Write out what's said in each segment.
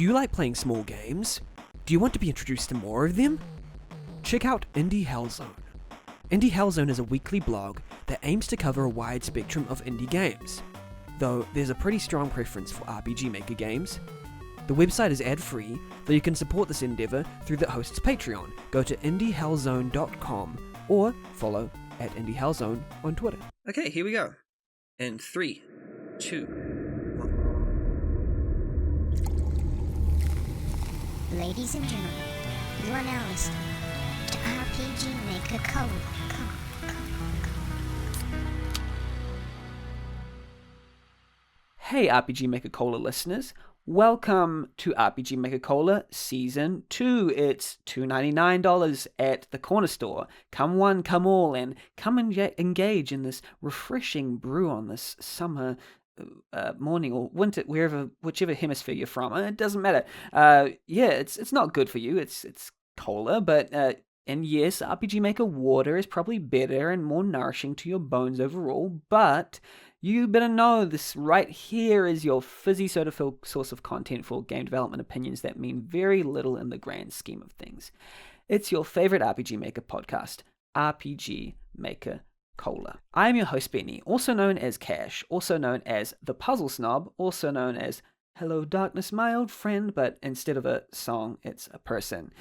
Do you like playing small games? Do you want to be introduced to more of them? Check out Indie Hellzone. Indie Hellzone is a weekly blog that aims to cover a wide spectrum of indie games, though there's a pretty strong preference for RPG Maker games. The website is ad-free, though you can support this endeavour through the host's Patreon. Go to indiehellzone.com or follow at Indie Hellzone on Twitter. Okay, here we go. In 3, 2, 1. Ladies and gentlemen, you are now listening to RPG Maker Cola. Hey RPG Maker Cola listeners, welcome to RPG Maker Cola Season 2. It's $2.99 at the corner store. Come one, come all, and come and engage in this refreshing brew on this summer morning or winter, whichever hemisphere you're from. It doesn't matter. It's not good for you. It's cola, but and yes, RPG Maker water is probably better and more nourishing to your bones overall, but you better know this right here is your fizzy soda-filled source of content for game development opinions that mean very little in the grand scheme of things. It's your favorite RPG Maker podcast, RPG Maker Cola. I'm your host Benny, also known as Cash, also known as the Puzzle Snob, also known as Hello Darkness, my old friend, but instead of a song, it's a person.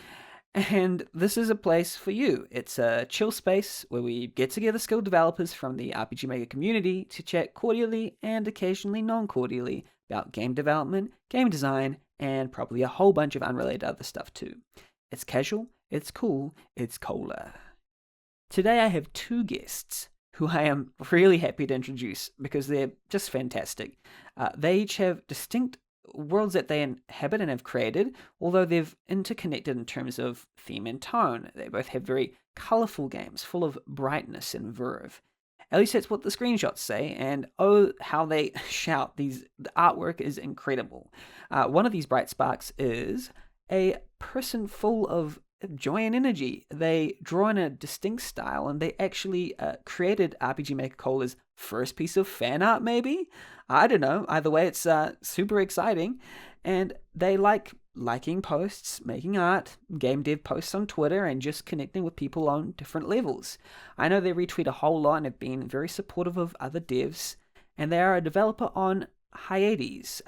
And this is a place for you. It's a chill space where we get together skilled developers from the RPG Maker community to chat cordially and occasionally non-cordially about game development, game design, and probably a whole bunch of unrelated other stuff too. It's casual, it's cool, it's cola. Today I have two guests who I am really happy to introduce because they're just fantastic. They each have distinct worlds that they inhabit and have created, although they've interconnected in terms of theme and tone. They both have very colourful games full of brightness and verve. At least that's what the screenshots say, and oh, how they shout. The artwork is incredible. One of these bright sparks is a person full of joy and energy. They draw in a distinct style, and they actually created RPG Maker Cola's first piece of fan art, maybe? I don't know. Either way, it's super exciting. And they like liking posts, making art, game dev posts on Twitter, and just connecting with people on different levels. I know they retweet a whole lot and have been very supportive of other devs. And they are a developer on HYADES,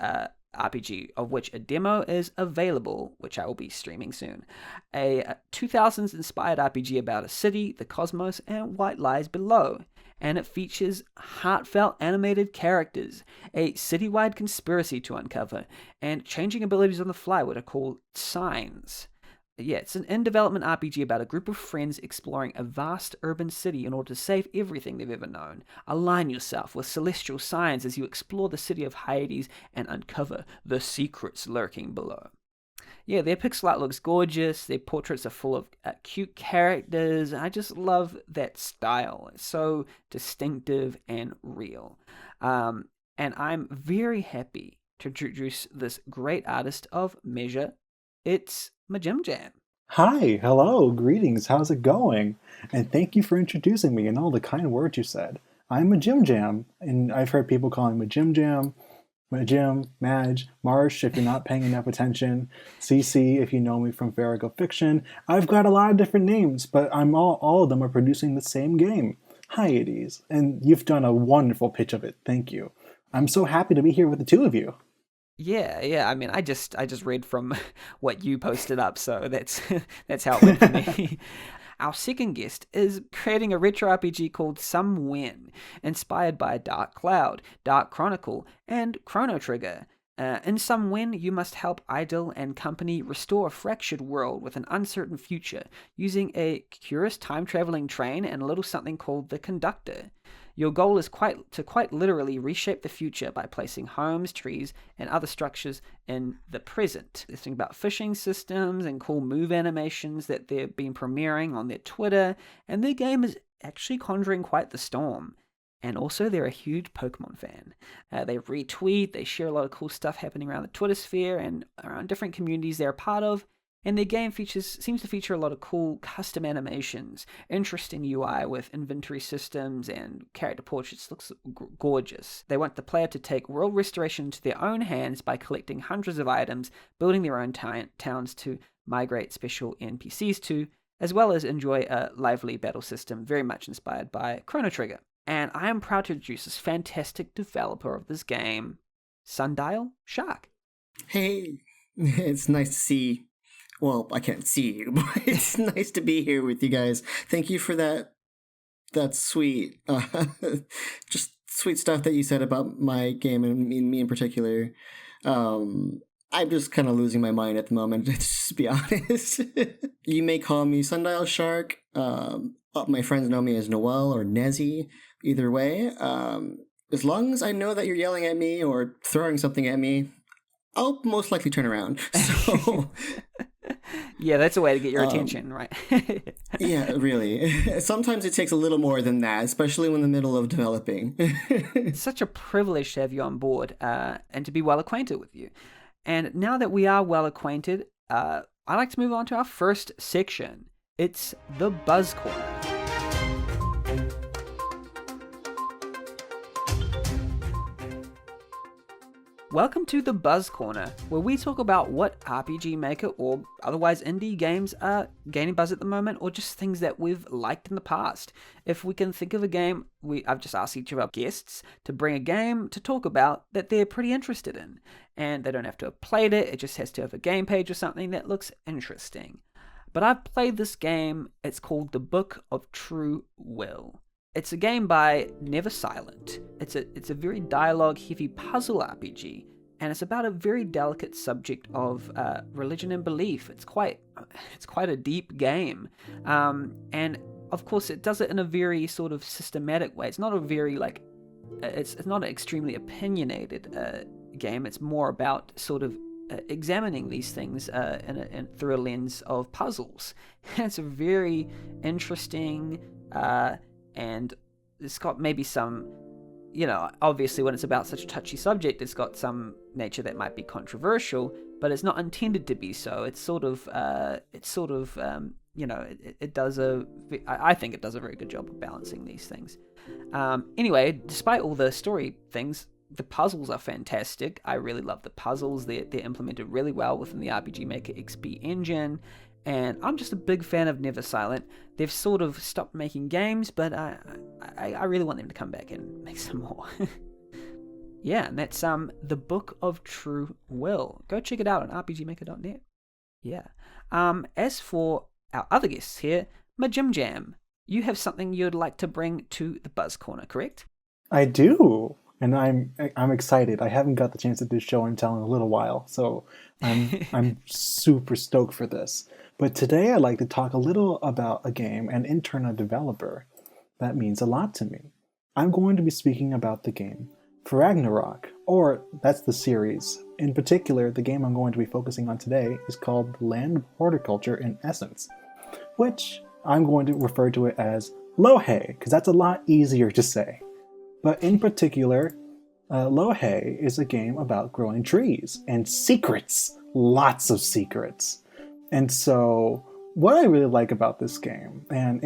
RPG, of which a demo is available, which I will be streaming soon. A 2000s inspired RPG about a city, the cosmos, and what lies below. And it features heartfelt animated characters, a citywide conspiracy to uncover, and changing abilities on the fly, what are called signs. Yeah, it's an in-development RPG about a group of friends exploring a vast urban city in order to save everything they've ever known. Align yourself with celestial signs as you explore the city of Hades and uncover the secrets lurking below. Yeah, their pixel art looks gorgeous, their portraits are full of cute characters. I just love that style. It's so distinctive and real. And I'm very happy to introduce this great artist of measure. It's majimjam. Hi, hello, greetings, how's it going? And thank you for introducing me and all the kind words you said. I'm majimjam, and I've heard people calling majimjam, Majim, Madge, Marsh if you're not paying enough attention, CC if you know me from Verigo Fiction. I've got a lot of different names, but all of them are producing the same game, HYADES, and you've done a wonderful pitch of it, thank you. I'm so happy to be here with the two of you. Yeah. I mean, I just read from what you posted up, so that's how it went for me. Our second guest is creating a retro RPG called SOMEWHEN, inspired by Dark Cloud, Dark Chronicle, and Chrono Trigger. In SOMEWHEN, you must help Idle and company restore a fractured world with an uncertain future, using a curious time-traveling train and a little something called the Conductor. Your goal is quite literally reshape the future by placing homes, trees, and other structures in the present. They think about fishing systems and cool move animations that they've been premiering on their Twitter, and their game is actually conjuring quite the storm. And also, they're a huge Pokemon fan. They retweet, they share a lot of cool stuff happening around the Twitter sphere and around different communities they're a part of. And their game seems to feature a lot of cool custom animations, interesting UI with inventory systems and character portraits. Looks gorgeous. They want the player to take world restoration into their own hands by collecting hundreds of items, building their own towns to migrate special NPCs to, as well as enjoy a lively battle system very much inspired by Chrono Trigger. And I am proud to introduce this fantastic developer of this game, Sundial Shark. Hey, it's nice to see. Well, I can't see you, but it's nice to be here with you guys. Thank you for that sweet, just sweet stuff that you said about my game and me in particular. I'm just kind of losing my mind at the moment, to just be honest. You may call me Sundial Shark. My friends know me as Noel or Nezzy. Either way, as long as I know that you're yelling at me or throwing something at me, I'll most likely turn around. So... Yeah, that's a way to get your attention, right? Yeah, really. Sometimes it takes a little more than that, especially when in the middle of developing. It's such a privilege to have you on board and to be well acquainted with you. And now that we are well acquainted, I'd like to move on to our first section. It's the Buzz Corner. Welcome to the Buzz Corner, where we talk about what RPG Maker or otherwise indie games are gaining buzz at the moment, or just things that we've liked in the past. If we can think of a game, I've just asked each of our guests to bring a game to talk about that they're pretty interested in. And they don't have to have played it, it just has to have a game page or something that looks interesting. But I've played this game. It's called The Book of True Will. It's a game by Never Silent. It's a very dialogue-heavy puzzle RPG, and it's about a very delicate subject of religion and belief. It's quite a deep game, and of course it does it in a very sort of systematic way. It's not a very it's not an extremely opinionated game. It's more about sort of examining these things through a lens of puzzles. And it's a very interesting. And it's got maybe some, obviously when it's about such a touchy subject, it's got some nature that might be controversial, but it's not intended to be so. I think it does a very good job of balancing these things. Anyway, despite all the story things, the puzzles are fantastic. I really love the puzzles. They're implemented really well within the RPG Maker XP engine. And I'm just a big fan of Never Silent. They've sort of stopped making games, but I really want them to come back and make some more. Yeah, and that's The Book of True Will. Go check it out on rpgmaker.net. Yeah. As for our other guests here, majimjam, you have something you'd like to bring to the Buzz Corner, correct? I do. And I'm excited. I haven't got the chance to do show and tell in a little while, so I'm super stoked for this. But today I'd like to talk a little about a game and in turn a developer that means a lot to me. I'm going to be speaking about the game Ragnarok, or that's the series. In particular, the game I'm going to be focusing on today is called Land Horticulture in Essence, which I'm going to refer to it as Lohe, because that's a lot easier to say. But in particular, Lohe is a game about growing trees and secrets, lots of secrets. And so, what I really like about this game, and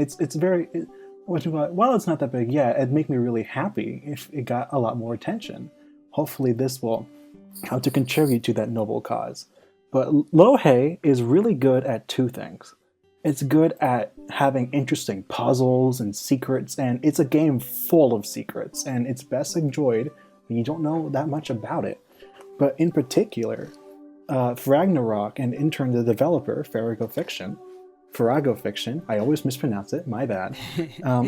while it's not that big yet, it'd make me really happy if it got a lot more attention. Hopefully this will help to contribute to that noble cause. But Lohe is really good at two things. It's good at having interesting puzzles and secrets, and it's a game full of secrets, and it's best enjoyed when you don't know that much about it. But in particular, Ragnarok, and in turn the developer, Farago Fiction, I always mispronounce it, my bad,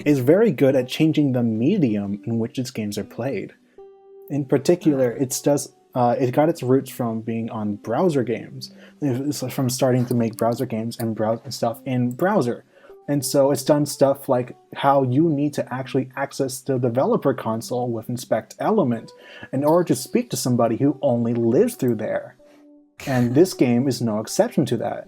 is very good at changing the medium in which its games are played. In particular, it got its roots from being on browser games, from starting to make browser games and stuff in browser. And so it's done stuff like how you need to actually access the developer console with Inspect Element in order to speak to somebody who only lives through there. And this game is no exception to that.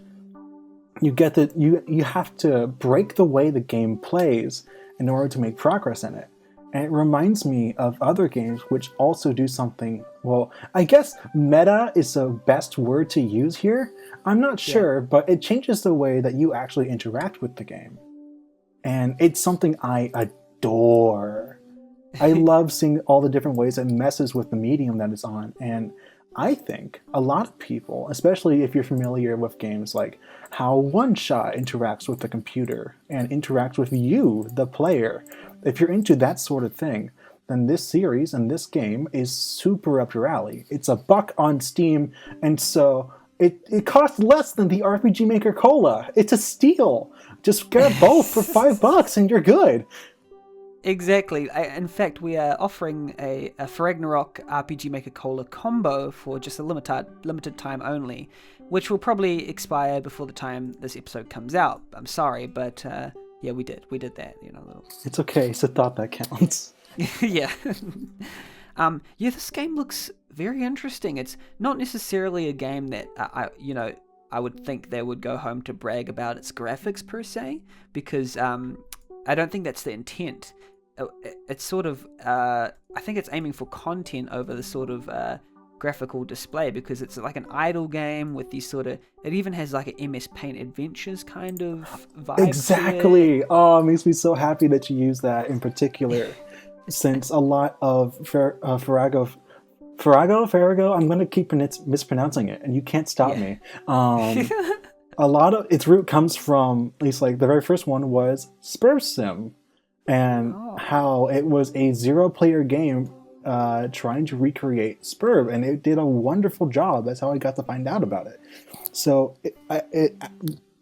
You have to break the way the game plays in order to make progress in it. And it reminds me of other games which also do something, well, I guess meta is the best word to use here. I'm not sure, but it changes the way that you actually interact with the game. And it's something I adore. I love seeing all the different ways it messes with the medium that it's on. And I think a lot of people, especially if you're familiar with games like how One Shot interacts with the computer and interacts with you, the player, if you're into that sort of thing, then this series and this game is super up your alley. It's $1 on Steam, and so it costs less than the RPG Maker Cola. It's a steal. Just get both for $5 and you're good. Exactly. In fact, we are offering a For Ragnarok RPG Maker Cola combo for just a limited time only, which will probably expire before the time this episode comes out. I'm sorry, but yeah, we did that. Little. It's okay. It's a thought that counts. Yeah. Yeah, this game looks very interesting. It's not necessarily a game that I would think they would go home to brag about its graphics per se, because I don't think that's the intent. It's sort of, I think it's aiming for content over the sort of graphical display, because it's like an idle game with these sort of, it even has like an MS Paint Adventures kind of vibe. Exactly. Oh, it makes me so happy that you use that in particular, since a lot of Farrago, I'm going to keep mispronouncing it, and you can't stop me. A lot of its root comes from, at least like the very first one was Spur Sim, and how it was a 0-player game trying to recreate Spur, and it did a wonderful job. That's how I got to find out about it. So,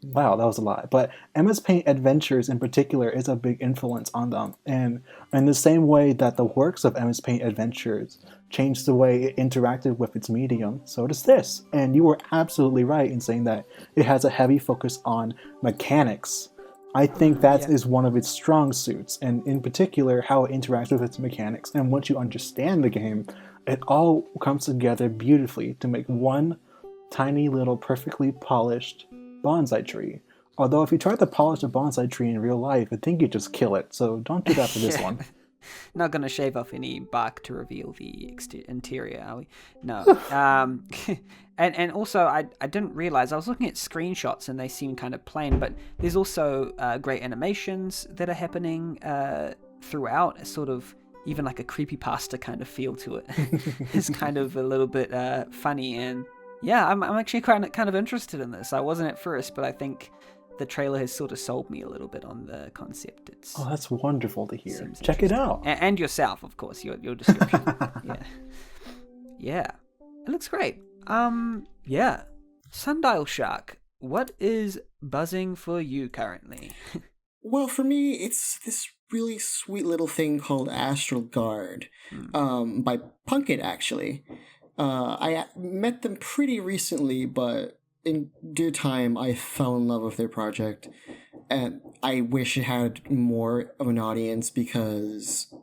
wow, that was a lot. But MS Paint Adventures in particular is a big influence on them. And in the same way that the works of MS Paint Adventures changed the way it interacted with its medium, so does this. And you were absolutely right in saying that it has a heavy focus on mechanics. I think that is one of its strong suits, and in particular, how it interacts with its mechanics. And once you understand the game, it all comes together beautifully to make one tiny little perfectly polished bonsai tree. Although if you try to polish a bonsai tree in real life, I think you just kill it. So don't do that for this one. Not going to shave off any bark to reveal the interior, are we? No. And also, I didn't realize, I was looking at screenshots and they seem kind of plain, but there's also great animations that are happening throughout, sort of even like a creepypasta kind of feel to it. It's kind of a little bit funny, and yeah, I'm actually kind of interested in this. I wasn't at first, but I think the trailer has sort of sold me a little bit on the concept. Oh, that's wonderful to hear. Check it out. And yourself, of course, your description. Yeah. It looks great. Yeah. Sundial Shark, what is buzzing for you currently? Well, for me, it's this really sweet little thing called Astral Guard, by Punkit, actually. I met them pretty recently, but in due time, I fell in love with their project, and I wish it had more of an audience, because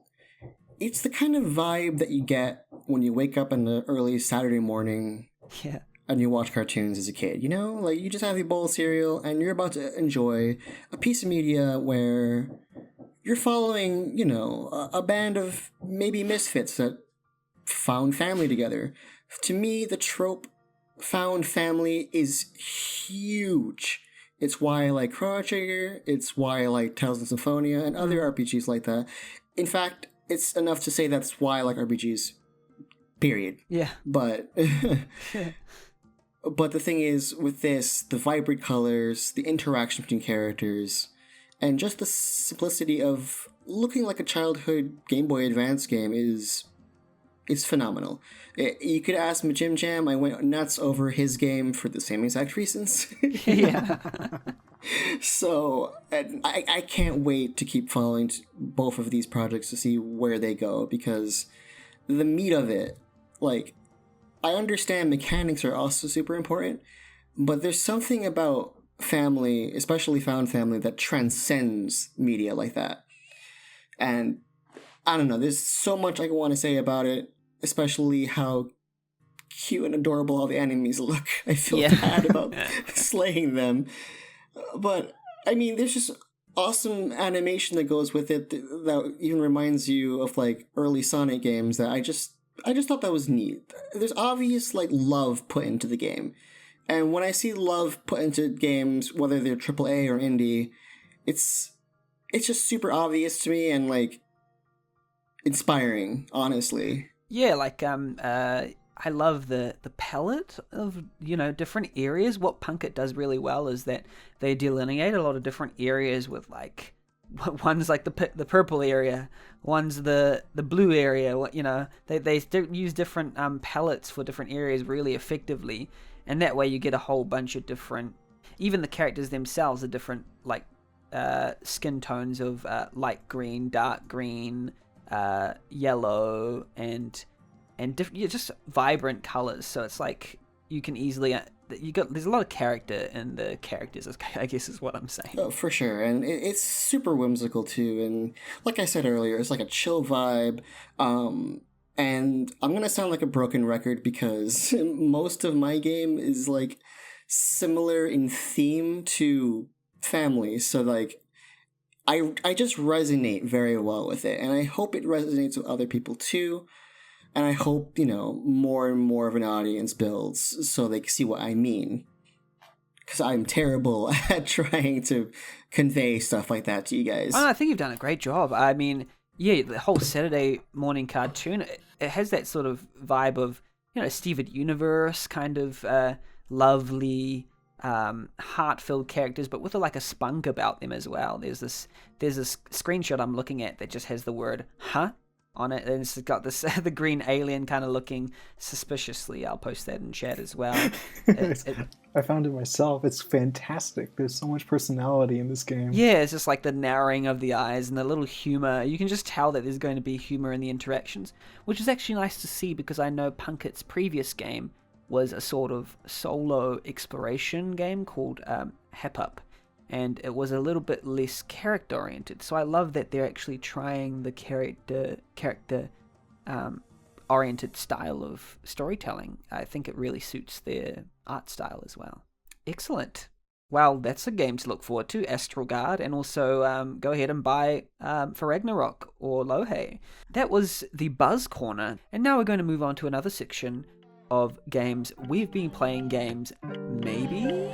it's the kind of vibe that you get when you wake up in the early Saturday morning and you watch cartoons as a kid. You know, like you just have your bowl of cereal and you're about to enjoy a piece of media where you're following, a band of maybe misfits that found family together. To me, the trope found family is huge. It's why I like Chrono Trigger, it's why I like Tales of Symphonia and other RPGs like that. In fact, it's enough to say that's why I like RPGs, period. Yeah. But but the thing is, with this, the vibrant colors, the interaction between characters, and just the simplicity of looking like a childhood Game Boy Advance game is phenomenal. You could ask majimjam, I went nuts over his game for the same exact reasons. Yeah. So, I can't wait to keep following both of these projects to see where they go, because the meat of it, like, I understand mechanics are also super important, but there's something about family, especially found family, that transcends media like that. And I don't know, there's so much I want to say about it, especially how cute and adorable all the enemies look. I feel bad about slaying them. But, I mean, there's just awesome animation that goes with it that even reminds you of like early Sonic games that I just thought that was neat. There's obvious like love put into the game. And when I see love put into games, whether they're AAA or indie, it's just super obvious to me and like inspiring, honestly. Yeah, like I love the palette of, you know, different areas. What Punkit does really well is that they delineate a lot of different areas with like one's like the purple area, one's the blue area. You know, they use different palettes for different areas really effectively, and that way you get a whole bunch of different. Even the characters themselves are different, like skin tones of light green, dark green, yellow, and different, just vibrant colors. So it's like you can easily there's a lot of character in the characters, I guess is what I'm saying. Oh, for sure. And it's super whimsical too, and like I said earlier, it's like a chill vibe. And I'm gonna sound like a broken record because most of my game is like similar in theme to family, so like I just resonate very well with it, and I hope it resonates with other people too. And I hope, you know, more and more of an audience builds so they can see what I mean. Because I'm terrible at trying to convey stuff like that to you guys. Oh, I think you've done a great job. I mean, yeah, the whole Saturday morning cartoon, it has that sort of vibe of, you know, Steven Universe, kind of lovely, heart-filled characters, but with like a spunk about them as well. There's this screenshot I'm looking at that just has the word "huh" on it, and it's got this the green alien kind of looking suspiciously. I'll post that in chat as well. I found it myself. It's fantastic. There's so much personality in this game. Yeah, it's just like the narrowing of the eyes and the little humor. You can just tell that there's going to be humor in the interactions, which is actually nice to see because I know Punkit's previous game was a sort of solo exploration game called Hep Up, and it was a little bit less character oriented. So I love that they're actually trying the character oriented style of storytelling. I think it really suits their art style as well. Excellent. Well, that's a game to look forward to, Astral Guard, and also go ahead and buy for Ragnarok or Lohei. That was the Buzz Corner, and now we're going to move on to another section of games we've been playing. Games maybe.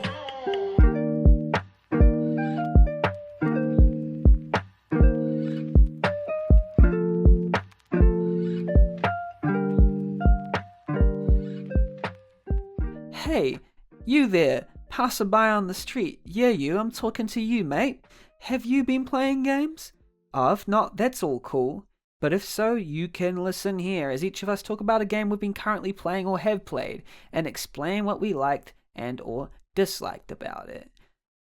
Hey, you there, passerby on the street. Yeah, you, I'm talking to you, mate. Have you been playing games? Oh, if not, that's all cool. But if so, you can listen here as each of us talk about a game we've been currently playing or have played and explain what we liked and or disliked about it.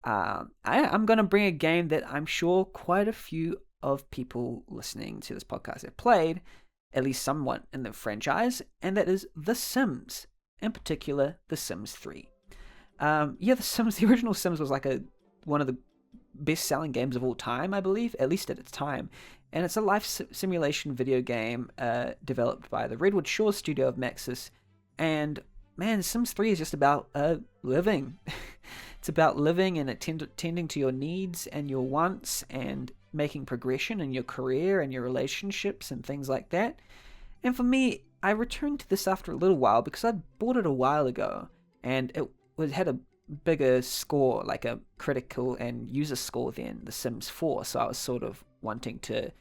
I'm going to bring a game that I'm sure quite a few of people listening to this podcast have played, at least somewhat in the franchise, and that is The Sims. In particular, The Sims 3. The original Sims was like one of the best-selling games of all time, I believe, at least at its time. And it's a life simulation video game developed by the Redwood Shores studio of Maxis. And man, Sims 3 is just about living. It's about living and attending to your needs and your wants and making progression in your career and your relationships and things like that. And for me, I returned to this after a little while because I'd bought it a while ago, and it had a bigger score, like a critical and user score than The Sims 4. So I was sort of wanting to,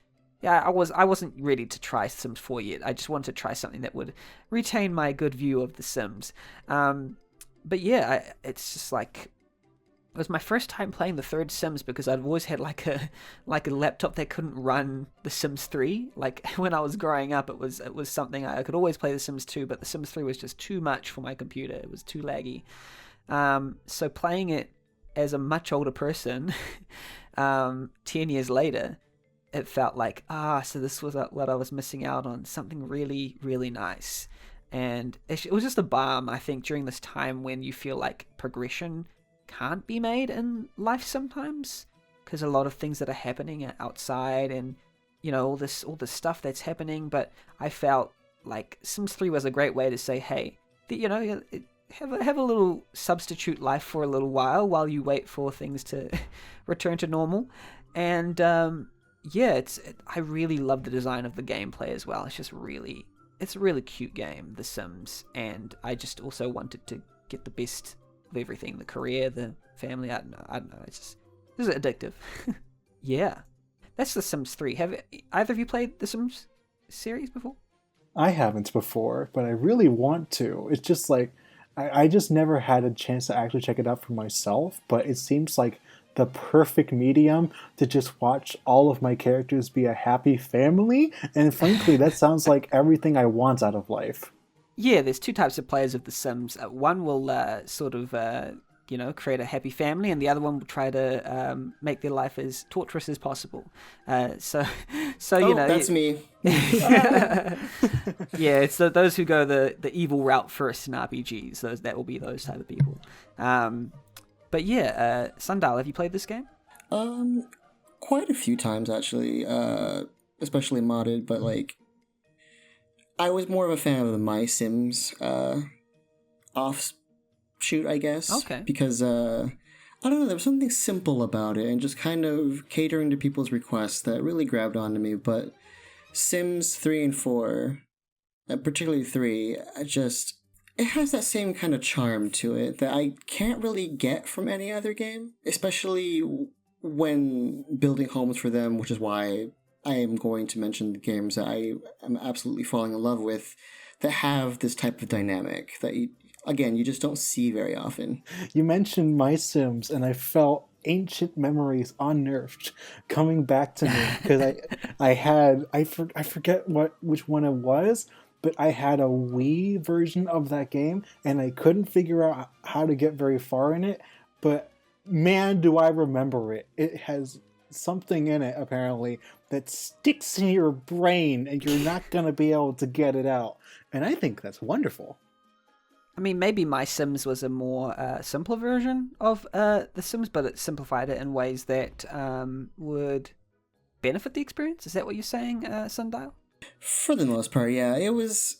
I wasn't ready to try Sims 4 yet. I just wanted to try something that would retain my good view of The Sims. But yeah, it's just like, it was my first time playing the third Sims because I'd always had like a laptop that couldn't run The Sims 3. Like when I was growing up, it was something I could always play The Sims 2, but The Sims 3 was just too much for my computer. It was too laggy. So playing it as a much older person, 10 years later, it felt like, so this was what I was missing out on, something really, really nice. And it was just a balm, I think, during this time when you feel like progression can't be made in life sometimes, because a lot of things that are happening are outside, and you know all this stuff that's happening. But I felt like Sims 3 was a great way to say, hey, have a little substitute life for a little while you wait for things to return to normal. And I really love the design of the gameplay as well. It's a really cute game, The Sims, and I just also wanted to get the best of everything: the career, the family. I don't know. This is addictive. Yeah, that's The Sims 3. Have either of you played The Sims series before? I haven't before, but I really want to. It's just like I just never had a chance to actually check it out for myself, but it seems like the perfect medium to just watch all of my characters be a happy family, and frankly, that sounds like everything I want out of life. Yeah, there's two types of players of The Sims. One will create a happy family, and the other one will try to make their life as torturous as possible. So That's me. Yeah, it's those who go the evil route first in RPGs. That will be those type of people. But yeah, Sundial, have you played this game? Quite a few times actually, especially modded. But like, I was more of a fan of the My Sims offshoot, I guess. Okay. Because I don't know, there was something simple about it and just kind of catering to people's requests that really grabbed onto me. But Sims 3 and 4, particularly 3, it has that same kind of charm to it that I can't really get from any other game, especially when building homes for them, which is why I am going to mention the games that I am absolutely falling in love with that have this type of dynamic that, you just don't see very often. You mentioned My Sims, and I felt ancient memories unnerved coming back to me because I forget which one it was, but I had a Wii version of that game, and I couldn't figure out how to get very far in it, but man, do I remember it. It has something in it, apparently, that sticks in your brain, and you're not going to be able to get it out. And I think that's wonderful. I mean, maybe My Sims was a more simpler version of The Sims, but it simplified it in ways that would benefit the experience. Is that what you're saying, Sundial? For the most part, yeah. It was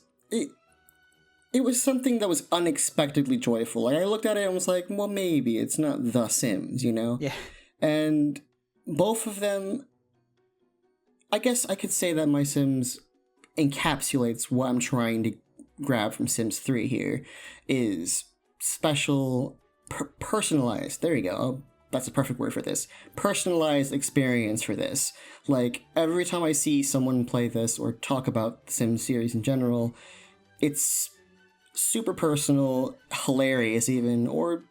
something that was unexpectedly joyful. Like, I looked at it and was like, well, maybe it's not The Sims, you know? Yeah. And both of them, I guess I could say that My Sims encapsulates what I'm trying to grab from Sims 3 here, is special, personalized. There you go. Oh, that's a perfect word for this. Personalized experience for this. Like, every time I see someone play this or talk about the Sims series in general, it's super personal, hilarious even, or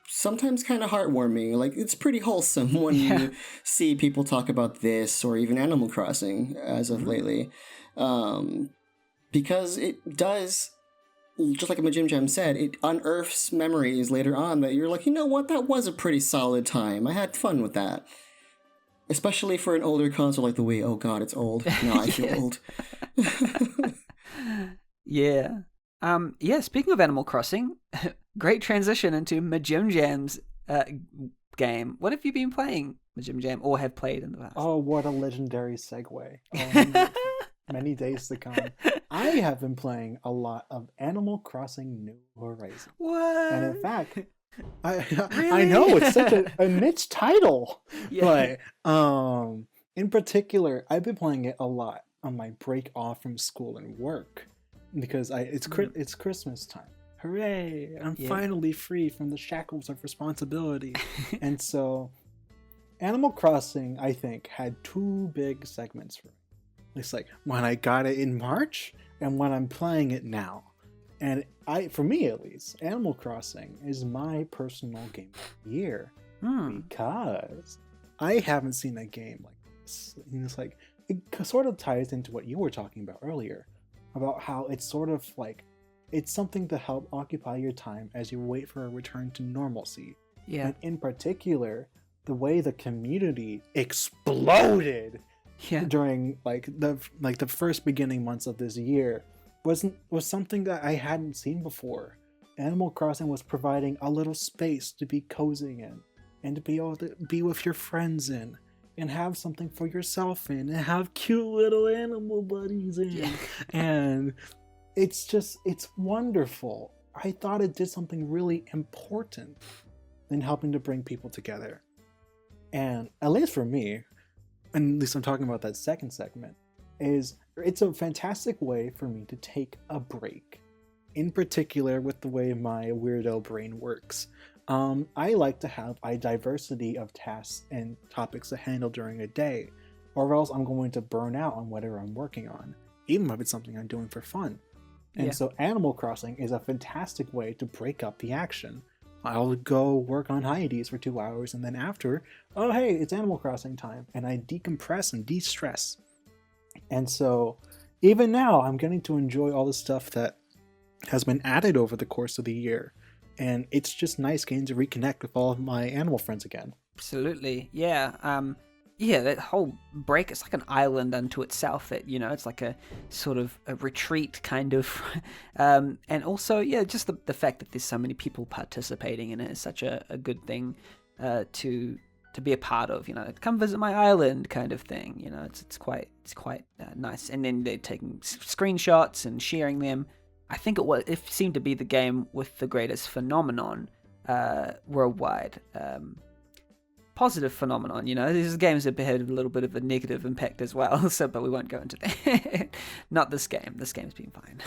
sometimes kind of heartwarming. Like, it's pretty wholesome when you see people talk about this or even Animal Crossing as of lately. Because it does, just like majimjam said, it unearths memories later on that you're like, you know what, that was a pretty solid time. I had fun with that. Especially for an older console like the Wii. Oh god, it's old. Now I feel old. Yeah. Speaking of Animal Crossing, great transition into majimjam's game. What have you been playing, majimjam, or have played in the past? Oh, what a legendary segue. Many days to come. I have been playing a lot of Animal Crossing New Horizons. What? And in fact, I Really? know it's such a niche title. Yeah. But in particular, I've been playing it a lot on my break off from school and work because it's Christmas time. Hooray! I'm finally free from the shackles of responsibility. And so Animal Crossing, I think, had two big segments for me. It's like when I got it in March and when I'm playing it now. And for me at least, Animal Crossing is my personal game of the year because I haven't seen a game like this. And it's like, it sort of ties into what you were talking about earlier, about how it's sort of like, it's something to help occupy your time as you wait for a return to normalcy. Yeah. And in particular, the way the community exploded during the first beginning months of this year was something that I hadn't seen before. Animal Crossing was providing a little space to be cozy in and to be able to be with your friends in and have something for yourself in and have cute little animal buddies in. Yeah. And it's wonderful. I thought it did something really important in helping to bring people together. And at least for me, and at least I'm talking about that second segment, is it's a fantastic way for me to take a break. In particular, with the way my weirdo brain works. I like to have a diversity of tasks and topics to handle during a day, or else I'm going to burn out on whatever I'm working on, even if it's something I'm doing for fun. And so Animal Crossing is a fantastic way to break up the action. I'll go work on HYADES for 2 hours, and then after, oh hey, it's Animal Crossing time, and I decompress and de-stress. And so, even now, I'm getting to enjoy all the stuff that has been added over the course of the year, and it's just nice getting to reconnect with all of my animal friends again. Absolutely, yeah. Yeah, that whole break, it's like an island unto itself. That, you know, it's like a sort of a retreat kind of. And also, yeah, just the fact that there's so many people participating in it is such a good thing to be a part of. You know, come visit my island kind of thing. You know, it's quite nice. And then they're taking screenshots and sharing them. I think it seemed to be the game with the greatest phenomenon worldwide. Positive phenomenon, you know. These games have had a little bit of a negative impact as well, but we won't go into that. Not this game. This game's been fine.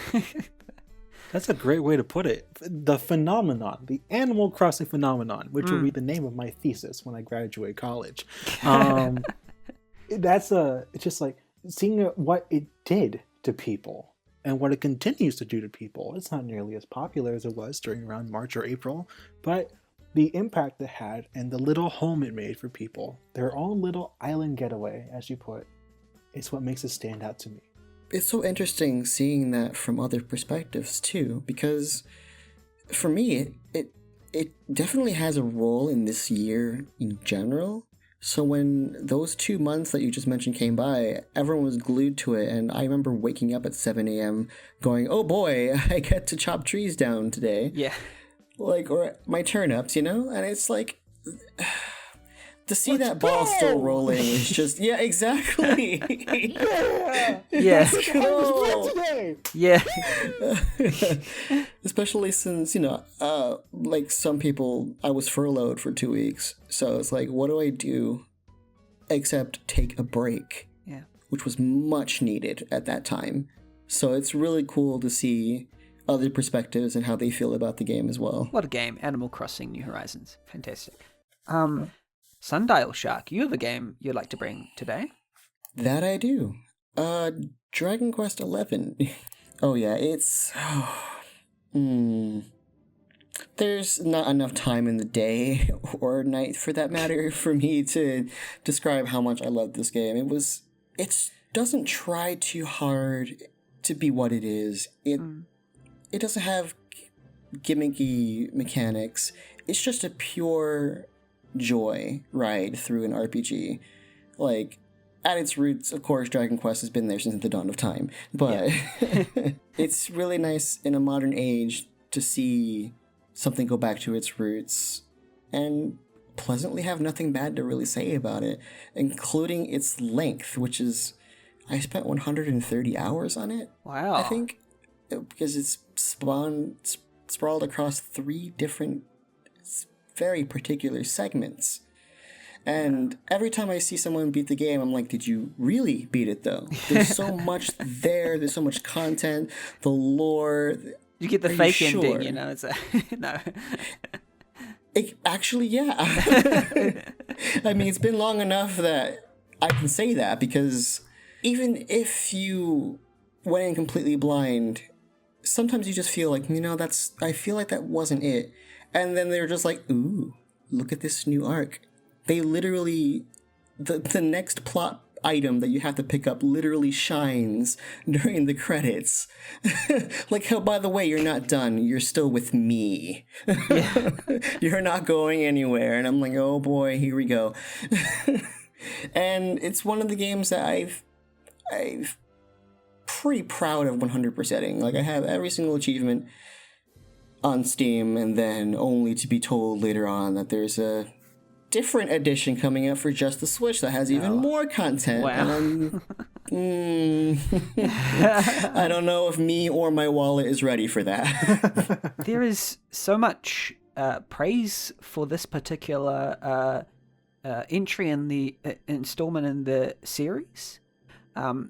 That's a great way to put it. The phenomenon, the Animal Crossing phenomenon, which will be the name of my thesis when I graduate college. It's just like seeing what it did to people and what it continues to do to people. It's not nearly as popular as it was during around March or April, but the impact it had and the little home it made for people, their own little island getaway, as you put, is what makes it stand out to me. It's so interesting seeing that from other perspectives too, because for me, it definitely has a role in this year in general. So when those 2 months that you just mentioned came by, everyone was glued to it, and I remember waking up at 7 a.m. going, oh boy, I get to chop trees down today. Yeah. Like, or my turnips, you know? And it's like, to see that ball still rolling is just, yeah, exactly. Yeah. Let's go. Yeah. Especially since, you know, like some people, I was furloughed for 2 weeks. So it's like, what do I do except take a break? Yeah. Which was much needed at that time. So it's really cool to see other perspectives and how they feel about the game as well. What a game. Animal Crossing New Horizons. Fantastic. Sundial Shark, you have a game you'd like to bring today? That I do. Dragon Quest XI. Oh yeah, it's... There's not enough time in the day or night, for that matter, for me to describe how much I love this game. It doesn't try too hard to be what it is. It doesn't have gimmicky mechanics. It's just a pure joy ride through an RPG. Like, at its roots, of course, Dragon Quest has been there since the dawn of time. But it's really nice in a modern age to see something go back to its roots and pleasantly have nothing bad to really say about it, including its length, which is... I spent 130 hours on it. Wow. I think. Because it's sprawled across 3 different, very particular segments. And every time I see someone beat the game, I'm like, did you really beat it, though? There's so much there. There's so much content, the lore. You get the fake ending, you know? It's no. Actually, yeah. I mean, it's been long enough that I can say that, because even if you went in completely blind... Sometimes you just feel like, you know, I feel like that wasn't it. And then they're just like, ooh, look at this new arc. They literally, the next plot item that you have to pick up literally shines during the credits. Like, how, by the way, you're not done. You're still with me. Yeah. You're not going anywhere. And I'm like, oh boy, here we go. And it's one of the games that I've pretty proud of 100%ing. Like, I have every single achievement on Steam, and then only to be told later on that there's a different edition coming out for just the Switch that has even more content. Wow. And I don't know if me or my wallet is ready for that. There is so much praise for this particular entry in the installment in the series.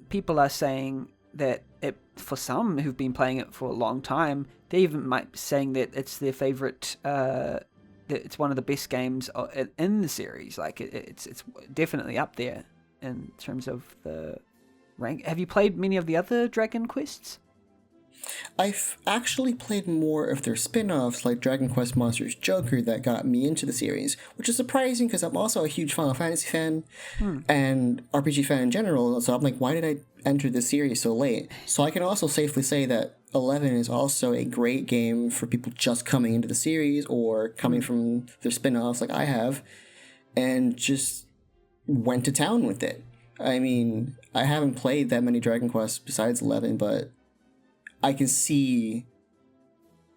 People are saying that for some who've been playing it for a long time, they even might be saying that it's their favorite. That it's one of the best games in the series. Like it's definitely up there in terms of the rank. Have you played many of the other Dragon Quests? I've actually played more of their spin-offs like Dragon Quest Monsters Joker that got me into the series, which is surprising because I'm also a huge Final Fantasy fan and RPG fan in general, so I'm like, why did I enter this series so late? So I can also safely say that 11 is also a great game for people just coming into the series or coming from their spin-offs like I have, and just went to town with it. I mean, I haven't played that many Dragon Quests besides 11, but I can see,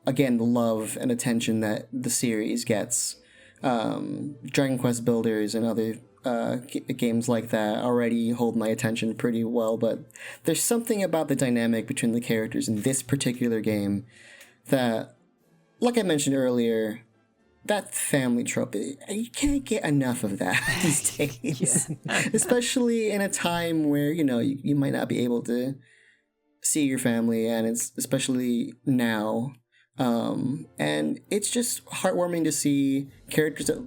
again, the love and attention that the series gets. Dragon Quest builders and other games like that already hold my attention pretty well, but there's something about the dynamic between the characters in this particular game that, like I mentioned earlier, that family trope, you can't get enough of that these days. Especially in a time where, you might not be able to see your family, and it's especially now. And it's just heartwarming to see characters that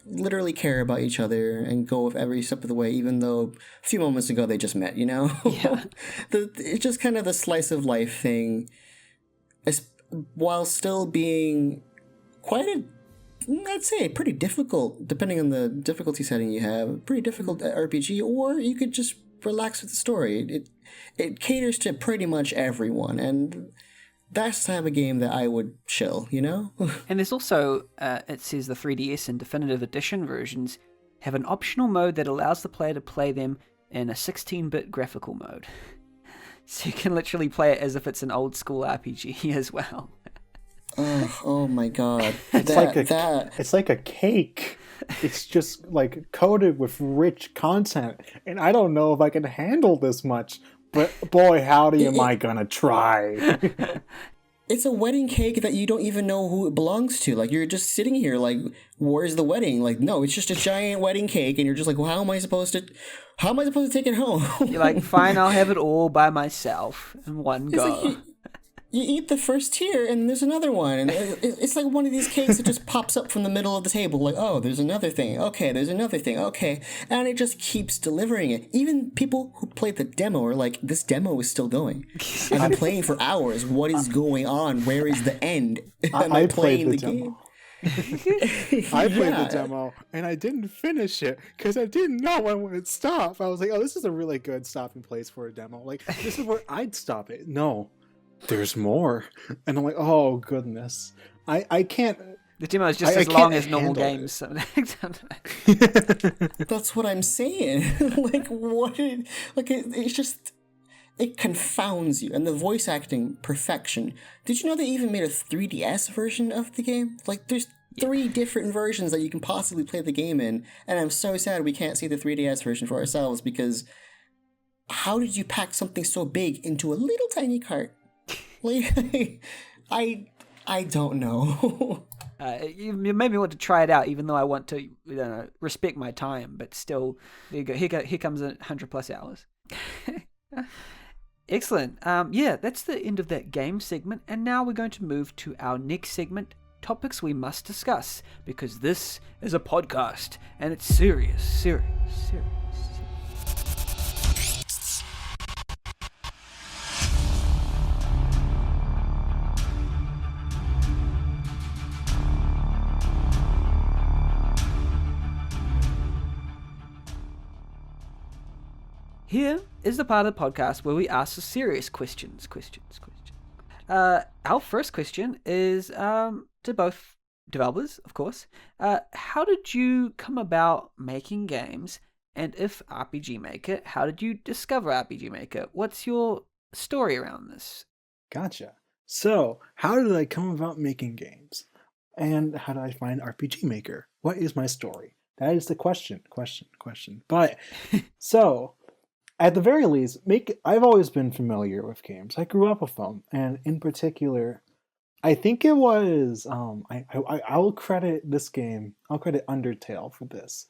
literally care about each other and go with every step of the way, even though a few moments ago they just met, Yeah. It's just kind of the slice of life thing, while still being I'd say pretty difficult, depending on the difficulty setting you have, pretty difficult RPG, or you could just relax with the story. It caters to pretty much everyone, and that's the type of game that I would chill, And there's also, it says the 3DS and Definitive Edition versions have an optional mode that allows the player to play them in a 16-bit graphical mode. So you can literally play it as if it's an old school RPG as well. Oh my god. It's like a cake. It's just like coated with rich content, and I don't know if I can handle this much, but boy, howdy am I gonna try. It's a wedding cake that you don't even know who it belongs to. Like, you're just sitting here like, where's the wedding? Like, no, it's just a giant wedding cake, and you're just like, well, how am I supposed to take it home? You're like, fine, I'll have it all by myself in one go. Like you eat the first tier, and there's another one, and it's like one of these cakes that just pops up from the middle of the table, like, oh, there's another thing, okay, there's another thing, okay, and it just keeps delivering it. Even people who played the demo are like, this demo is still going. I've been playing for hours. What is going on? Where is the end? I played the demo. I played the demo, and I didn't finish it because I didn't know when it would stop. I was like, oh, this is a really good stopping place for a demo. Like, this is where I'd stop it. No. There's more, and I'm like, oh goodness, I can't. The demo is just as long as normal games. So. That's what I'm saying. Like, it's just, it confounds you, and the voice acting perfection. Did you know they even made a 3DS version of the game? Like, there's 3 different versions that you can possibly play the game in, and I'm so sad we can't see the 3DS version for ourselves, because how did you pack something so big into a little tiny cart? Like, I don't know. You made me want to try it out, even though I want to respect my time. But still, there you go. Here comes 100+ hours. Excellent. That's the end of that game segment. And now we're going to move to our next segment, topics we must discuss, because this is a podcast and it's serious. Here is the part of the podcast where we ask the serious questions. Our first question is to both developers, of course. How did you come about making games? And if RPG Maker, how did you discover RPG Maker? What's your story around this? Gotcha. So, how did I come about making games? And how did I find RPG Maker? What is my story? That is the question. But, so, at the very least, I've always been familiar with games. I grew up with them, and in particular, I think it was, I'll credit this game, I'll credit Undertale for this.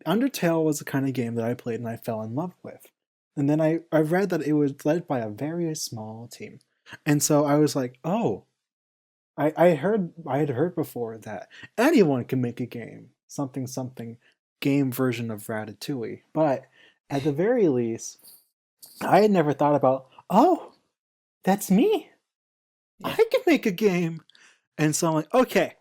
Undertale was the kind of game that I played and I fell in love with. And then I read that it was led by a very small team. And so I was like, oh, I had heard before that anyone can make a game, something game version of Ratatouille. But at the very least, I had never thought about, oh, that's me. Yeah. I can make a game. And so I'm like, okay,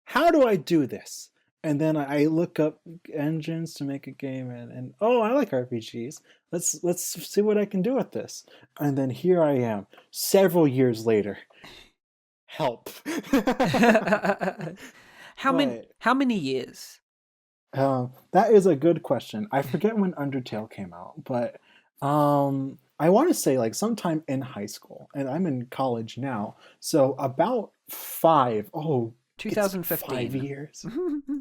how do I do this? And then I look up engines to make a game, and oh, I like RPGs. Let's see what I can do with this. And then here I am, several years later. Help. How many years? That is a good question. I forget when Undertale came out, but I want to say like sometime in high school, and I'm in college now, so about 5. Oh, 2015. 5 years.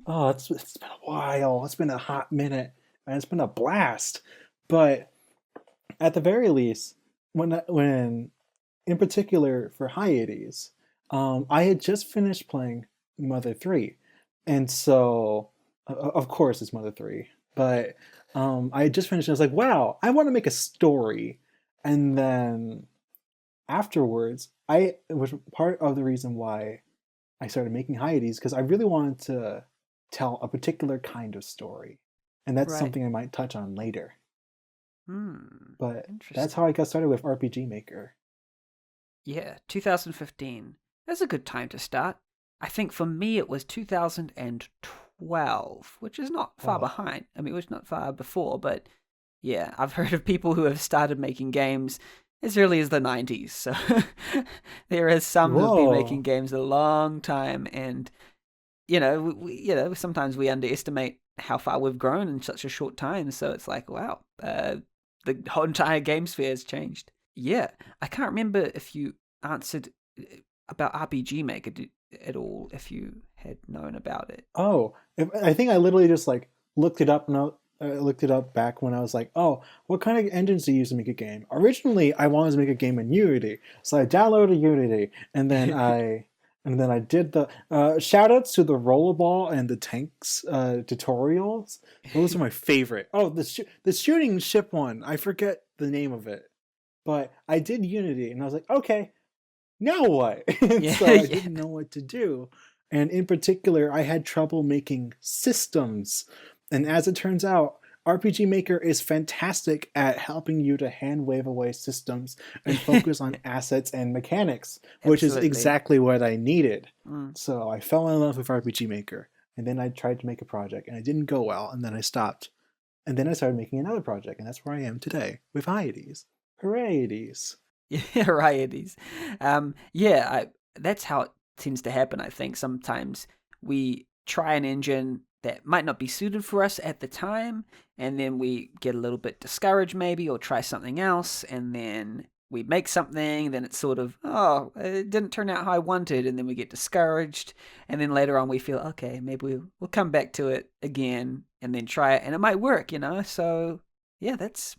Oh, it's been a while. It's been a hot minute, and it's been a blast. But at the very least, when in particular for HYADES, I had just finished playing Mother 3, and so of course it's Mother 3, but I had just finished and I was like, wow, I want to make a story. And then afterwards, it was part of the reason why I started making HYADES, because I really wanted to tell a particular kind of story. And that's Right. something I might touch on later. But Interesting. that's how I got started with RPG Maker. Yeah, 2015. That's a good time to start. I think for me it was 2012, which is not far Oh. behind. I mean, it was not far before, but yeah, I've heard of people who have started making games as early as the 90s. So there is some who've been making Whoa. games a long time, and sometimes we underestimate how far we've grown in such a short time. So it's like, wow, the whole entire game sphere has changed. Yeah, I can't remember if you answered about RPG Maker at all, if you had known about it. Oh, I think I literally just like looked it up. Looked it up back when I was like, oh, what kind of engines do you use to make a game? Originally, I wanted to make a game in Unity, so I downloaded Unity, and then I did the shout outs to the rollerball and the tanks tutorials. Those are my favorite. Oh, the shooting ship one. I forget the name of it, but I did Unity, and I was like, okay, now what? And so I didn't know what to do. And in particular, I had trouble making systems. And as it turns out, RPG Maker is fantastic at helping you to hand wave away systems and focus on assets and mechanics, which is Absolutely. exactly what I needed. Mm. So I fell in love with RPG Maker. And then I tried to make a project, and it didn't go well, and then I stopped. And then I started making another project, and that's where I am today with HYADES. Hooray-ies. Yeah, right. It is. That's how it tends to happen. I think sometimes we try an engine that might not be suited for us at the time, and then we get a little bit discouraged maybe, or try something else, and then we make something, then it's sort of, oh, it didn't turn out how I wanted, and then we get discouraged, and then later on we feel, okay, maybe we'll come back to it again, and then try it, and it might work, so yeah, that's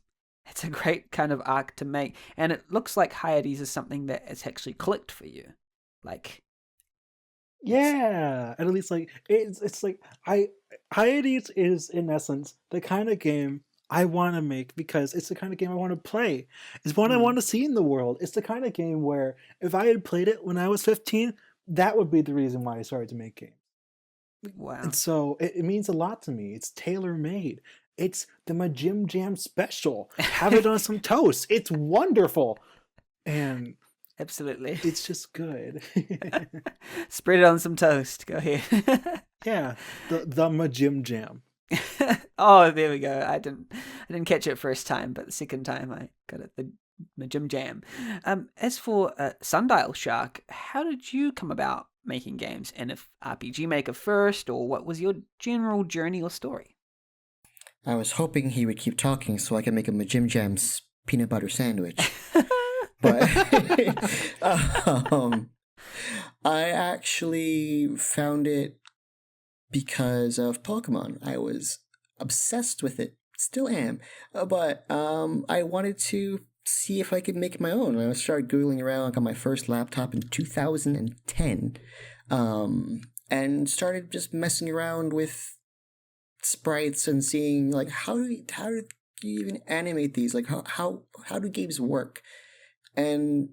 a great kind of arc to make, and it looks like HYADES is something that has actually clicked for you, like. Yeah, and at least like it's like HYADES is in essence the kind of game I want to make, because it's the kind of game I want to play. It's what I want to see in the world. It's the kind of game where if I had played it when I was 15, that would be the reason why I started to make games. Wow. And so it means a lot to me. It's tailor-made. It's the majimjam special. Have it on some toast. It's wonderful. And Absolutely. it's just good. Spread it on some toast. Go ahead. Yeah, the majimjam. Oh, there we go. I didn't catch it first time, but the second time I got it. The majimjam. As for Sundial Shark, how did you come about making games? And if RPG Maker first, or what was your general journey or story? I was hoping he would keep talking so I could make a majimjam's peanut butter sandwich. But I actually found it because of Pokemon. I was obsessed with it, still am, but I wanted to see if I could make it my own. I started Googling around. I got my first laptop in 2010, and started just messing around with sprites and seeing like how do you even animate these? Like how do games work? And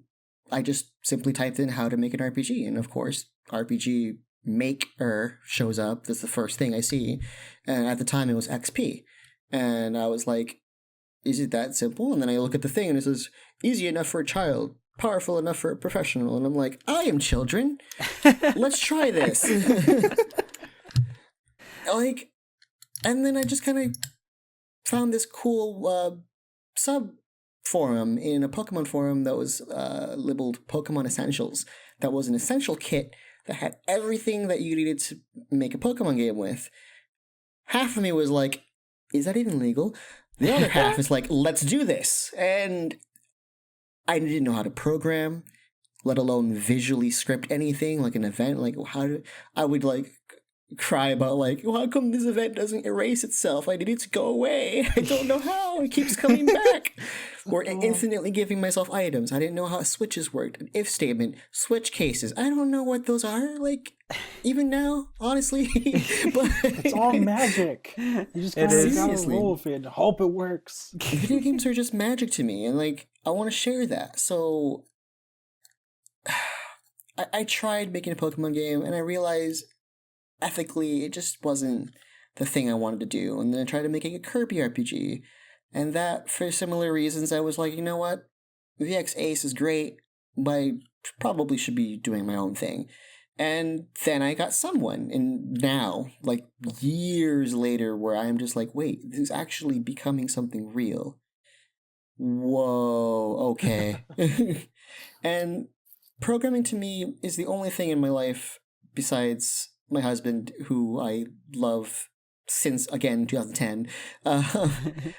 I just simply typed in how to make an RPG, and of course, RPG Maker shows up. That's the first thing I see, and at the time it was XP, and I was like, "Is it that simple?" And then I look at the thing, and it says, "Easy enough for a child, powerful enough for a professional." And I'm like, "I am children. Let's try this." Like, and then I just kind of found this cool sub forum in a Pokemon forum that was labeled Pokemon Essentials. That was an essential kit that had everything that you needed to make a Pokemon game with. Half of me was like, is that even legal? The other half is like, let's do this. And I didn't know how to program, let alone visually script anything, like an event. Like, I would like cry about like, well, how come this event doesn't erase itself? I need it to go away. I don't know how. It keeps coming back. Or infinitely giving myself items. I didn't know how switches worked. An if statement, switch cases. I don't know what those are. Like, even now, honestly. But it's all magic. You just gotta roll with it and hope it works. Video games are just magic to me, and like, I want to share that. So I tried making a Pokemon game, and I realized ethically it just wasn't the thing I wanted to do. And then I tried making a Kirby RPG. And that, for similar reasons, I was like, you know what? VX Ace is great, but I probably should be doing my own thing. And then I got Someone, and now, like years later, where I'm just like, wait, this is actually becoming something real. Whoa, okay. And programming to me is the only thing in my life besides my husband, who I love since, again, 2010,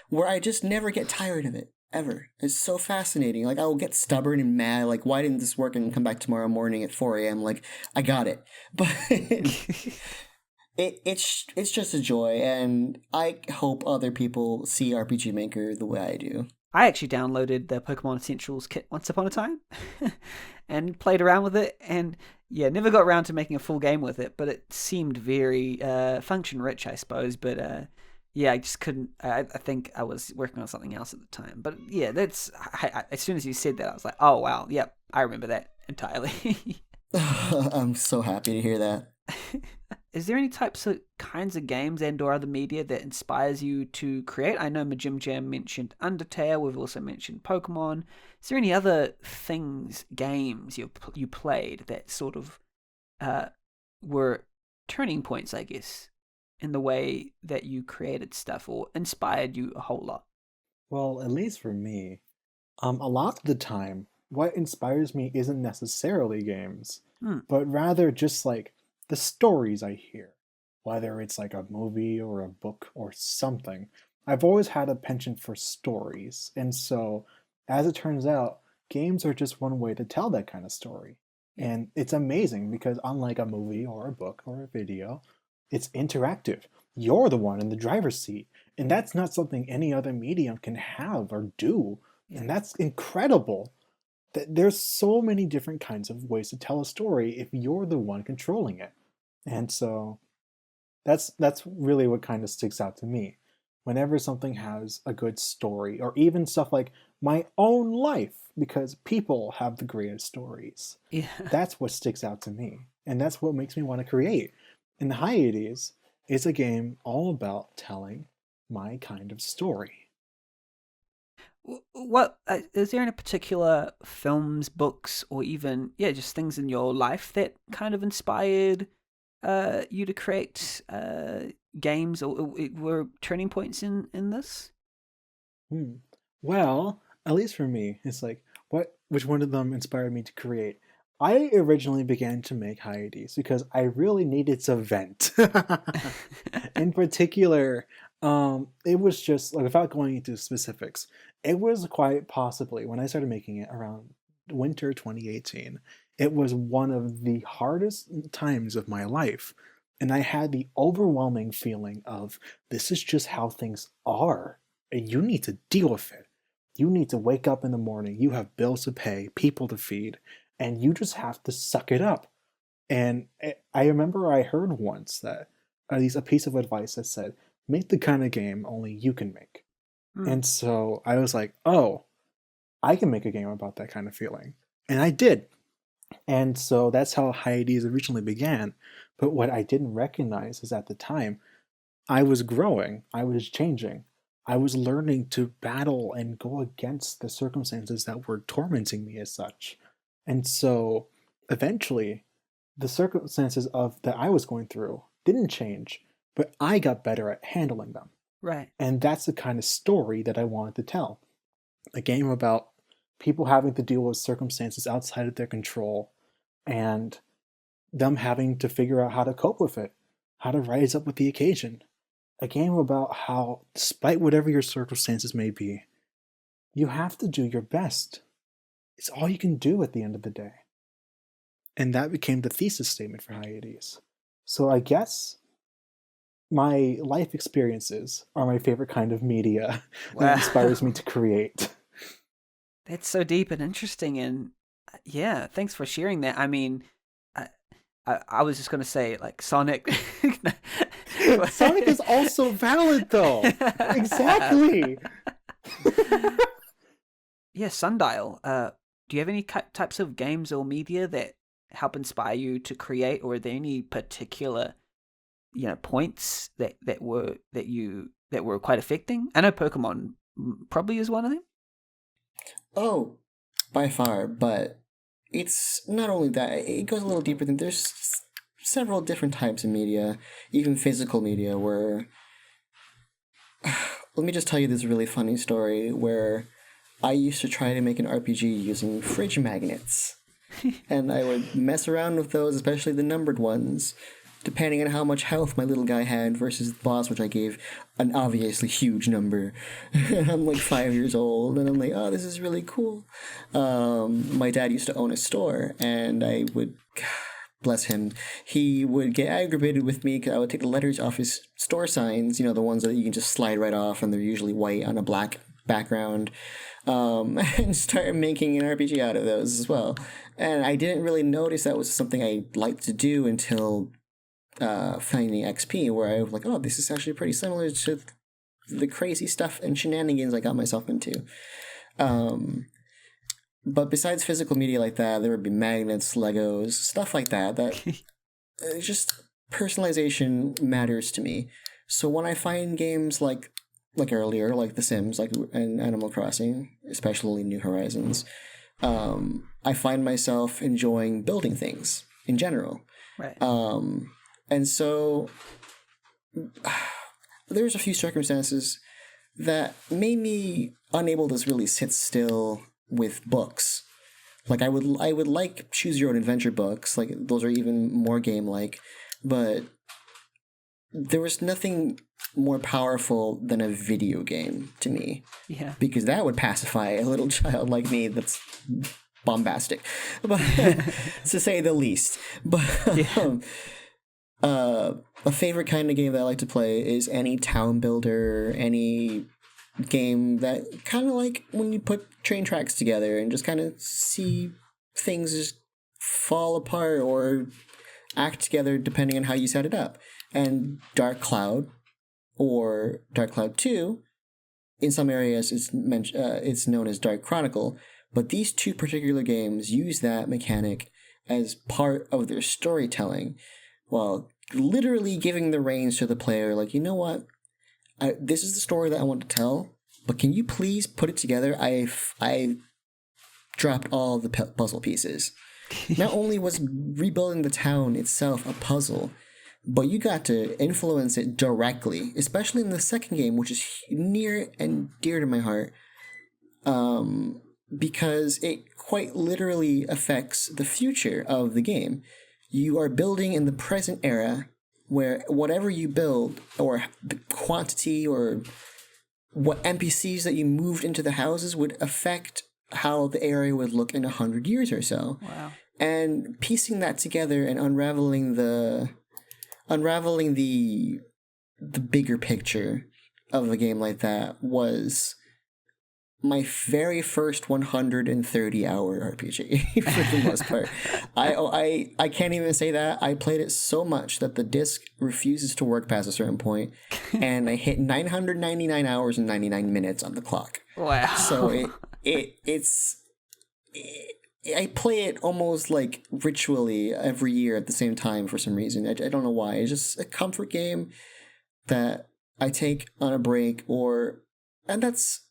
where I just never get tired of it, ever. It's so fascinating. Like, I will get stubborn and mad, like, why didn't this work, and come back tomorrow morning at 4 a.m., like, I got it. But it's just a joy, and I hope other people see RPG Maker the way I do. I actually downloaded the Pokemon Essentials kit once upon a time and played around with it, and yeah, never got around to making a full game with it, but it seemed very function rich, I suppose. But yeah, I just couldn't. I think I was working on something else at the time. But yeah, that's as soon as you said that, I was like, oh wow, yep, I remember that entirely. I'm so happy to hear that. Is there any kinds of games and or other media that inspires you to create? I know majimjam mentioned Undertale. We've also mentioned Pokemon. Is there any other games you played that sort of were turning points, I guess, in the way that you created stuff or inspired you a whole lot? Well, at least for me, a lot of the time, what inspires me isn't necessarily games, but rather just like the stories I hear, whether it's like a movie or a book or something. I've always had a penchant for stories, and so, as it turns out, games are just one way to tell that kind of story. And it's amazing because unlike a movie or a book or a video, it's interactive. You're the one in the driver's seat, and that's not something any other medium can have or do, and that's incredible. There's so many different kinds of ways to tell a story if you're the one controlling it. And so that's really what kind of sticks out to me. Whenever something has a good story, or even stuff like my own life, because people have the greatest stories. Yeah. That's what sticks out to me. And that's what makes me want to create. And HYADES is a game all about telling my kind of story. What is there any particular films, books, or even just things in your life that kind of inspired you to create games or were turning points in this? Well, at least for me, it's like which one of them inspired me to create? I originally began to make HYADES because I really needed to vent. In particular, it was just like, without going into specifics, it was quite possibly when I started making it around winter 2018. It was one of the hardest times of my life, and I had the overwhelming feeling of this is just how things are, and you need to deal with it. You need to wake up in the morning. You have bills to pay, people to feed, and you just have to suck it up. And I remember I heard once that, at least a piece of advice that said, make the kind of game only you can make. Hmm. And so I was like, oh, I can make a game about that kind of feeling. And I did. And so that's how HYADES originally began. But what I didn't recognize is at the time, I was growing, I was changing, I was learning to battle and go against the circumstances that were tormenting me as such. And so eventually, the circumstances of that I was going through didn't change, but I got better at handling them. Right. And that's the kind of story that I wanted to tell. A game about people having to deal with circumstances outside of their control and them having to figure out how to cope with it, how to rise up with the occasion. A game about how, despite whatever your circumstances may be, you have to do your best. It's all you can do at the end of the day. And that became the thesis statement for HYADES. So I guess my life experiences are my favorite kind of media that inspires me to create. That's so deep and interesting, and yeah, thanks for sharing that. I mean, I was just gonna say like Sonic. Sonic is also valid though. Exactly. Yeah, Sundial. Do you have any types of games or media that help inspire you to create, or are there any particular, points that were quite affecting? I know Pokemon probably is one of them. Oh, by far, but it's not only that, it goes a little deeper than there's several different types of media, even physical media, where let me just tell you this really funny story where I used to try to make an RPG using fridge magnets. And I would mess around with those, especially the numbered ones, depending on how much health my little guy had versus the boss, which I gave an obviously huge number. I'm like 5 years old, and I'm like, oh, this is really cool. My dad used to own a store, and I would, bless him, he would get aggravated with me because I would take the letters off his store signs, the ones that you can just slide right off, and they're usually white on a black background, and start making an RPG out of those as well. And I didn't really notice that was something I liked to do until finding XP, where I was like, oh, this is actually pretty similar to the crazy stuff and shenanigans I got myself into. But besides physical media like that, there would be magnets, Legos, stuff like that, just personalization matters to me. So when I find games like earlier, like The Sims, and Animal Crossing, especially New Horizons, I find myself enjoying building things in general. Right. And so there's a few circumstances that made me unable to really sit still with books. Like I would like choose your own adventure books, like those are even more game-like, but there was nothing more powerful than a video game to me. Yeah. Because that would pacify a little child like me that's bombastic, but to say the least. But Yeah. A favorite kind of game that I like to play is any town builder, any game that kind of like when you put train tracks together and just kind of see things just fall apart or act together depending on how you set it up. And Dark Cloud or Dark Cloud 2, in some areas it's known as Dark Chronicle, but these two particular games use that mechanic as part of their storytelling, while literally giving the reins to the player, like, you know what? This is the story that I want to tell, but can you please put it together? I dropped all the puzzle pieces. Not only was rebuilding the town itself a puzzle, but you got to influence it directly, especially in the second game, which is near and dear to my heart, because it quite literally affects the future of the game. You are building in the present era where whatever you build, or the quantity or what NPCs that you moved into the houses would affect how the area would look in 100 years or so. Wow. And piecing that together and unraveling the bigger picture of a game like that was my very first 130-hour RPG for the most part. I can't even say that. I played it so much that the disc refuses to work past a certain point, and I hit 999 hours and 99 minutes on the clock. Wow. So I play it almost like ritually every year at the same time for some reason. I don't know why. It's just a comfort game that I take on a break, and that's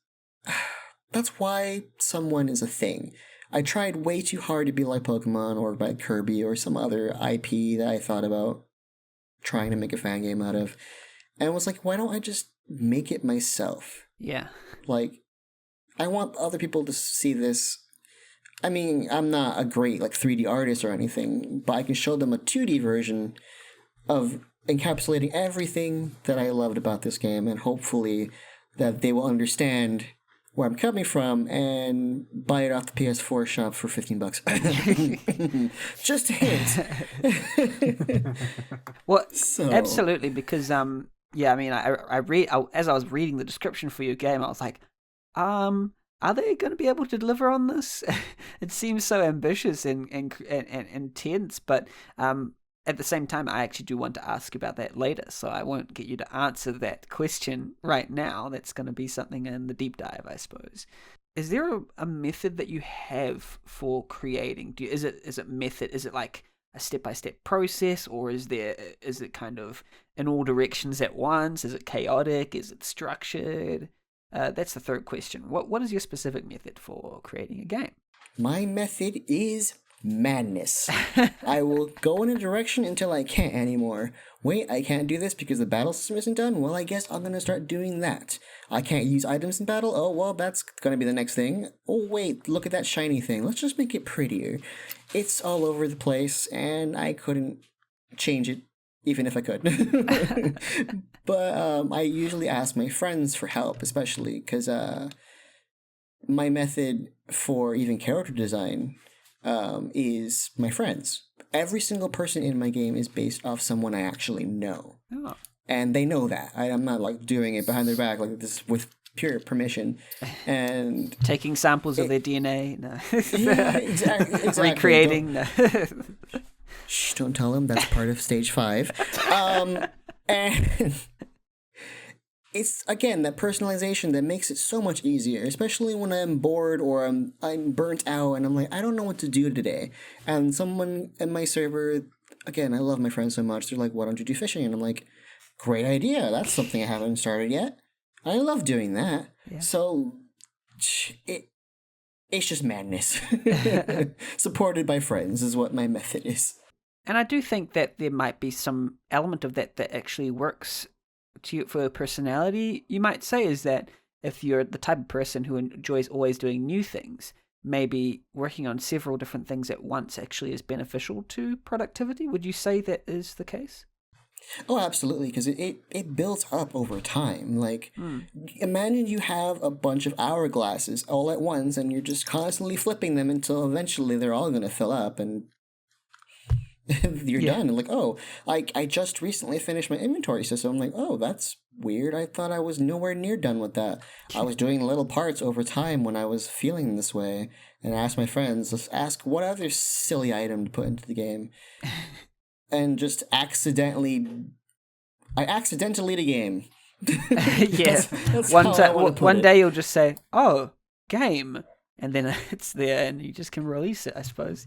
why Someone is a thing. I tried way too hard to be like Pokemon or like Kirby or some other IP that I thought about trying to make a fan game out of, and was like, why don't I just make it myself? Yeah. Like, I want other people to see this. I mean, I'm not a great like 3D artist or anything, but I can show them a 2D version of encapsulating everything that I loved about this game, and hopefully that they will understand where I'm coming from and buy it off the PS4 shop for $15. Just a hint. Well, So- absolutely, because yeah, I mean, as I was reading the description for your game, I was like, are they going to be able to deliver on this? It seems so ambitious and intense, but at the same time, I actually do want to ask about that later, so I won't get you to answer that question right now. That's going to be something in the deep dive, I suppose. Is there a method that you have for creating? Is it method? Is it like a step-by-step process, or is it kind of in all directions at once? Is it chaotic? Is it structured? That's the third question. What is your specific method for creating a game? My method is madness. I will go in a direction until I can't anymore. Wait, I can't do this because the battle system isn't done? Well, I guess I'm going to start doing that. I can't use items in battle? Oh, well, that's going to be the next thing. Oh, wait, look at that shiny thing. Let's just make it prettier. It's all over the place, and I couldn't change it even if I could. But I usually ask my friends for help, especially because my method for even character design is my friends. Every single person in my game is based off someone I actually know. Oh. And they know that. I'm not like doing it behind their back like this with pure permission. And Taking samples of their DNA. No. yeah, exactly. Recreating. No. Shh, don't tell them that's part of stage 5. And it's, again, that personalization that makes it so much easier, especially when I'm bored or I'm burnt out and I'm like, I don't know what to do today. And someone in my server, again, I love my friends so much, they're like, why don't you do fishing? And I'm like, great idea. That's something I haven't started yet. I love doing that. Yeah. So it's just madness. Supported by friends is what my method is. And I do think that there might be some element of that actually works to you for your personality. You might say is that if you're the type of person who enjoys always doing new things, maybe working on several different things at once actually is beneficial to productivity. Would you say that is the case? Oh, absolutely, because it builds up over time. Like, imagine you have a bunch of hourglasses all at once, and you're just constantly flipping them until eventually they're all going to fill up, and you're done. And like, oh, I just recently finished my inventory system. I'm like, oh, that's weird. I thought I was nowhere near done with that. I was doing little parts over time when I was feeling this way, and I asked my friends, let's ask what other silly item to put into the game. And just accidentally the game. Yeah. That's how I wanna put one it. day you'll just say, "Oh, game," and then it's there, and you just can release it. I suppose.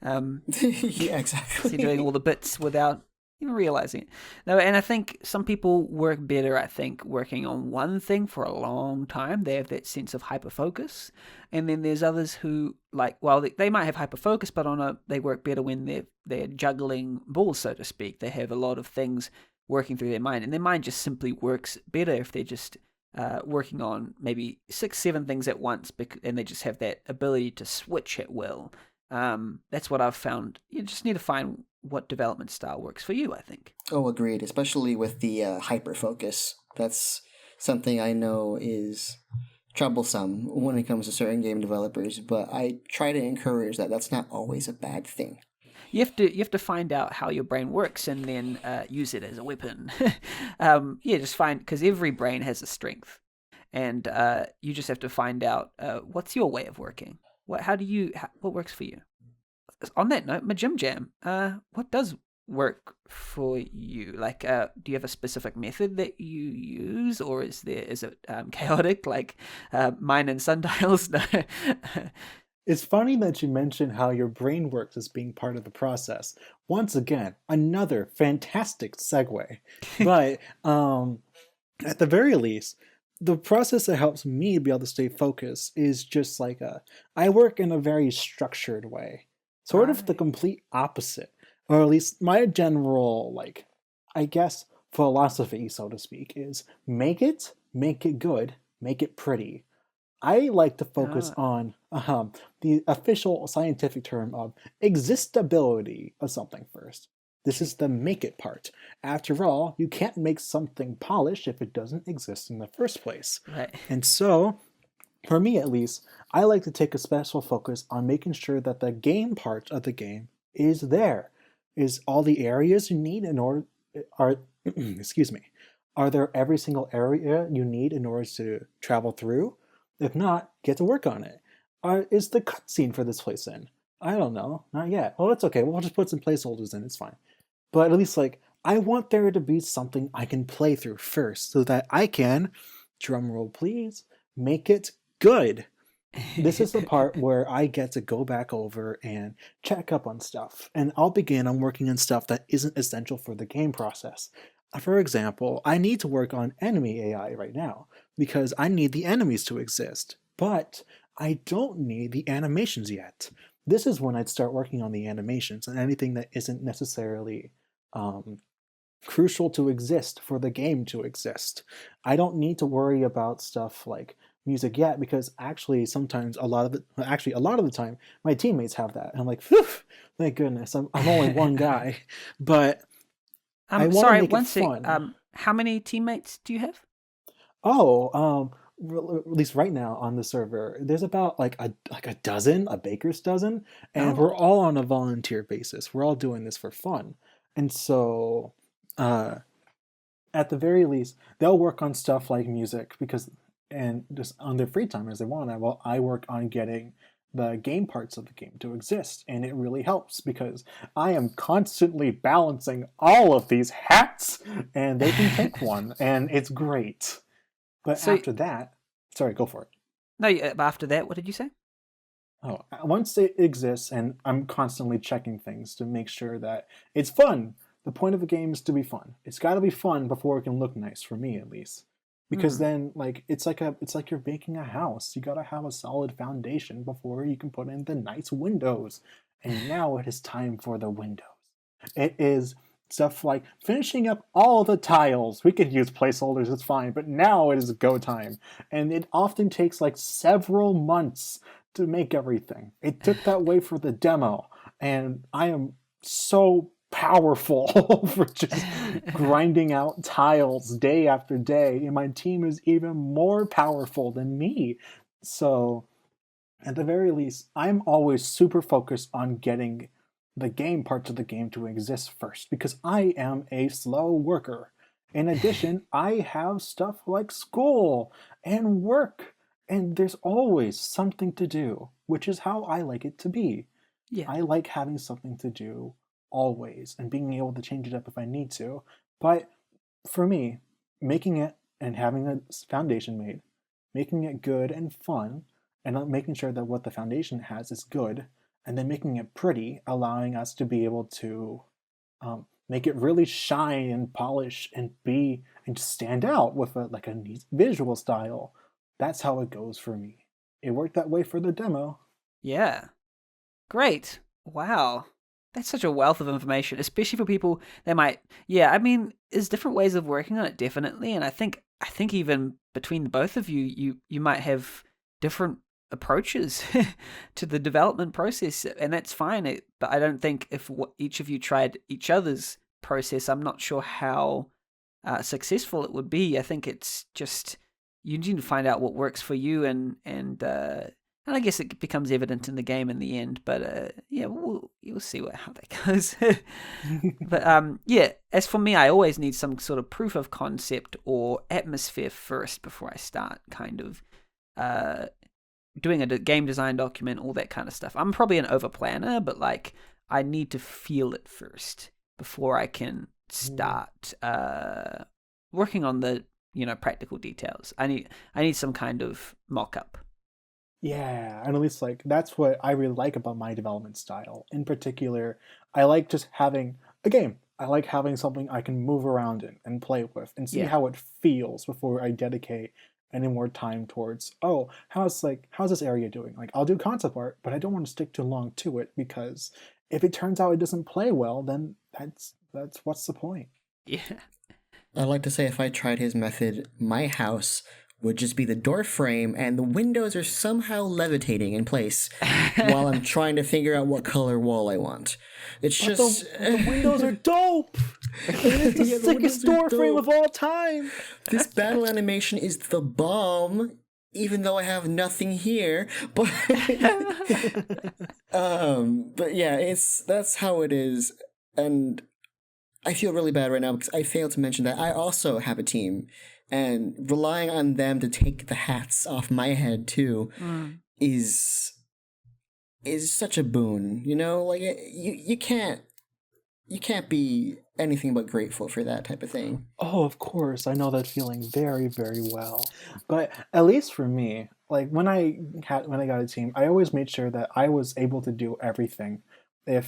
Yeah, exactly. So you're doing all the bits without even realizing it. No, and I think some people work better, working on one thing for a long time. They have that sense of hyper-focus. And then there's others who, they might have hyper-focus, but they work better when they're juggling balls, so to speak. They have a lot of things working through their mind. And their mind just simply works better if they're just working on maybe 6-7 things at once, and they just have that ability to switch at will. That's what I've found. You just need to find what development style works for you, I think. Oh, agreed. Especially with the hyper focus. That's something I know is troublesome when it comes to certain game developers, but I try to encourage that. That's not always a bad thing. You have to find out how your brain works and then use it as a weapon. Just find, because every brain has a strength. and you just have to find out what's your way of working. What works for you? On that note, majimjam, what does work for you? Like, do you have a specific method that you use, or is it chaotic like mine and Sundial's? No. It's funny that you mentioned how your brain works as being part of the process. Once again, another fantastic segue. But at the very least, the process that helps me be able to stay focused is just like I work in a very structured way. Sort of the complete opposite. Or at least my general, like, I guess, philosophy, so to speak, is make it good, make it pretty. I like to focus on the official scientific term of existability of something first. This is the make it part. After all, you can't make something polished if it doesn't exist in the first place. Right. And so, for me at least, I like to take a special focus on making sure that the game part of the game is there. Is all the areas you need in order are excuse me. Are there every single area you need in order to travel through? If not, get to work on it. Is the cutscene for this place in? I don't know. Not yet. Well, it's okay. We'll just put some placeholders in. It's fine. But at least, like, I want there to be something I can play through first so that I can, drumroll please, make it good. This is the part where I get to go back over and check up on stuff. And I'll begin on working on stuff that isn't essential for the game process. For example, I need to work on enemy AI right now because I need the enemies to exist, but I don't need the animations yet. This is when I'd start working on the animations and anything that isn't necessarily crucial to exist for the game to exist. I don't need to worry about stuff like music yet because actually sometimes a lot of the time my teammates have that. And I'm like, phew, thank goodness, I'm only one guy, but I want to make it fun. How many teammates do you have? Oh, at least right now on the server, there's about like a dozen, a baker's dozen, and we're all on a volunteer basis. We're all doing this for fun, and so at the very least, they'll work on stuff like music and just on their free time as they want. I work on getting the game parts of the game to exist, and it really helps because I am constantly balancing all of these hats, and they can pick one, and it's great. But after that, sorry, go for it. No, after that, what did you say? Oh, once it exists, and I'm constantly checking things to make sure that it's fun. The point of the game is to be fun. It's got to be fun before it can look nice, for me at least. Because then, like, it's like you're making a house. You gotta have a solid foundation before you can put in the nice windows. And now it is time for the windows. It is stuff like finishing up all the tiles. We could use placeholders, it's fine, but now it is go time. And it often takes like several months to make everything. It took that way for the demo, and I am so powerful for just grinding out tiles day after day, and my team is even more powerful than me. So at the very least, I'm always super focused on getting the game parts of the game to exist first because I am a slow worker. In addition, I have stuff like school and work, and there's always something to do, which is how I like it to be. Yeah. I like having something to do always and being able to change it up if I need to. But for me, making it and having a foundation made, making it good and fun, and making sure that what the foundation has is good, and then making it pretty, allowing us to be able to make it really shine and polish and stand out with a neat visual style. That's how it goes for me. It worked that way for the demo. Yeah. Great. Wow. That's such a wealth of information, especially for people that might, there's different ways of working on it, definitely. And I think even between both of you might have different approaches to the development process, and that's fine. But I don't think if each of you tried each other's process, I'm not sure how successful it would be. I think it's just, you need to find out what works for you and And I guess it becomes evident in the game in the end, but yeah, you'll see how that goes. But yeah, as for me, I always need some sort of proof of concept or atmosphere first before I start kind of doing a game design document, all that kind of stuff. I'm probably an over planner, but like I need to feel it first before I can start working on the practical details. I need some kind of mock-up. Yeah, and at least like that's what I really like about my development style. In particular, I like just having a game. I like having something I can move around in and play with and see Yeah. how it feels before I dedicate any more time towards, oh, how's this area doing? Like I'll do concept art, but I don't want to stick too long to it because if it turns out it doesn't play well, then that's what's the point? Yeah. I like to say if I tried his method, my house would just be the door frame and the windows are somehow levitating in place while I'm trying to figure out what color wall I want. It's But just... the windows are dope. It's the Yeah, the sickest windows are door frame dope. of all time. This battle animation is the bomb, even though I have nothing here. But but yeah, that's how it is. And I feel really bad right now because I failed to mention that I also have a team, and relying on them to take the hats off my head too is such a boon. Like you can't be anything but grateful for that type of thing. Oh, of course. I know that feeling very, very well. But at least for me, like when I got a team, I always made sure that I was able to do everything. At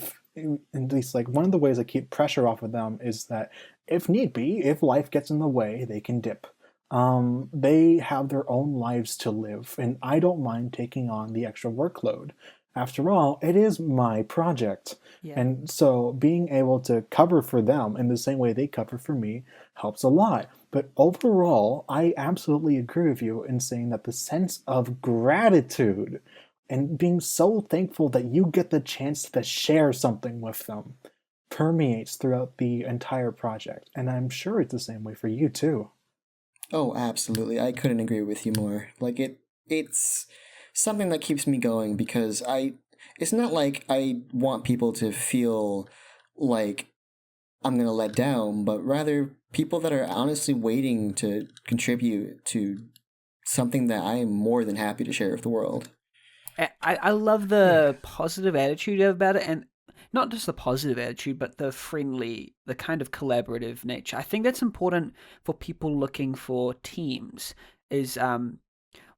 least like one of the ways I keep pressure off of them is that if need be, if life gets in the way, they can dip. They have their own lives to live, and I don't mind taking on the extra workload. After all, it is my project. Yeah. And so being able to cover for them in the same way they cover for me helps a lot. But overall, I absolutely agree with you in saying that the sense of gratitude and being so thankful that you get the chance to share something with them permeates throughout the entire project. And I'm sure it's the same way for you too. Oh, absolutely. I couldn't agree with you more. Like it's something that keeps me going because it's not like I want people to feel like I'm going to let down, but rather people that are honestly waiting to contribute to something that I am more than happy to share with the world. I love the positive attitude you have about it, and not just the positive attitude, but the friendly, the kind of collaborative nature. I think that's important for people looking for teams.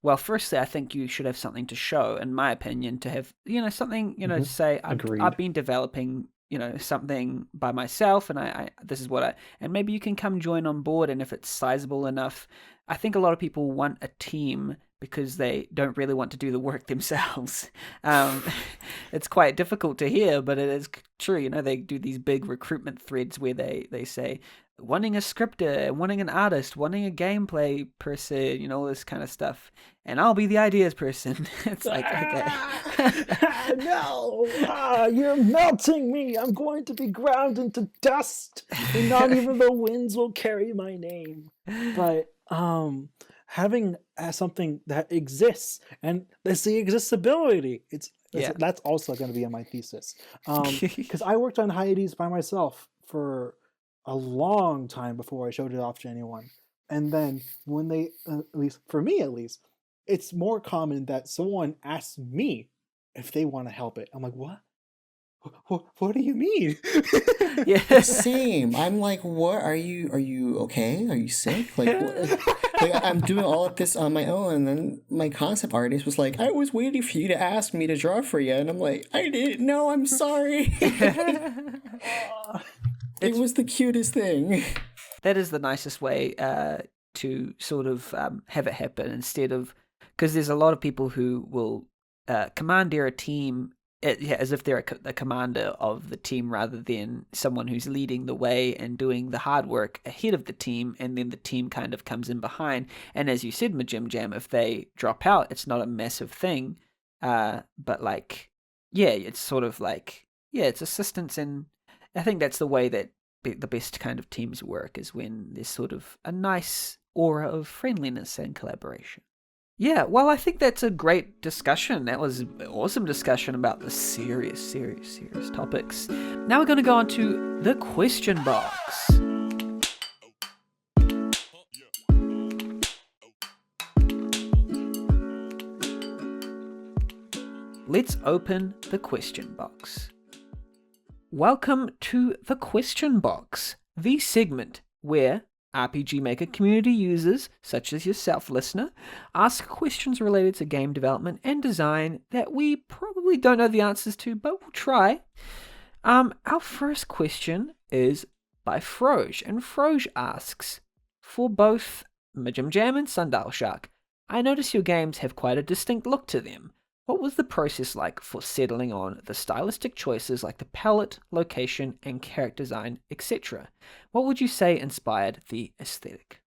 Well, firstly, I think you should have something to show, in my opinion, to have, something, to say, Agreed. I've been developing, something by myself, and this is what and maybe you can come join on board, and if it's sizable enough, I think a lot of people want a team because they don't really want to do the work themselves. It's quite difficult to hear, but it is true. They do these big recruitment threads where they say, wanting a scripter, wanting an artist, wanting a gameplay person, all this kind of stuff. And I'll be the ideas person. It's like, okay. No! You're melting me! I'm going to be ground into dust! And not even the winds will carry my name. But, having something that exists, and there's the existability. That's also going to be in my thesis. Because I worked on HYADES by myself for a long time before I showed it off to anyone. And then when they, at least for me at least, it's more common that someone asks me if they want to help it. I'm like, what? What do you mean? Yeah. Same. I'm like, what? Are you okay? Are you sick? Like, like I'm doing all of this on my own, and then my concept artist was like, I was waiting for you to ask me to draw for you, and I'm like, I didn't know. I'm sorry. It was the cutest thing. That is the nicest way to sort of have it happen, instead of, because there's a lot of people who will commandeer a team as if they're the commander of the team rather than someone who's leading the way and doing the hard work ahead of the team, and then the team kind of comes in behind. And as you said, majimjam, if they drop out, it's not a massive thing, but like, yeah, it's sort of like, yeah, it's assistance, and I think that's the way that the best kind of teams work, is when there's sort of a nice aura of friendliness and collaboration. Yeah, well, I think that's a great discussion. That was an awesome discussion about the serious topics. Now we're going to go on to the question box. Let's open the question box. Welcome to the question box, the segment where RPG Maker community users, such as yourself, listener, ask questions related to game development and design that we probably don't know the answers to, but we'll try. Our first question is by Froge, and Froge asks, for both majimjam and Sundial Shark, I notice your games have quite a distinct look to them. What was the process like for settling on the stylistic choices like the palette, location, and character design, etc.? What would you say inspired the aesthetic?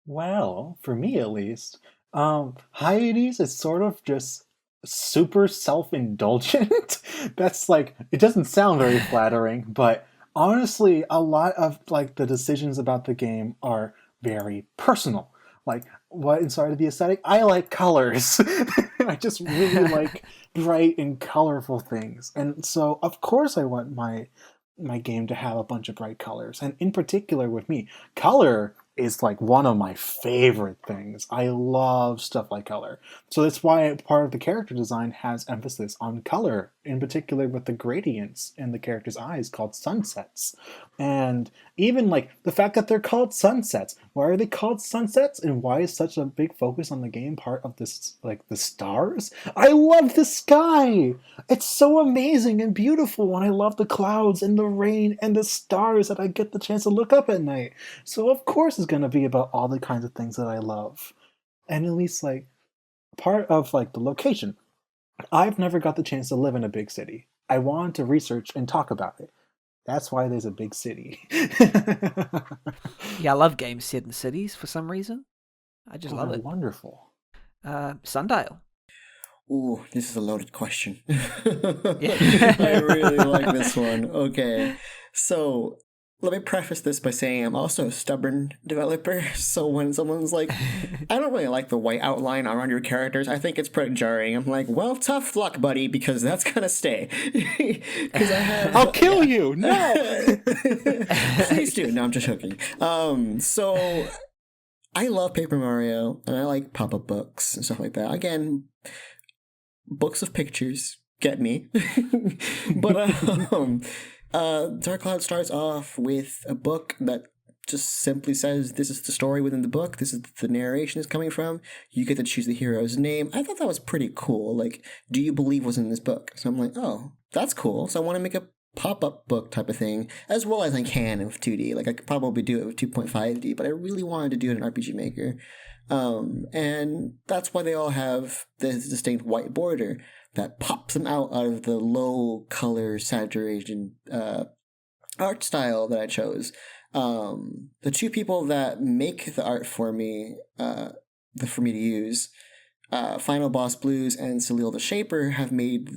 Well, for me at least, HYADES is sort of just super self-indulgent. That's like, it doesn't sound very flattering, but honestly, a lot of like the decisions about the game are very personal. Like, what inspired the aesthetic? I like colors. I just really like bright and colorful things. And so, of course, I want my game to have a bunch of bright colors. And in particular with me, color is like one of my favorite things. I love stuff like color. So that's why part of the character design has emphasis on color, in particular with the gradients in the character's eyes called sunsets. And even like the fact that they're called sunsets. Why are they called sunsets? And why is such a big focus on the game part of this, like the stars? I love the sky! It's so amazing and beautiful, and I love the clouds and the rain and the stars that I get the chance to look up at night. So of course it's going to be about all the kinds of things that I love. And at least like part of like the location. I've never got the chance to live in a big city. I wanted to research and talk about it. That's why there's a big city. Yeah, I love games set in cities for some reason. I just love it. Wonderful. Sundial. Ooh, this is a loaded question. Yeah. I really like this one. Okay, so let me preface this by saying I'm also a stubborn developer. So when someone's like, I don't really like the white outline around your characters, I think it's pretty jarring. I'm like, well, tough luck, buddy, because that's gonna stay. Because I'll kill you! No! Please do. No, I'm just joking. So I love Paper Mario, and I like pop-up books and stuff like that. Again, books of pictures get me. But Dark Cloud starts off with a book that just simply says, this is the story within the book, this is the narration is coming from, you get to choose the hero's name. I thought that was pretty cool. Like, do you believe what's in this book? So I'm like, oh, that's cool. So I want to make a pop-up book type of thing, as well as I can with 2D. Like, I could probably do it with 2.5D, but I really wanted to do it in RPG Maker. And that's why they all have this distinct white border that pops them out of the low color saturation art style that I chose. The two people that make the art for me, for me to use, Final Boss Blues and Salil the Shaper, have made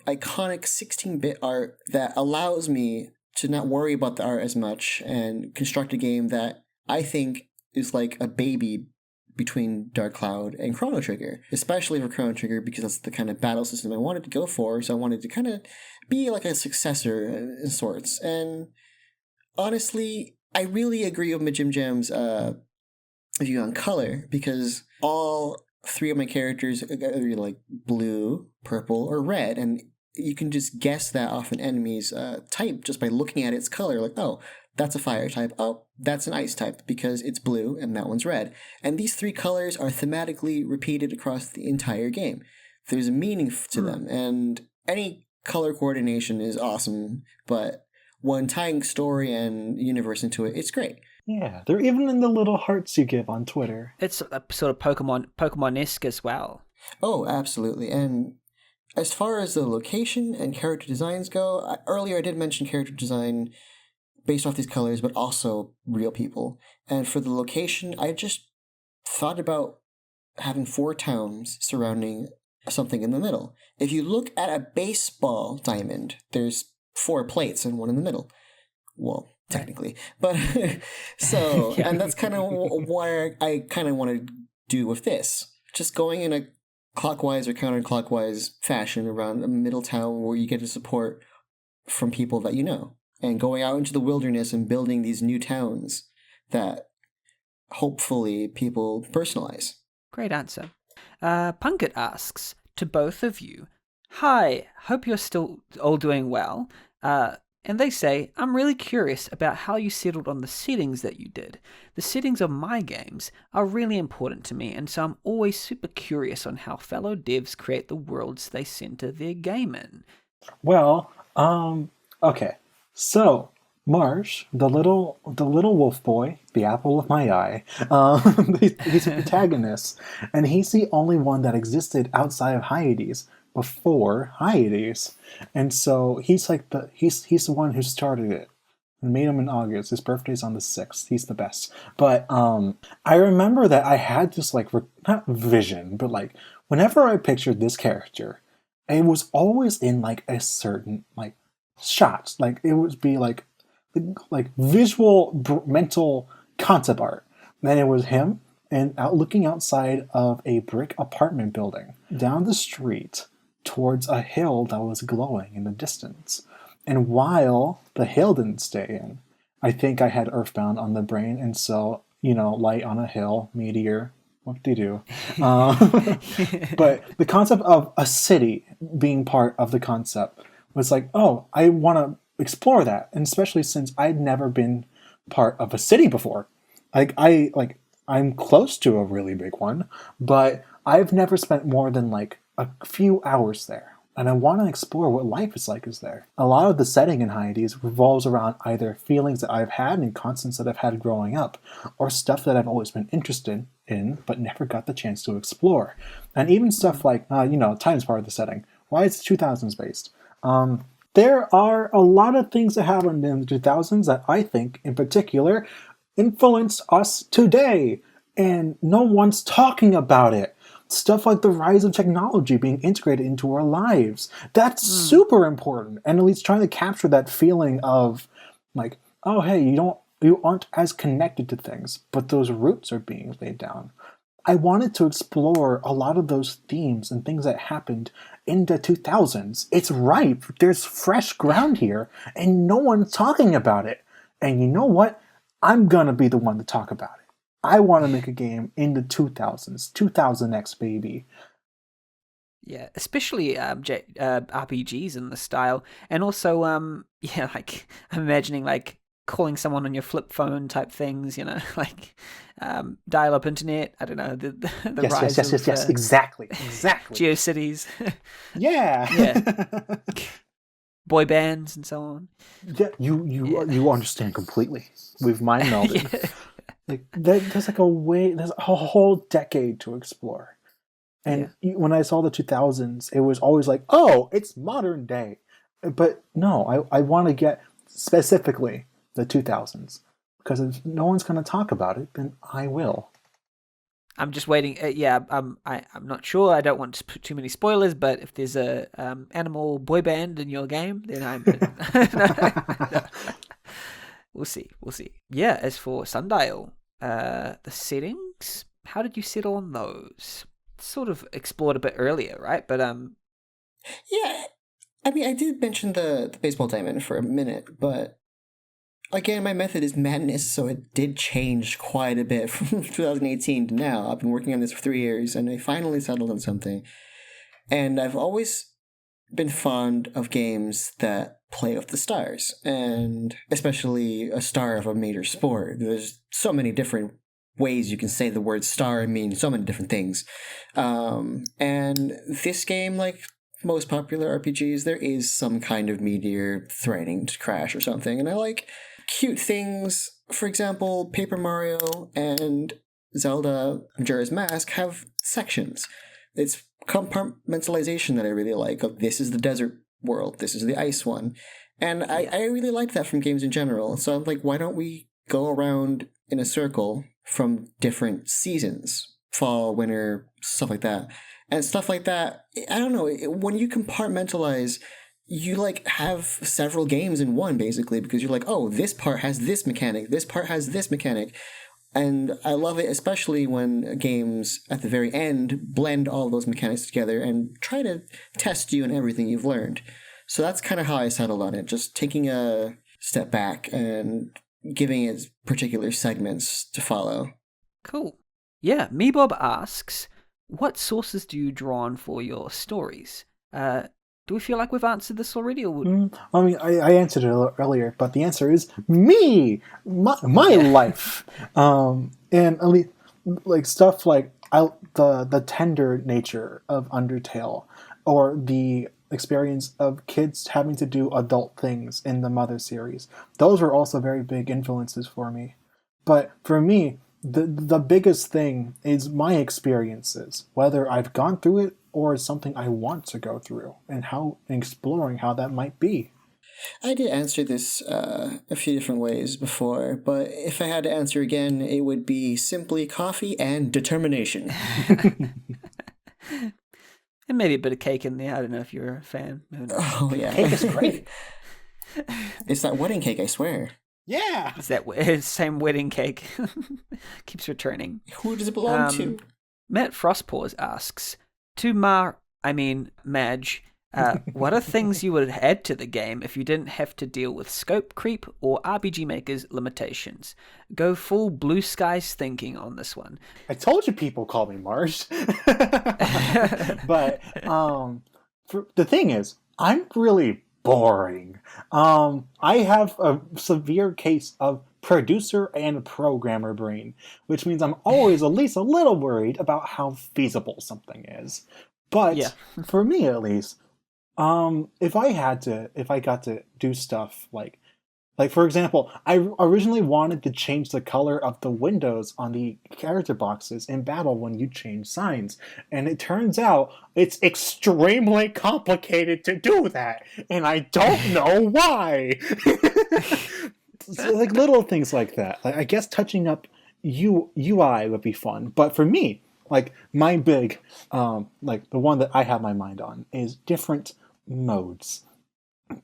iconic 16-bit art that allows me to not worry about the art as much and construct a game that I think is like a baby between Dark Cloud and Chrono Trigger, especially for Chrono Trigger because that's the kind of battle system I wanted to go for, so I wanted to kind of be like a successor in sorts. And honestly, I really agree with majimjam's view on color, because all three of my characters are either like blue, purple, or red, and you can just guess that off an enemy's type just by looking at its color. Like, oh, that's a fire type. Oh, that's an ice type because it's blue and that one's red. And these three colors are thematically repeated across the entire game. There's a meaning to them, and any color coordination is awesome, but when tying story and universe into it, it's great. Yeah, they're even in the little hearts you give on Twitter. It's a sort of Pokemon-esque as well. Oh, absolutely. And as far as the location and character designs go, earlier I did mention character design based off these colors, but also real people. And for the location, I just thought about having 4 towns surrounding something in the middle. If you look at a baseball diamond, there's 4 plates and one in the middle. Well, technically. But so, and that's kind of what I kind of want to do with this. just going in a clockwise or counterclockwise fashion around a middle town where you get to support from people that you know, and going out into the wilderness and building these new towns that hopefully people personalize. Great answer. Punkit asks, to both of you, hi, hope you're still all doing well. And they say, I'm really curious about how you settled on the settings that you did. The settings of my games are really important to me, and so I'm always super curious on how fellow devs create the worlds they center their game in. Well, okay. So, Marsh, the little wolf boy, the apple of my eye, he's a protagonist, and he's the only one that existed outside of HYADES before HYADES, and so he's like he's the one who started it. I made him in August. His birthday's on the 6th. He's the best. But I remember that I had this like not vision, but like whenever I pictured this character, it was always in like a certain like shots. Like it would be like visual mental concept art. And it was him and looking outside of a brick apartment building down the street towards a hill that was glowing in the distance. And while the hill didn't stay in, I think I had Earthbound on the brain, and so, light on a hill, meteor, what-de-do. But the concept of a city being part of the concept was like, oh, I want to explore that, and especially since I'd never been part of a city before. I'm close to a really big one, but I've never spent more than like a few hours there, and I want to explore what life is like there. A lot of the setting in HYADES revolves around either feelings that I've had and constants that I've had growing up, or stuff that I've always been interested in but never got the chance to explore. And even stuff like, time's part of the setting. Why is it 2000s based? There are a lot of things that happened in the 2000s that I think, in particular, influence us today, and no one's talking about it. Stuff like the rise of technology being integrated into our lives. That's super important. And at least trying to capture that feeling of like, oh hey, you aren't as connected to things, but those roots are being laid down. I wanted to explore a lot of those themes and things that happened in the 2000s. It's ripe. There's fresh ground here, and no one's talking about it. And you know what? I'm gonna be the one to talk about it. I want to make a game in the 2000s, 2000X, baby. Yeah, especially RPGs in the style, and also like I'm imagining like calling someone on your flip phone type things, like dial-up internet. I don't know the rise of yes, exactly. GeoCities. Yeah. Boy bands and so on. Yeah, you understand completely. We've mind melded. Yeah. Like there's a whole decade to explore. And when I saw the 2000s, it was always like, oh, it's modern day. But no, I want to get specifically the 2000s, because if no one's going to talk about it, then I will. I'm just waiting. I'm not sure. I don't want to put too many spoilers, but if there's a animal boy band in your game, then I'm. No. We'll see. Yeah. As for Sundial, the settings, how did you settle on those? Sort of explored a bit earlier, right? But yeah. I mean, I did mention the baseball diamond for a minute, but again, my method is madness, so it did change quite a bit from 2018 to now. I've been working on this for 3 years, and I finally settled on something. And I've always been fond of games that play off the stars, and especially a star of a major sport. There's so many different ways you can say the word star and mean so many different things. And this game, like most popular RPGs, there is some kind of meteor threatening to crash or something, and I like cute things. For example, Paper Mario and Zelda Majora's Mask have sections. It's compartmentalization that I really like. This is the desert world, this is the ice one. And I really like that from games in general. So I'm like, why don't we go around in a circle from different seasons? Fall, winter, stuff like that. And stuff like that, I don't know, when you compartmentalize, you like have several games in one, basically, because you're like, oh, this part has this mechanic, this part has this mechanic. And I love it, especially when games at the very end blend all those mechanics together and try to test you and everything you've learned. So that's kind of how I settled on it, just taking a step back and giving it particular segments to follow. Cool. Yeah, Meebob asks, what sources do you draw on for your stories? Do we feel like we've answered this already? Or would... I mean, I answered it earlier, but the answer is me, my life, and at least like stuff like the tender nature of Undertale, or the experience of kids having to do adult things in the Mother series. Those were also very big influences for me. But for me, the biggest thing is my experiences, whether I've gone through it or it's something I want to go through, and exploring how that might be. I did answer this a few different ways before, but if I had to answer again, it would be simply coffee and determination. And maybe a bit of cake in there. I don't know if you're a fan. Oh, yeah. Cake is great. It's that wedding cake, I swear. Yeah. It's that same wedding cake. Keeps returning. Who does it belong to? Matt Frostpaws asks, to Madge, what are things you would add to the game if you didn't have to deal with scope creep or RPG Maker's limitations? Go full blue skies thinking on this one. I told you people call me Marsh. But the thing is, I'm really boring. I have a severe case of producer and programmer brain, which means I'm always at least a little worried about how feasible something is. But for me at least, if I got to do stuff like for example, I originally wanted to change the color of the windows on the character boxes in battle when you change signs, and it turns out it's extremely complicated to do that, and I don't know why. So, like little things like that. Like, I guess touching up UI would be fun, but for me, like my big, like the one that I have my mind on is different modes.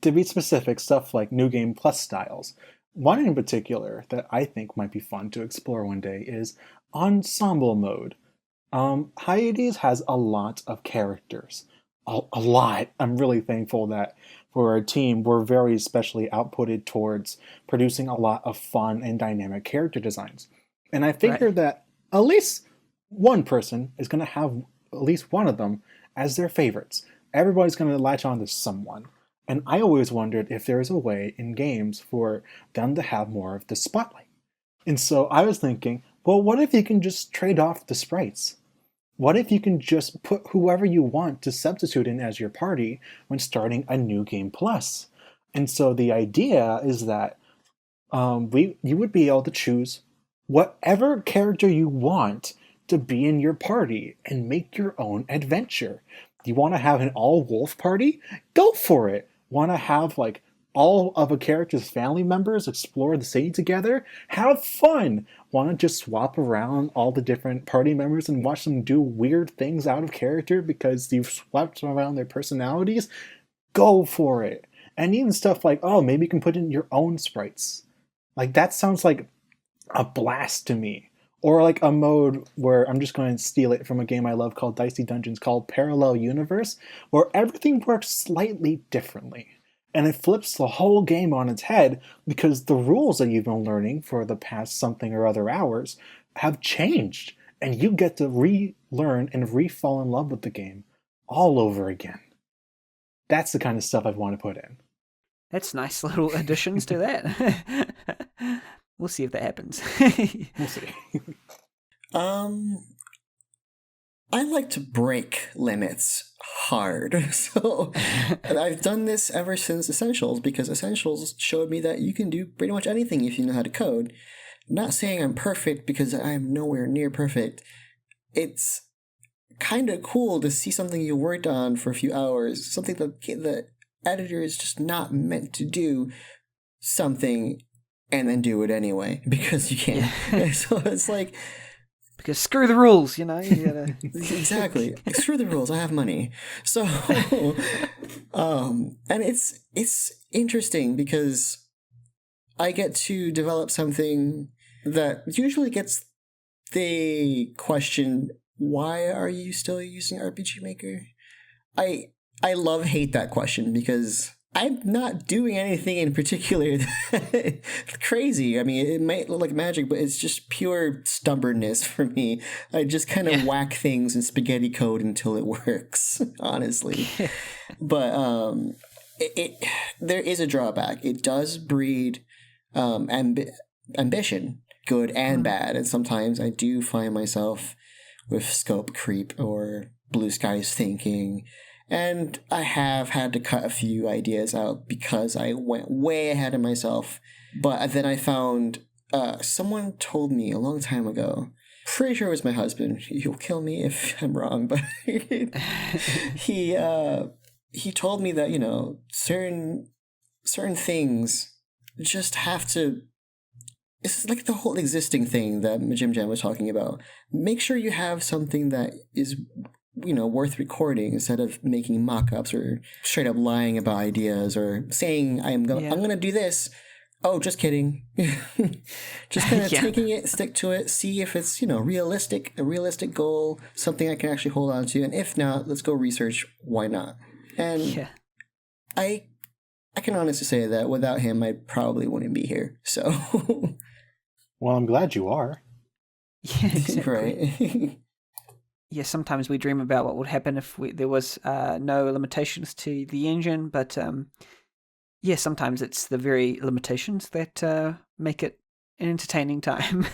To be specific, stuff like New Game Plus styles. One in particular that I think might be fun to explore one day is Ensemble mode. HYADES has a lot of characters. A lot. I'm really thankful that for our team, we're very specially outputted towards producing a lot of fun and dynamic character designs. And I figure that at least one person is going to have at least one of them as their favorites. Everybody's going to latch on to someone. And I always wondered if there is a way in games for them to have more of the spotlight. And so I was thinking, well, what if you can just trade off the sprites? What if you can just put whoever you want to substitute in as your party when starting a New Game Plus? And so the idea is that you would be able to choose whatever character you want to be in your party and make your own adventure. You want to have an all-wolf party? Go for it! Want to have like all of a character's family members explore the city together? Have fun! Want to just swap around all the different party members and watch them do weird things out of character because you've swapped around their personalities? Go for it! And even stuff like, oh, maybe you can put in your own sprites. Like, that sounds like a blast to me. Or like a mode where I'm just going to steal it from a game I love called Dicey Dungeons called Parallel Universe, where everything works slightly differently. And it flips the whole game on its head because the rules that you've been learning for the past something or other hours have changed. And you get to relearn and re-fall in love with the game all over again. That's the kind of stuff I'd want to put in. That's nice little additions to that. We'll see if that happens. We'll see. I like to break limits hard. So and I've done this ever since Essentials, because Essentials showed me that you can do pretty much anything if you know how to code. Not saying I'm perfect, because I am nowhere near perfect. It's kind of cool to see something you worked on for a few hours, something that the editor is just not meant to do something, and then do it anyway because you can. Yeah. So it's like, because screw the rules, you know. You gotta... Exactly. Screw the rules. I have money. So, and it's interesting because I get to develop something that usually gets the question, why are you still using RPG Maker? I hate that question because I'm not doing anything in particular crazy. I mean, it might look like magic, but it's just pure stubbornness for me. I just kind of whack things in spaghetti code until it works, honestly. But there is a drawback. It does breed ambition, good and bad. And sometimes I do find myself with scope creep or blue skies thinking. And I have had to cut a few ideas out because I went way ahead of myself. But then I found someone told me a long time ago, pretty sure it was my husband. He'll kill me if I'm wrong, but he told me that, you know, certain things just have to. It's like the whole existing thing that Majimjam was talking about. Make sure you have something that is, you know, worth recording instead of making mock-ups or straight up lying about ideas or saying I'm gonna do this. Oh, just kidding. Just kind of taking it, stick to it, see if it's, you know, a realistic goal, something I can actually hold on to, and if not, let's go research why not. And I can honestly say that without him, I probably wouldn't be here. So, well, I'm glad you are. Yeah, exactly. Right. Yeah, sometimes we dream about what would happen if there was no limitations to the engine, but sometimes it's the very limitations that make it an entertaining time.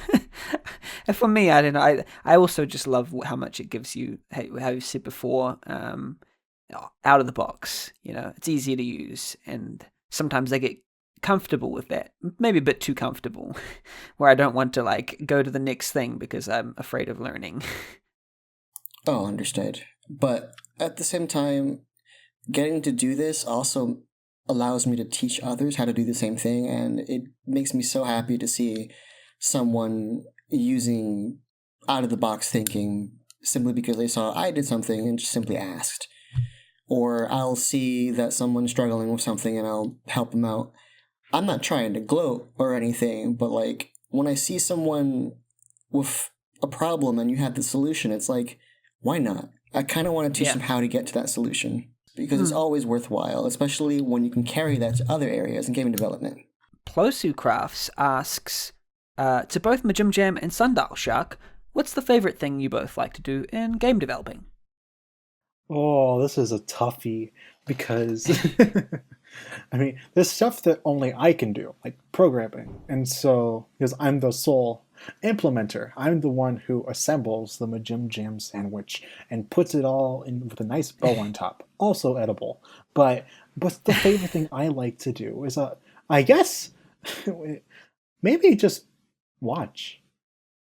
And for me, I don't know, I also just love how much it gives you, how you said before, out of the box. You know, it's easier to use, and sometimes I get comfortable with that, maybe a bit too comfortable, where I don't want to like go to the next thing because I'm afraid of learning. Oh, understood. But at the same time, getting to do this also allows me to teach others how to do the same thing, and it makes me so happy to see someone using out-of-the-box thinking simply because they saw I did something and just simply asked. Or I'll see that someone's struggling with something and I'll help them out. I'm not trying to gloat or anything, but like when I see someone with a problem and you have the solution, it's like, why not? I kind of want to teach them how to get to that solution because it's always worthwhile, especially when you can carry that to other areas in gaming development. Plosu Crafts asks, to both Majimjam and Sundial Shark, what's the favorite thing you both like to do in game developing? Oh, this is a toughie because I mean, there's stuff that only I can do, like programming. And so, because I'm the sole implementer, I'm the one who assembles the Majimjam sandwich and puts it all in with a nice bow on top, also edible. But what's the favorite thing I like to do is, I guess, maybe just watch.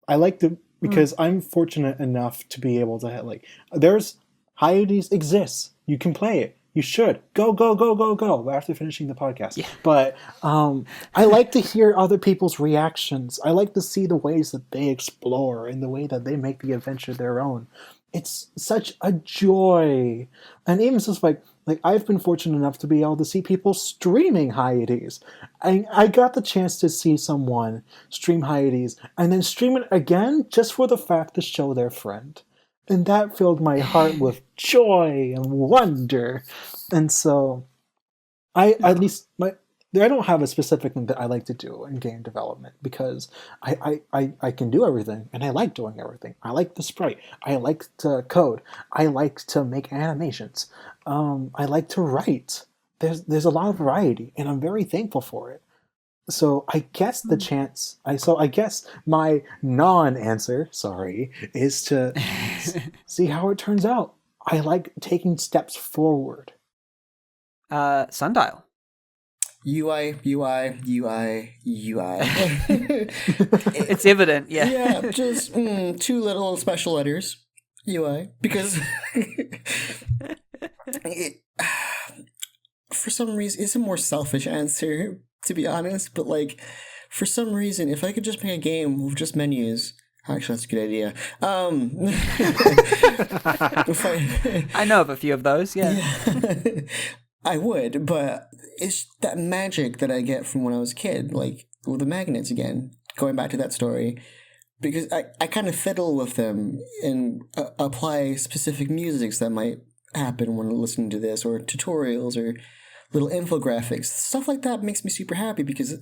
I like to, because I'm fortunate enough to be able to, like, there's HYADES exists. You can play it. You should. Go, go, go, go, go after finishing the podcast. Yeah. But I like to hear other people's reactions. I like to see the ways that they explore and the way that they make the adventure their own. It's such a joy. And even just like I've been fortunate enough to be able to see people streaming HYADES. I got the chance to see someone stream HYADES and then stream it again just for the fact to show their friend. And that filled my heart with joy and wonder. And so, I don't have a specific thing that I like to do in game development because I can do everything and I like doing everything. I like the sprite. I like to code. I like to make animations. I like to write. There's a lot of variety and I'm very thankful for it. So I guess I guess my non-answer, is to see how it turns out. I like taking steps forward. Sundial. UI. It's evident, yeah. Yeah, just two little special letters. UI. Because for some reason, it's a more selfish answer, to be honest, but like, for some reason, if I could just make a game with just menus, actually, that's a good idea. I know of a few of those, yeah. I would, but it's that magic that I get from when I was a kid, like with the magnets again. going back to that story, because I kind of fiddle with them and apply specific musics that might happen when listening to this, or tutorials, or little infographics. Stuff like that makes me super happy because,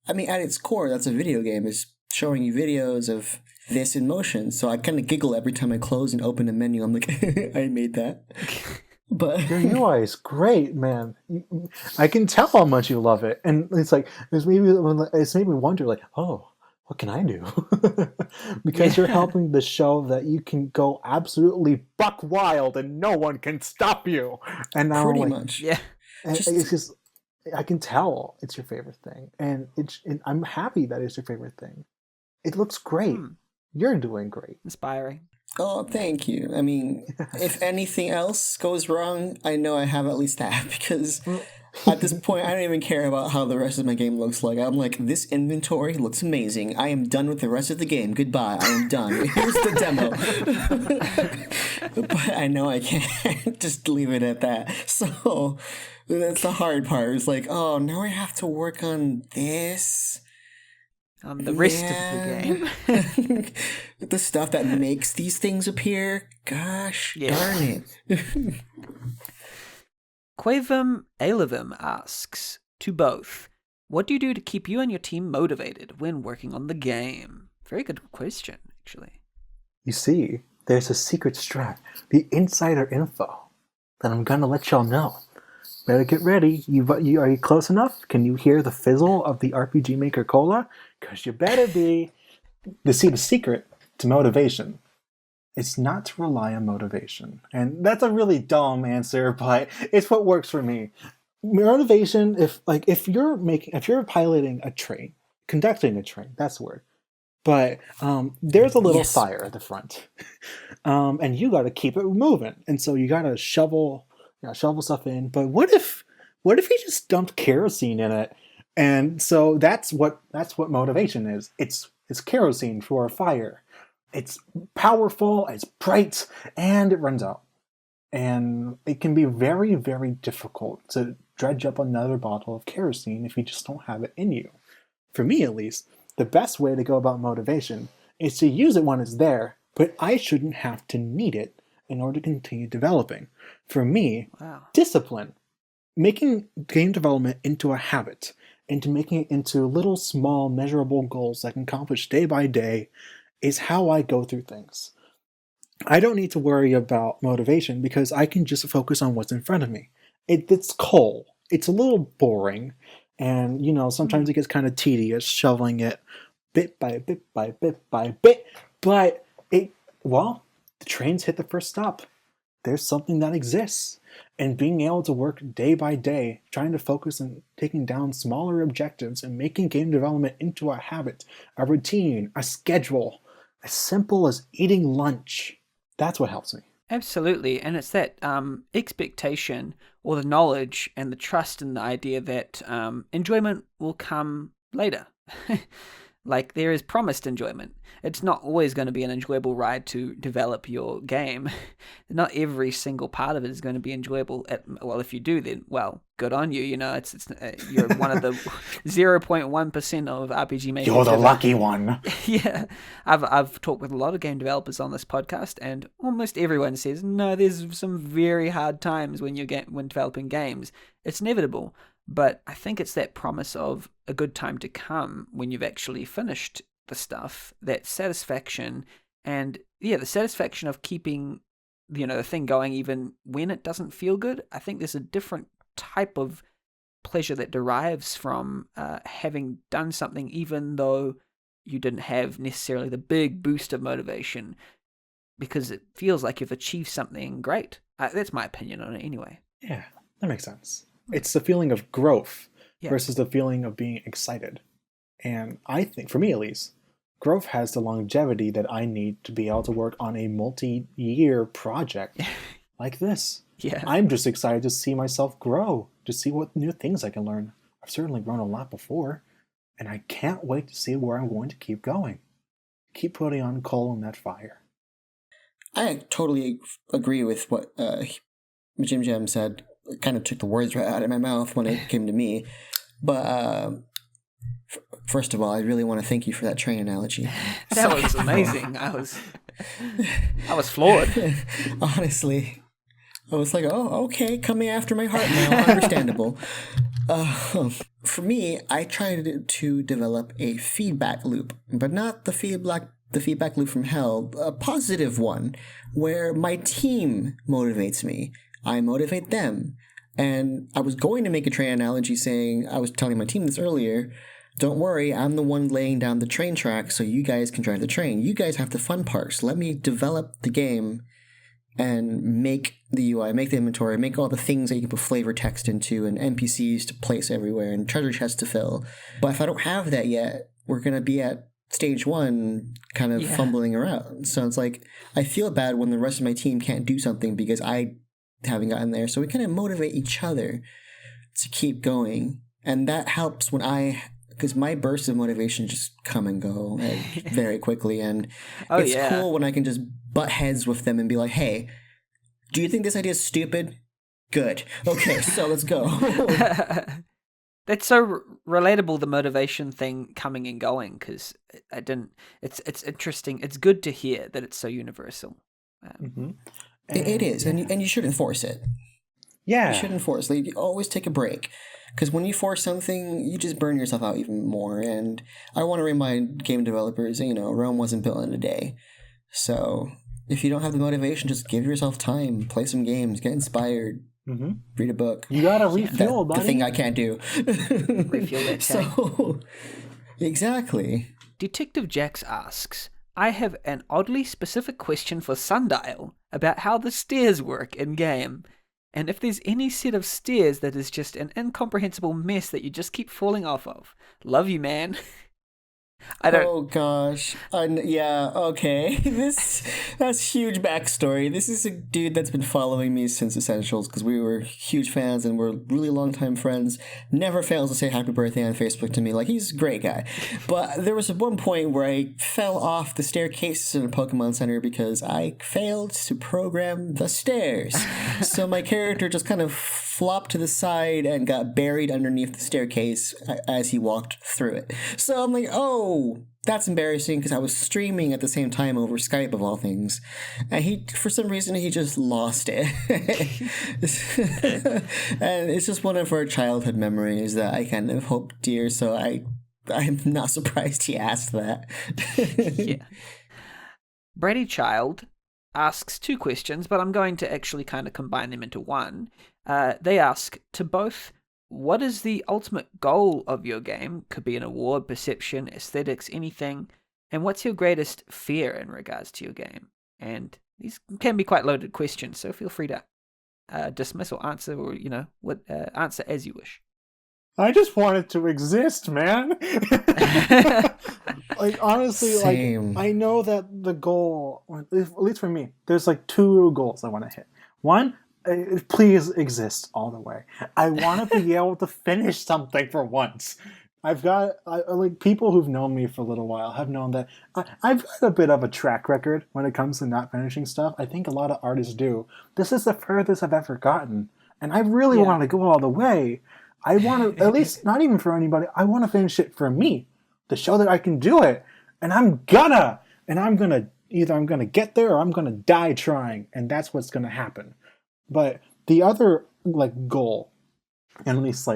I mean, at its core, that's a video game. It's showing you videos of this in motion. So I kind of giggle every time I close and open a menu. I'm like, I made that. But Your UI is great, man. I can tell how much you love it, and it's like it's made me wonder, like, oh, what can I do? Because you're helping to show that you can go absolutely buck wild and no one can stop you. And now, pretty like, much. Yeah. and it's just, I can tell it's your favorite thing, and I'm happy that it's your favorite thing. It looks great. You're doing great. Inspiring. Oh, thank you. I mean, if anything else goes wrong, I know I have at least that, because at this point, I don't even care about how the rest of my game looks like. I'm like, this inventory looks amazing. I am done with the rest of the game. Goodbye. I am done. Here's the demo. But I know I can't just leave it at that. So that's the hard part. It's like, oh, now I have to work on this. The rest of the game. The stuff that makes these things appear. Gosh, darn it. Quavum Alavim asks, to both, what do you do to keep you and your team motivated when working on the game? Very good question, actually. You see, there's a secret strat, the insider info, that I'm gonna let y'all know. Better get ready. Are you close enough? Can you hear the fizzle of the RPG Maker Cola? Because you better be. The secret to motivation, it's not to rely on motivation. And that's a really dumb answer, but it's what works for me. Motivation, if you're piloting a train, conducting a train, that's the word. But there's a little fire at the front, and you got to keep it moving. And so you got to shovel stuff in. But what if you just dumped kerosene in it? And so that's what motivation is. It's kerosene for a fire. It's powerful, it's bright, and it runs out. And it can be very, very difficult to dredge up another bottle of kerosene if you just don't have it in you. For me, at least, the best way to go about motivation is to use it when it's there, but I shouldn't have to need it in order to continue developing. For me, discipline, making game development into a habit, into making it into little, small, measurable goals I can accomplish day by day, is how I go through things. I don't need to worry about motivation because I can just focus on what's in front of me. It's coal. It's a little boring, and sometimes it gets kind of tedious shoveling it bit by bit by bit by bit. But the trains hit the first stop. There's something that exists, and being able to work day by day, trying to focus on taking down smaller objectives and making game development into a habit, a routine, a schedule, as simple as eating lunch. That's what helps me. Absolutely, and it's that expectation or the knowledge and the trust in the idea that enjoyment will come later. Like, there is promised enjoyment. It's not always going to be an enjoyable ride to develop your game. Not every single part of it is going to be enjoyable. If you do, then, good on you. It's you're one of the 0.1% of RPG makers. You're the lucky one. Yeah. I've talked with a lot of game developers on this podcast, and almost everyone says, no, there's some very hard times when developing games. It's inevitable. But I think it's that promise of a good time to come when you've actually finished the stuff, that satisfaction, and the satisfaction of keeping, the thing going even when it doesn't feel good. I think there's a different type of pleasure that derives from having done something even though you didn't have necessarily the big boost of motivation, because it feels like you've achieved something great. That's my opinion on it anyway. Yeah, that makes sense. It's the feeling of growth versus the feeling of being excited. And I think, for me at least, growth has the longevity that I need to be able to work on a multi-year project like this. Yeah. I'm just excited to see myself grow, to see what new things I can learn. I've certainly grown a lot before, and I can't wait to see where I'm going to keep going. Keep putting on coal in that fire. I totally agree with what Jim said. It kind of took the words right out of my mouth when it came to me. But First of all, I really want to thank you for that train analogy. That was amazing. I was floored. Honestly, I was like, oh, okay, coming after my heart now. Understandable. For me, I tried to develop a feedback loop, but not the feedback loop from hell, a positive one, where my team motivates me. I motivate them. And I was going to make a train analogy saying, I was telling my team this earlier, don't worry, I'm the one laying down the train track so you guys can drive the train. You guys have the fun parts. Let me develop the game and make the UI, make the inventory, make all the things that you can put flavor text into and NPCs to place everywhere and treasure chests to fill. But if I don't have that yet, we're going to be at stage 1 kind of fumbling around. So it's like, I feel bad when the rest of my team can't do something because I haven't gotten there. So we kind of motivate each other to keep going. And that helps when because my bursts of motivation just come and go very quickly. And it's cool when I can just butt heads with them and be like, hey, do you think this idea is stupid? Good. Okay, so let's go. That's so relatable, the motivation thing coming and going, because it's interesting. It's good to hear that it's so universal. It is, and you shouldn't force it. Yeah. You shouldn't force it. Like, you always take a break. Because when you force something, you just burn yourself out even more. And I want to remind game developers, Rome wasn't built in a day. So if you don't have the motivation, just give yourself time, play some games, get inspired, read a book. You gotta refuel, buddy. The thing I can't do. Refuel that tank. So, exactly. Detective Jax asks, I have an oddly specific question for Sundial about how the stairs work in-game. And if there's any set of stairs that is just an incomprehensible mess that you just keep falling off of. Love you, man. Oh gosh. Yeah, okay. That's huge backstory. This is a dude that's been following me since Essentials because we were huge fans and we're really long time friends. Never fails to say happy birthday on Facebook to me. Like, he's a great guy. But there was one point where I fell off the staircases in a Pokemon Center because I failed to program the stairs. So my character just kind of flopped to the side and got buried underneath the staircase as he walked through it. So I'm like, oh, that's embarrassing because I was streaming at the same time over Skype of all things. And for some reason, he just lost it. And it's just one of our childhood memories that I kind of hold dear. So I'm not surprised he asked that. Yeah. Brady Child asks 2 questions, but I'm going to actually kind of combine them into one. They ask to both, what is the ultimate goal of your game? Could be an award, perception, aesthetics, anything. And what's your greatest fear in regards to your game? And these can be quite loaded questions, so feel free to dismiss or answer, or answer as you wish. I just want it to exist, man. Like, honestly, Same. I know that the goal, at least for me, there's 2 goals I want to hit. One, please exist all the way. I want to be able to finish something for once. People who've known me for a little while have known that I've got a bit of a track record when it comes to not finishing stuff. I think a lot of artists do. This is the furthest I've ever gotten, and I really want to go all the way. I want to, at least not even for anybody, I want to finish it for me, to show that I can do it. And I'm gonna either I'm gonna get there or I'm gonna die trying, and that's what's gonna happen. But the other goal, and at least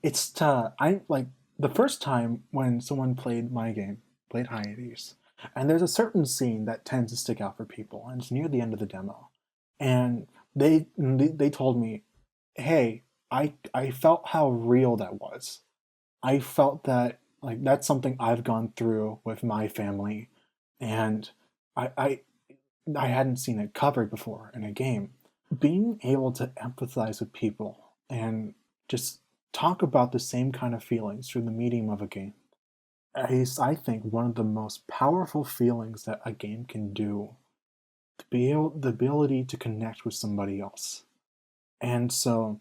it's the first time when someone played my game, played HYADES, and there's a certain scene that tends to stick out for people, and it's near the end of the demo, and they told me, hey, I felt how real that was. I felt that that's something I've gone through with my family, and I hadn't seen it covered before in a game. Being able to empathize with people and just talk about the same kind of feelings through the medium of a game is, I think, one of the most powerful feelings that a game can do. The ability to connect with somebody else. And so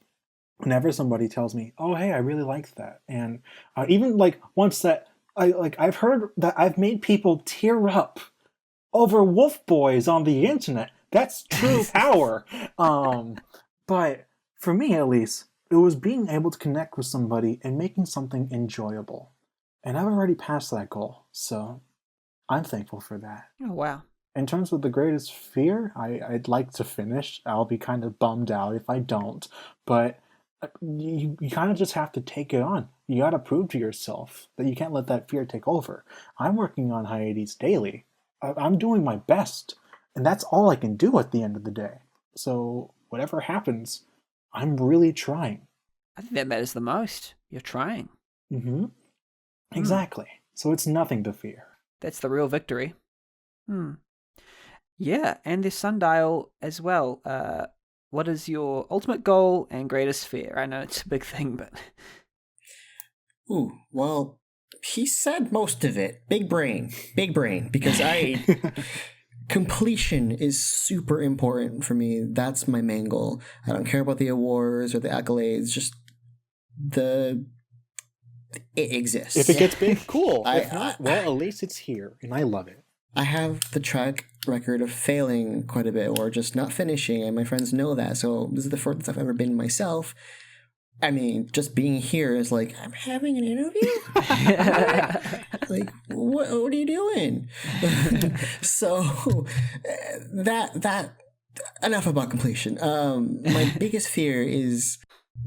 whenever somebody tells me, oh, hey, I really like that. And even once that I've heard that I've made people tear up over Wolf Boys on the internet. That's true power. But for me, at least, it was being able to connect with somebody and making something enjoyable. And I've already passed that goal, so I'm thankful for that. Oh, wow. In terms of the greatest fear, I'd like to finish. I'll be kind of bummed out if I don't. But you kind of just have to take it on. You got to prove to yourself that you can't let that fear take over. I'm working on HYADES daily. I'm doing my best. And that's all I can do at the end of the day. So whatever happens, I'm really trying. I think that matters the most. You're trying. Mm-hmm. Exactly. So it's nothing to fear. That's the real victory. Yeah, and there's Sundial as well. What is your ultimate goal and greatest fear? I know it's a big thing, but... Ooh, well, he said most of it. Big brain, because completion is super important for me. That's my main goal. I don't care about the awards or the accolades, just it exists. If it gets big, cool. If not, well, at least it's here, and I love it. I have the track record of failing quite a bit or just not finishing, and my friends know that. So this is the furthest I've ever been myself. I mean, just being here is like, I'm having an interview? Like, what are you doing? So that enough about completion. My biggest fear is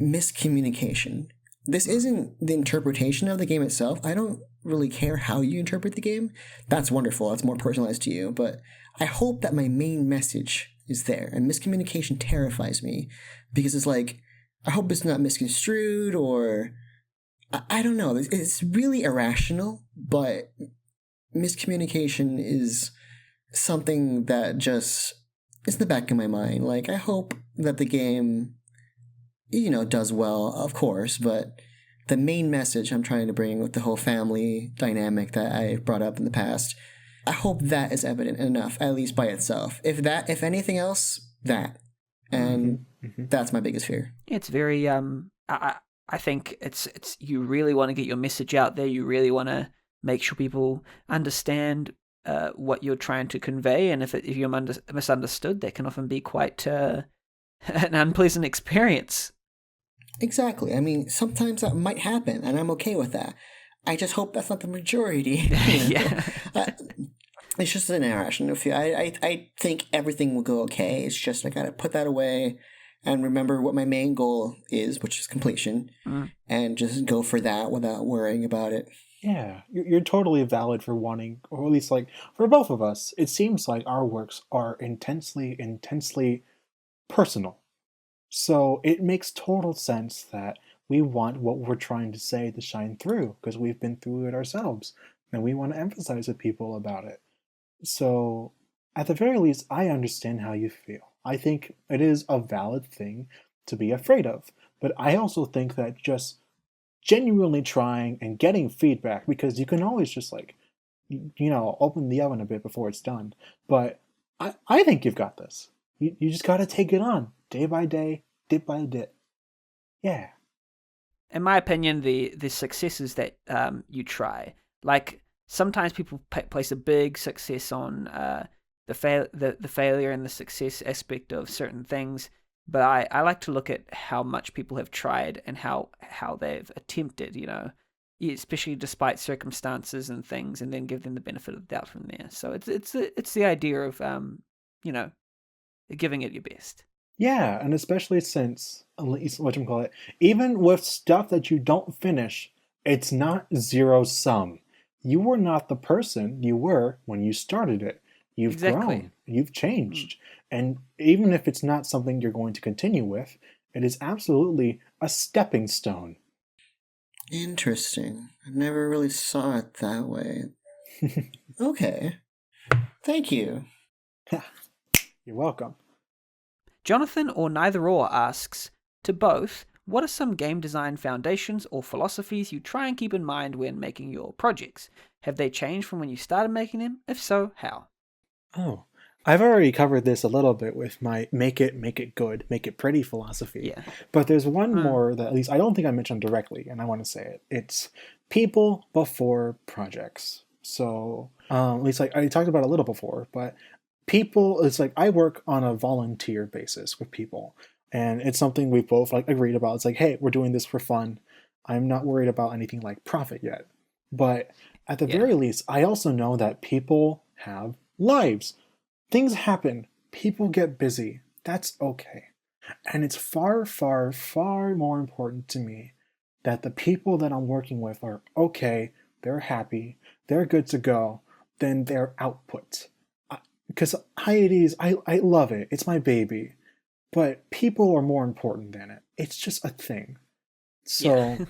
miscommunication. This isn't the interpretation of the game itself. I don't really care how you interpret the game. That's wonderful. That's more personalized to you. But I hope that my main message is there. And miscommunication terrifies me because it's like, I hope it's not misconstrued or I don't know. It's really irrational, but miscommunication is something that just is in the back of my mind. Like, I hope that the game, does well, of course, but the main message I'm trying to bring with the whole family dynamic that I brought up in the past, I hope that is evident enough, at least by itself. If anything else, that. And that's my biggest fear. It's very, I think it's you really want to get your message out there. You really want to make sure people understand what you're trying to convey. And if you're misunderstood, that can often be quite an unpleasant experience. Exactly. I mean, sometimes that might happen, and I'm okay with that. I just hope that's not the majority. Yeah. It's just an irrational fear. I think everything will go okay. It's just I gotta put that away and remember what my main goal is, which is completion, and just go for that without worrying about it. Yeah, you're totally valid for wanting, or at least like for both of us, it seems like our works are intensely personal. So it makes total sense that we want what we're trying to say to shine through because we've been through it ourselves and we want to emphasize with people about it. So at the very least, I understand how you feel. I think it is a valid thing to be afraid of, but I also think that just genuinely trying and getting feedback, because you can always just like, open the oven a bit before it's done. But I think you've got this. You just got to take it on day by day, dip by dip. Yeah. In my opinion, the successes that you try, like sometimes people place a big success on the failure and the success aspect of certain things, but I like to look at how much people have tried and how they've attempted, especially despite circumstances and things, and then give them the benefit of the doubt from there. So it's the idea of giving it your best. Yeah, and especially since, even with stuff that you don't finish, it's not zero sum. You were not the person you were when you started it. You've grown, you've changed. And even if it's not something you're going to continue with, it is absolutely a stepping stone. Interesting. I never really saw it that way. Okay. Thank you. You're welcome. Jonathan or neither or asks, to both, what are some game design foundations or philosophies you try and keep in mind when making your projects? Have they changed from when you started making them? If so, how? Oh, I've already covered this a little bit with my make it good, make it pretty philosophy. Yeah. But there's one more that at least I don't think I mentioned directly, and I want to say it. It's people before projects. So at least I talked about it a little before, but people, it's like I work on a volunteer basis with people. And it's something we've both like agreed about. It's like, hey, we're doing this for fun. I'm not worried about anything like profit yet. But at the Yeah. very least, I also know that people have lives. Things happen. People get busy. That's okay. And it's far, far, far more important to me that the people that I'm working with are okay, they're happy, they're good to go, than their output. Because HYADES, I love it. It's my baby. But people are more important than it. It's just a thing. So Yeah.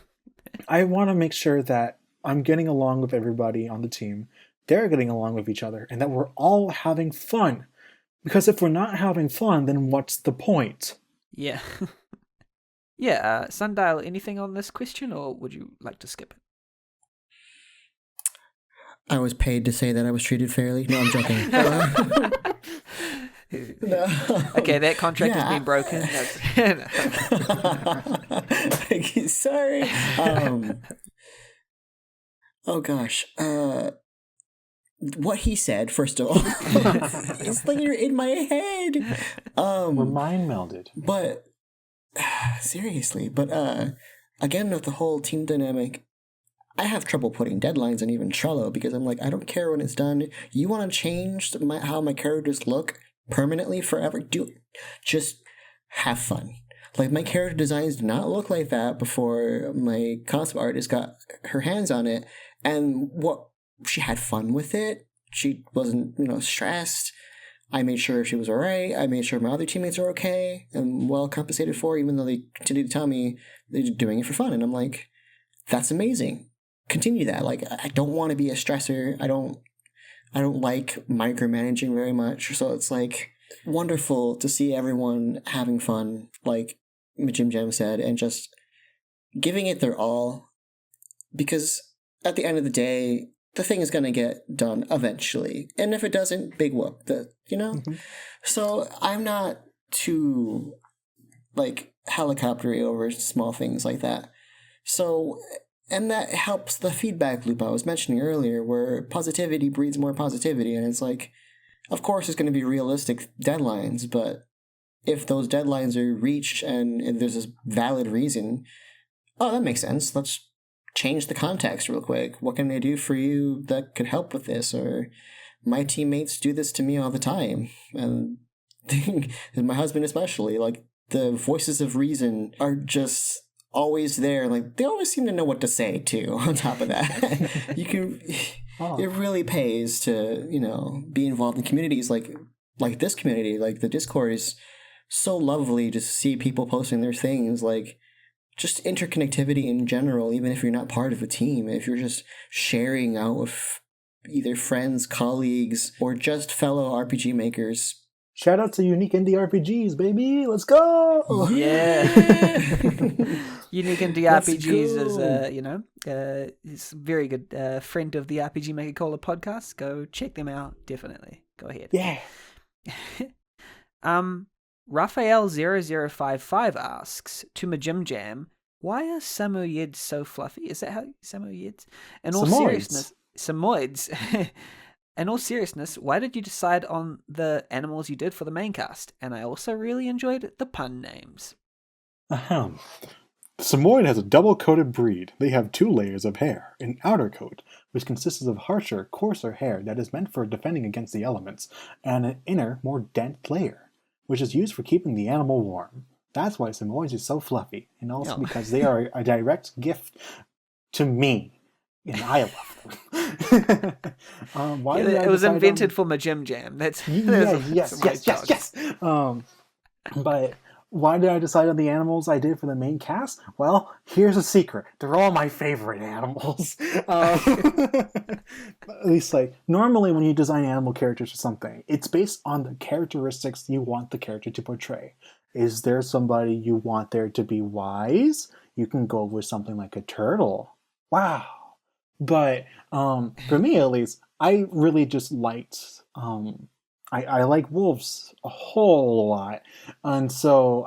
I want to make sure that I'm getting along with everybody on the team. They're getting along with each other, and that we're all having fun. Because if we're not having fun, then what's the point? Yeah. Yeah, Sundial, anything on this question, or would you like to skip it? I was paid to say that I was treated fairly. No, I'm joking. No. Okay, that contract has Yeah, been broken. Sorry. Oh gosh. What he said, first of all, it's like you're in my head. We're mind melded. But seriously, again with the whole team dynamic, I have trouble putting deadlines on even Trello because I'm like, I don't care when it's done. You want to change how my characters look permanently forever? Just have fun. Like my character designs did not look like that before my concept artist got her hands on it, and she had fun with it. She wasn't, stressed. I made sure she was all right. I made sure my other teammates are okay and well compensated for, even though they continue to tell me they're doing it for fun. And I'm like, that's amazing. Continue that. Like, I don't want to be a stressor. I don't like micromanaging very much. So it's like wonderful to see everyone having fun, like majimjam said, and just giving it their all. Because at the end of the day, the thing is going to get done eventually. And if it doesn't, big whoop. Mm-hmm. So I'm not too, helicoptery over small things like that. So, and that helps the feedback loop I was mentioning earlier, where positivity breeds more positivity. And it's like, of course, it's going to be realistic deadlines, but if those deadlines are reached and there's a valid reason, oh, that makes sense. Let's change the context real quick. What can I do for you that could help with this? Or my teammates do this to me all the time. And my husband especially, like the voices of reason are just always there. Like they always seem to know what to say too, on top of that. It really pays to, be involved in communities like this community. Like the Discord is so lovely to see people posting their things, like just interconnectivity in general, even if you're not part of a team, if you're just sharing out with either friends, colleagues, or just fellow RPG makers. Shout out to Unique Indie RPGs, baby! Let's go! Yeah! Unique Indie RPGs is, is a very good friend of the RPG Maker Cola podcast. Go check them out, definitely. Go ahead. Yeah! Raphael0055 asks, to majimjam, why are Samoyeds so fluffy? Is that how Samoyeds? In all seriousness, Samoyeds. In all seriousness, why did you decide on the animals you did for the main cast? And I also really enjoyed the pun names. Ahem. Samoyed has a double-coated breed. They have 2 layers of hair, an outer coat, which consists of harsher, coarser hair that is meant for defending against the elements, and an inner, more dense layer, which is used for keeping the animal warm. That's why Samoyeds are so fluffy, and also because they are a direct gift to me, and I love them. It was invented for majimjam. Yes. But why did I decide on the animals I did for the main cast? Well, here's a secret. They're all my favorite animals. At least, normally when you design animal characters for something, it's based on the characteristics you want the character to portray. Is there somebody you want there to be wise? You can go with something like a turtle. Wow. But for me, at least, I really just liked... I like wolves a whole lot, and so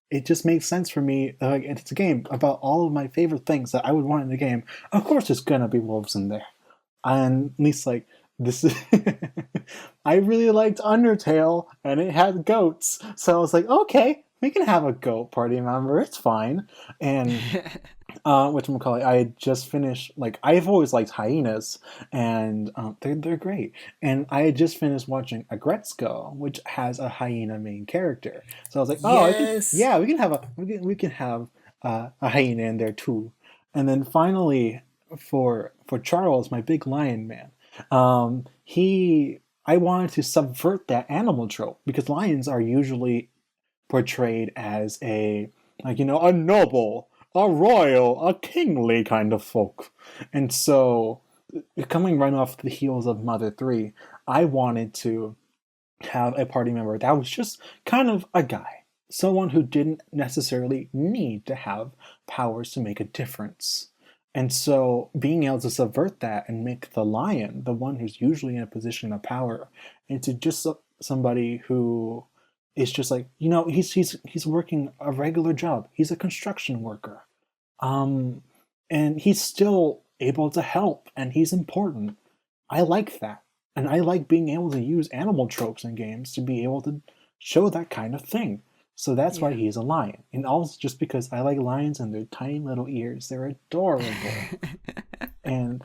it just makes sense for me. It's a game about all of my favorite things that I would want in the game. Of course, there's gonna be wolves in there, and at least this is. I really liked Undertale, and it had goats, so I was like, okay, we can have a goat party member. It's fine. And whatchamacallit, I had just finished, like, I've always liked hyenas, and they're great. And I had just finished watching Agretzko, which has a hyena main character. So I was like, oh, Yes. we can have a hyena in there too. And then finally, for Charles, my big lion man, I wanted to subvert that animal trope, because lions are usually portrayed as a noble, a royal, a kingly kind of folk. And so, coming right off the heels of Mother 3, I wanted to have a party member that was just kind of a guy. Someone who didn't necessarily need to have powers to make a difference. And so, being able to subvert that and make the lion, the one who's usually in a position of power, into just somebody who is just like, he's working a regular job. He's a construction worker. And he's still able to help, and he's important. I like that. And I like being able to use animal tropes in games to be able to show that kind of thing. So that's why he's a lion. And also just because I like lions and their tiny little ears. They're adorable. And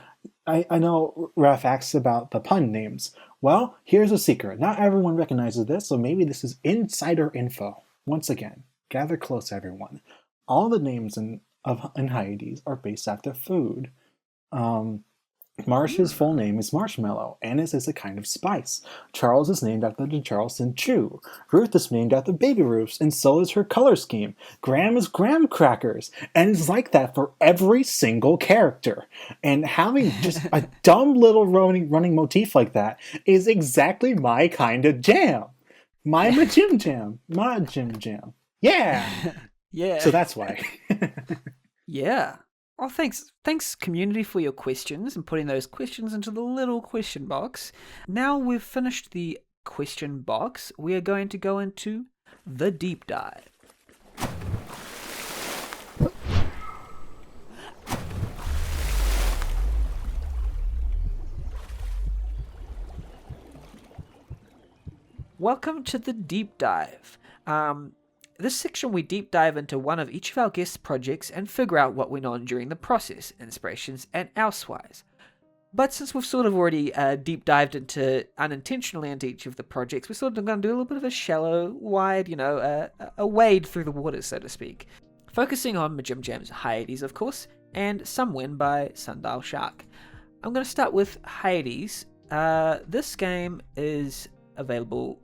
I know Raph asks about the pun names. Well, here's a secret. Not everyone recognizes this, so maybe this is insider info. Once again, gather close, everyone. All the names in HYADES are based after food. Marsh's full name is Marshmallow. Anna's is a kind of spice. Charles is named after the Charleston Chew. Ruth is named after Baby Ruths, and so is her color scheme. Graham is Graham Crackers, and it's like that for every single character. And having just a dumb little running motif like that is exactly my kind of jam. My majimjam. Majimjam. Yeah! Yeah. So that's why. Yeah. Well, thanks community for your questions and putting those questions into the little question box. Now we've finished the question box, we are going to go into the deep dive. Welcome to the deep dive. This section we deep dive into one of each of our guests' projects and figure out what went on during the process, inspirations, and elsewise. But since we've sort of already deep dived unintentionally into each of the projects, we're sort of going to do a little bit of a shallow, wide, a wade through the waters, so to speak. Focusing on majimjam's HYADES, of course, and SOMEWHEN by Sundial Shark. I'm going to start with HYADES. This game is available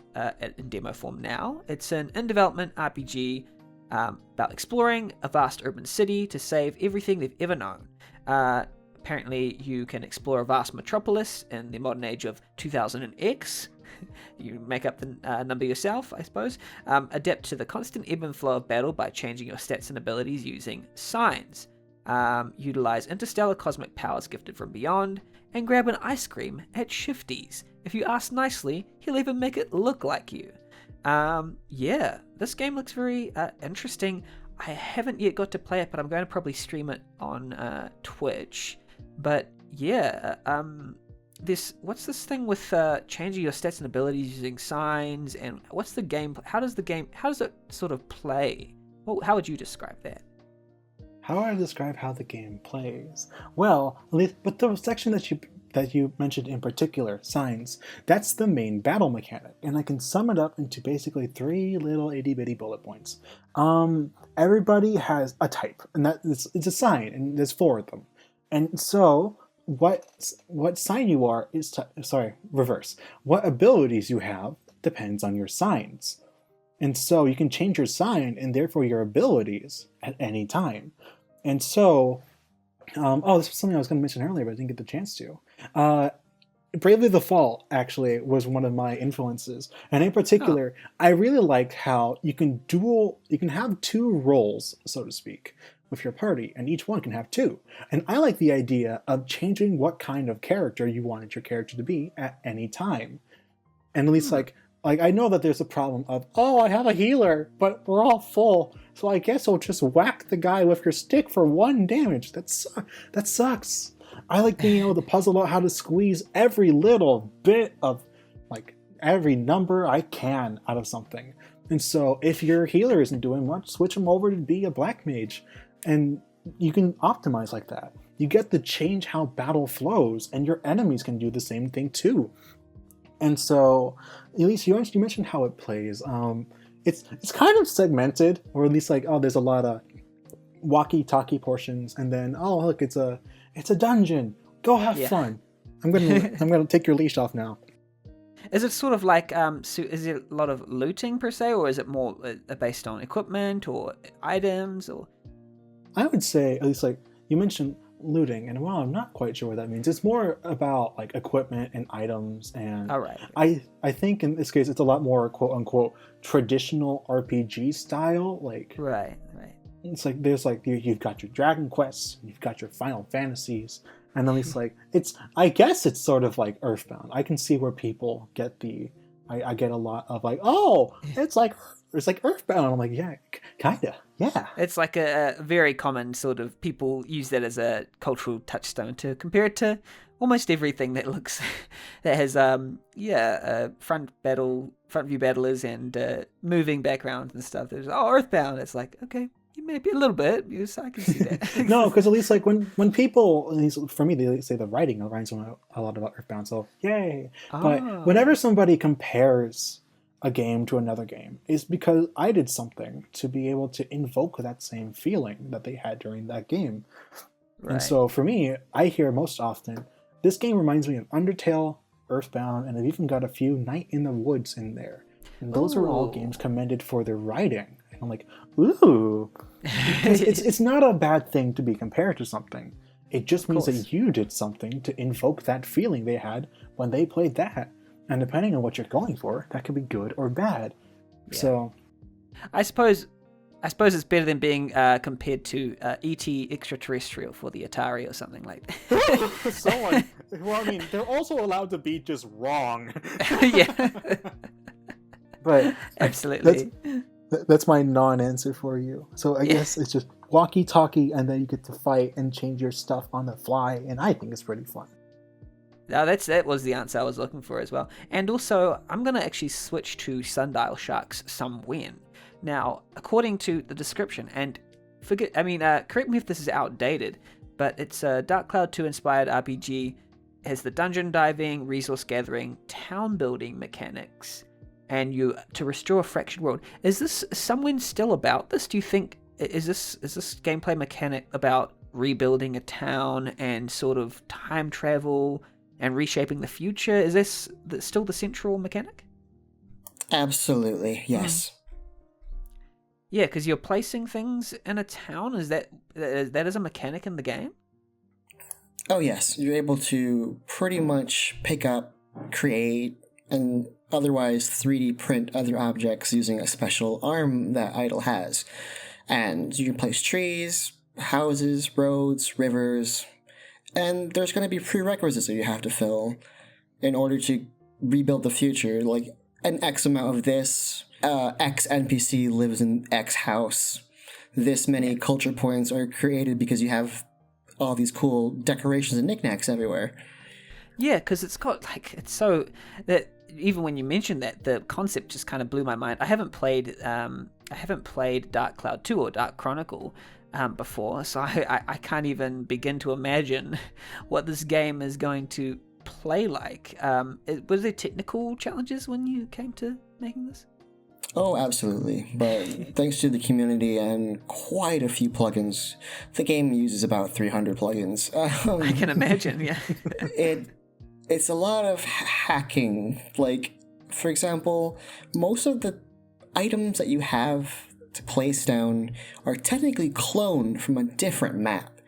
in demo form now. It's an in-development RPG about exploring a vast urban city to save everything they've ever known. Apparently, you can explore a vast metropolis in the modern age of 2000X. You make up the number yourself, I suppose. Adapt to the constant ebb and flow of battle by changing your stats and abilities using signs. Utilize interstellar cosmic powers gifted from beyond, and grab an ice cream at Shifty's. If you ask nicely, he'll even make it look like you. This game looks very interesting. I haven't yet got to play it, but I'm going to probably stream it on Twitch. But yeah, what's this thing with changing your stats and abilities using signs, and what's the game? How does it sort of play? Well, how would you describe that? How would I describe how the game plays? Well, but the section that you mentioned in particular, signs, that's the main battle mechanic, and I can sum it up into basically 3 little itty-bitty bullet points. Everybody has a type, and it's a sign, and there's 4 of them. And so, what sign you are is reverse. What abilities you have depends on your signs. And so you can change your sign and therefore your abilities at any time. And so, this was something I was going to mention earlier, but I didn't get the chance to. Bravely Default actually was one of my influences, and in particular, I really liked how you can have 2 roles, so to speak, with your party, and each one can have 2. And I like the idea of changing what kind of character you wanted your character to be at any time. And at least like I know that there's a problem of, I have a healer, but we're all full, so I guess I'll just whack the guy with your stick for 1 damage. That sucks. I like being able to puzzle out how to squeeze every little bit of, every number I can out of something. And so if your healer isn't doing much, switch them over to be a black mage. And you can optimize like that. You get to change how battle flows, and your enemies can do the same thing too. And so, at least you mentioned how it plays. It's kind of segmented, or at least like, oh, there's a lot of walkie-talkie portions, and then, oh look, it's a dungeon. Go have fun. I'm gonna take your leash off now. Is it sort of like, is it a lot of looting per se, or is it more based on equipment or items, or? I would say, at least like, you mentioned looting, and while I'm not quite sure what that means, it's more about like equipment and items, and All right. I think in this case it's a lot more quote unquote traditional RPG style. Like Right. it's like there's like you've got your Dragon Quests, you've got your Final Fantasies, and then it's like I guess it's sort of like Earthbound. I can see where people get I get a lot of like, oh, it's like Earthbound. I'm like, yeah, kinda, yeah. It's like a very common sort of, people use that as a cultural touchstone to compare it to almost everything that looks, that has, front view battlers and moving backgrounds and stuff. There's, Earthbound. It's like, okay, maybe a little bit, because I can see that. No, because at least like when people, at least for me, they say the writing reminds them a lot about Earthbound, so yay. But whenever somebody compares a game to another game, it's because I did something to be able to invoke that same feeling that they had during that game. Right. And so for me, I hear most often, this game reminds me of Undertale, Earthbound, and I've even got a few Night in the Woods in there. And those are all games commended for their writing. And I'm like, ooh. Because it's not a bad thing to be compared to something. It just means that you did something to invoke that feeling they had when they played that. And depending on what you're going for, that could be good or bad. Yeah. So, I suppose it's better than being compared to E.T. Extraterrestrial for the Atari or something like that. Well, I mean, they're also allowed to be just wrong. Yeah. But absolutely. That's my non-answer for you. So I guess it's just walkie-talkie, and then you get to fight and change your stuff on the fly, and I think it's pretty fun. Now that was the answer I was looking for as well. And also, I'm going to actually switch to Sundial Shark's SOMEWHEN. Now, according to the description, and correct me if this is outdated, but it's a Dark Cloud 2 inspired RPG, has the dungeon diving, resource gathering, town building mechanics, and you to restore a fractured world. Is this SOMEWHEN still about this? Do you think is this gameplay mechanic about rebuilding a town and sort of time travel and reshaping the future? Is this still the central mechanic? Absolutely, yes. Yeah, because you're placing things in a town. Is that is a mechanic in the game? Oh yes, you're able to pretty much pick up, create, and otherwise 3D print other objects using a special arm that Idle has. And you can place trees, houses, roads, rivers, and there's going to be prerequisites that you have to fill in order to rebuild the future, like an X amount of this, X NPC lives in X house, this many culture points are created because you have all these cool decorations and knickknacks everywhere. Yeah, because it's got it's so that even when you mentioned that, the concept just kind of blew my mind. I haven't played Dark Cloud 2 or Dark Chronicle before, so I can't even begin to imagine what this game is going to play like. Was there technical challenges when you came to making this? Oh, absolutely. But thanks to the community and quite a few plugins, the game uses about 300 plugins. I can imagine, yeah. It's a lot of hacking. Like, for example, most of the items that you have to place down are technically cloned from a different map.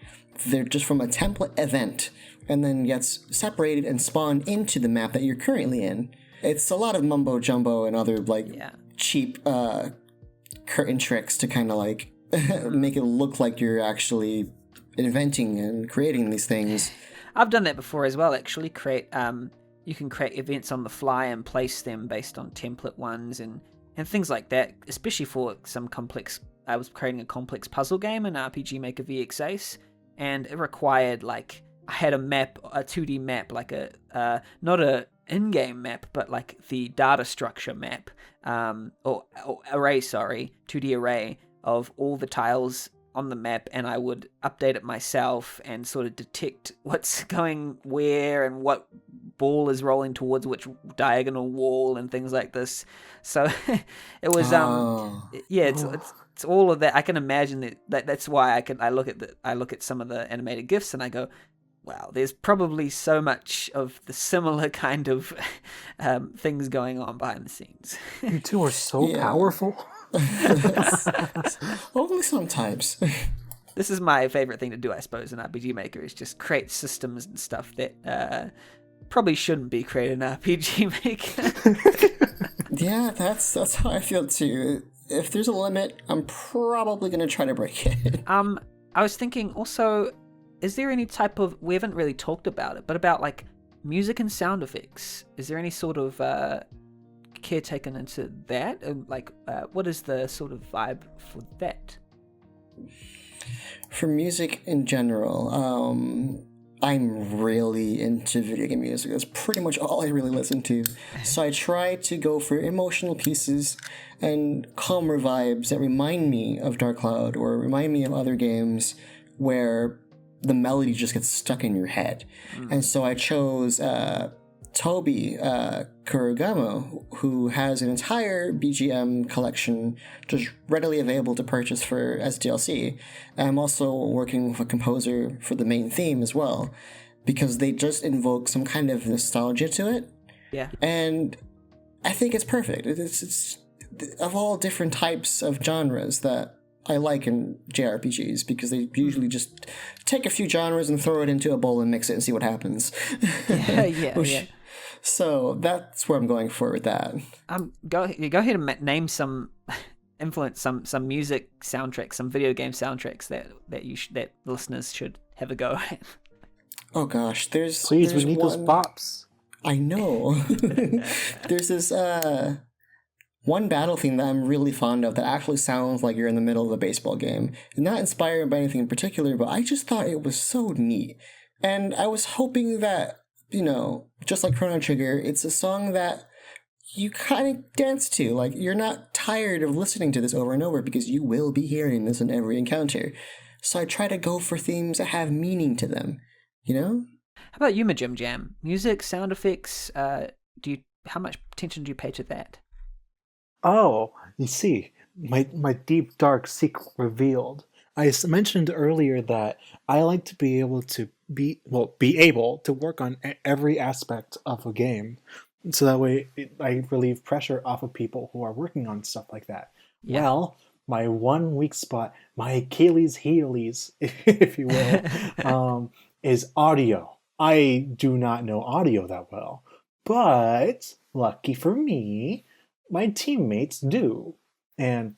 They're just from a template event, and then gets separated and spawned into the map that you're currently in. It's a lot of mumbo jumbo and other cheap curtain tricks to kind of make it look like you're actually inventing and creating these things. I've done that before as well, actually. You can create events on the fly and place them based on template ones and things like that, especially for some complex... I was creating a complex puzzle game in RPG Maker VX Ace, and it required, I had a map, a 2D map, not a in-game map, but like the data structure map, or array, sorry, 2D array of all the tiles on the map, and I would update it myself and sort of detect what's going where and what ball is rolling towards which diagonal wall and things like this. So it was it's all of that. I can imagine that's why I look at some of the animated GIFs and I go, wow, there's probably so much of the similar kind of things going on behind the scenes. You two are so powerful. Only sometimes. This is my favorite thing to do, I suppose, in RPG Maker, is just create systems and stuff that probably shouldn't be created in RPG Maker. Yeah, that's how I feel too. If there's a limit, I'm probably going to try to break it. I was thinking also, is there any type of, we haven't really talked about it, but about like music and sound effects? Is there any sort of care taken into that? What is the sort of vibe for that? For music in general, I'm really into video game music. That's pretty much all I really listen to. So I try to go for emotional pieces and calmer vibes that remind me of Dark Cloud or remind me of other games where the melody just gets stuck in your head. And so I chose Toby Kurugamo, who has an entire BGM collection just readily available to purchase as DLC. I'm also working with a composer for the main theme as well, because they just invoke some kind of nostalgia to it. Yeah. And I think it's perfect. It's of all different types of genres that I like in JRPGs, because they usually just take a few genres and throw it into a bowl and mix it and see what happens. Yeah. So that's where I'm going for with that. Go ahead and name some some music soundtracks, some video game soundtracks that listeners should have a go at. Oh gosh, there's Please, there's we need those bops. I know. There's this one battle theme that I'm really fond of that actually sounds like you're in the middle of a baseball game. Not inspired by anything in particular, but I just thought it was so neat. And I was hoping that, just like Chrono Trigger, it's a song that you kind of dance to. Like, you're not tired of listening to this over and over because you will be hearing this in every encounter. So I try to go for themes that have meaning to them, How about you, majimjam? Music, sound effects, how much attention do you pay to that? Oh, you see, my deep, dark secret revealed. I mentioned earlier that I like to be able to be able to work on every aspect of a game, so that way I relieve pressure off of people who are working on stuff like that. Yeah. Well, my one weak spot, my Achilles heelies, if you will, is audio. I do not know audio that well, but lucky for me, my teammates do. And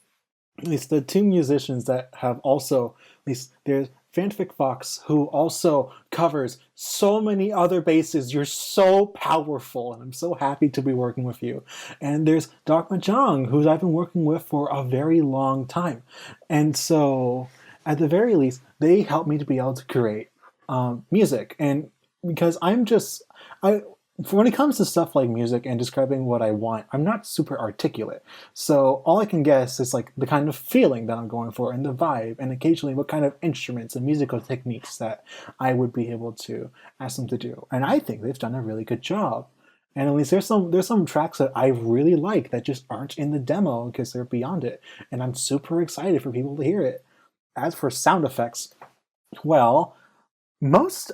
at least the two musicians that have also, at least there's Fanfic Fox, who also covers so many other bases. You're so powerful, and I'm so happy to be working with you. And there's Dogma Jung, who I've been working with for a very long time. And so, at the very least, they help me to be able to create music. And because when it comes to stuff like music and describing what I want, I'm not super articulate. So all I can guess is like the kind of feeling that I'm going for and the vibe, and occasionally what kind of instruments and musical techniques that I would be able to ask them to do. And I think they've done a really good job. And at least there's some tracks that I really like that just aren't in the demo because they're beyond it. And I'm super excited for people to hear it. As for sound effects, well, most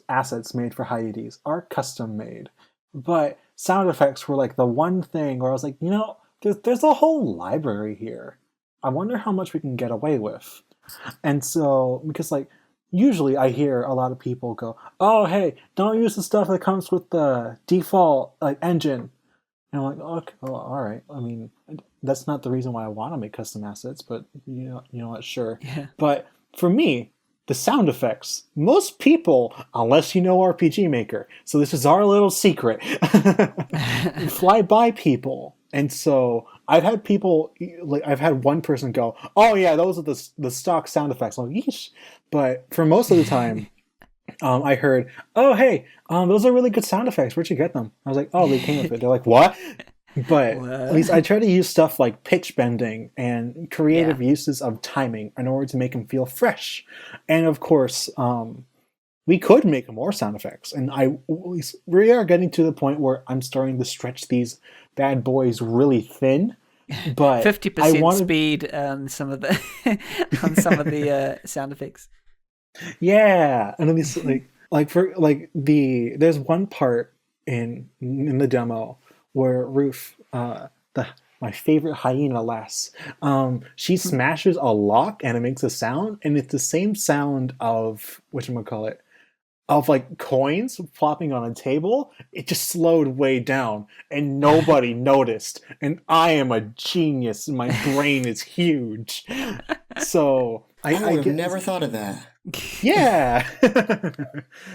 assets made for HYADES are custom made, but sound effects were like the one thing where I was like, there's a whole library here. I wonder how much we can get away with. And so, because like, usually I hear a lot of people go, oh, hey, don't use the stuff that comes with the default engine. And I'm like, okay, well, all right. I mean, that's not the reason why I want to make custom assets, but you know what, sure. Yeah. But for me, the sound effects, most people, unless you know RPG Maker, so this is our little secret, fly by people. And so I've had one person go, oh yeah, those are the stock sound effects. I'm like, yeesh. But for most of the time, I heard, "Oh, hey, those are really good sound effects. Where'd you get them?" I was like, "Oh, they came with it." They're like, "What?" But at least I try to use stuff like pitch bending and creative uses of timing in order to make them feel fresh. And of course, we could make more sound effects. And we are getting to the point where I'm starting to stretch these bad boys really thin. But 50% speed on some of the on some of the sound effects. Yeah, and at least there's one part in the demo where Ruth, my favorite hyena lass, she smashes a lock and it makes a sound, and it's the same sound of whatchamacallit, of like coins flopping on a table. It just slowed way down and nobody noticed. And I am a genius. My brain is huge. So I would have never thought of that. Yeah.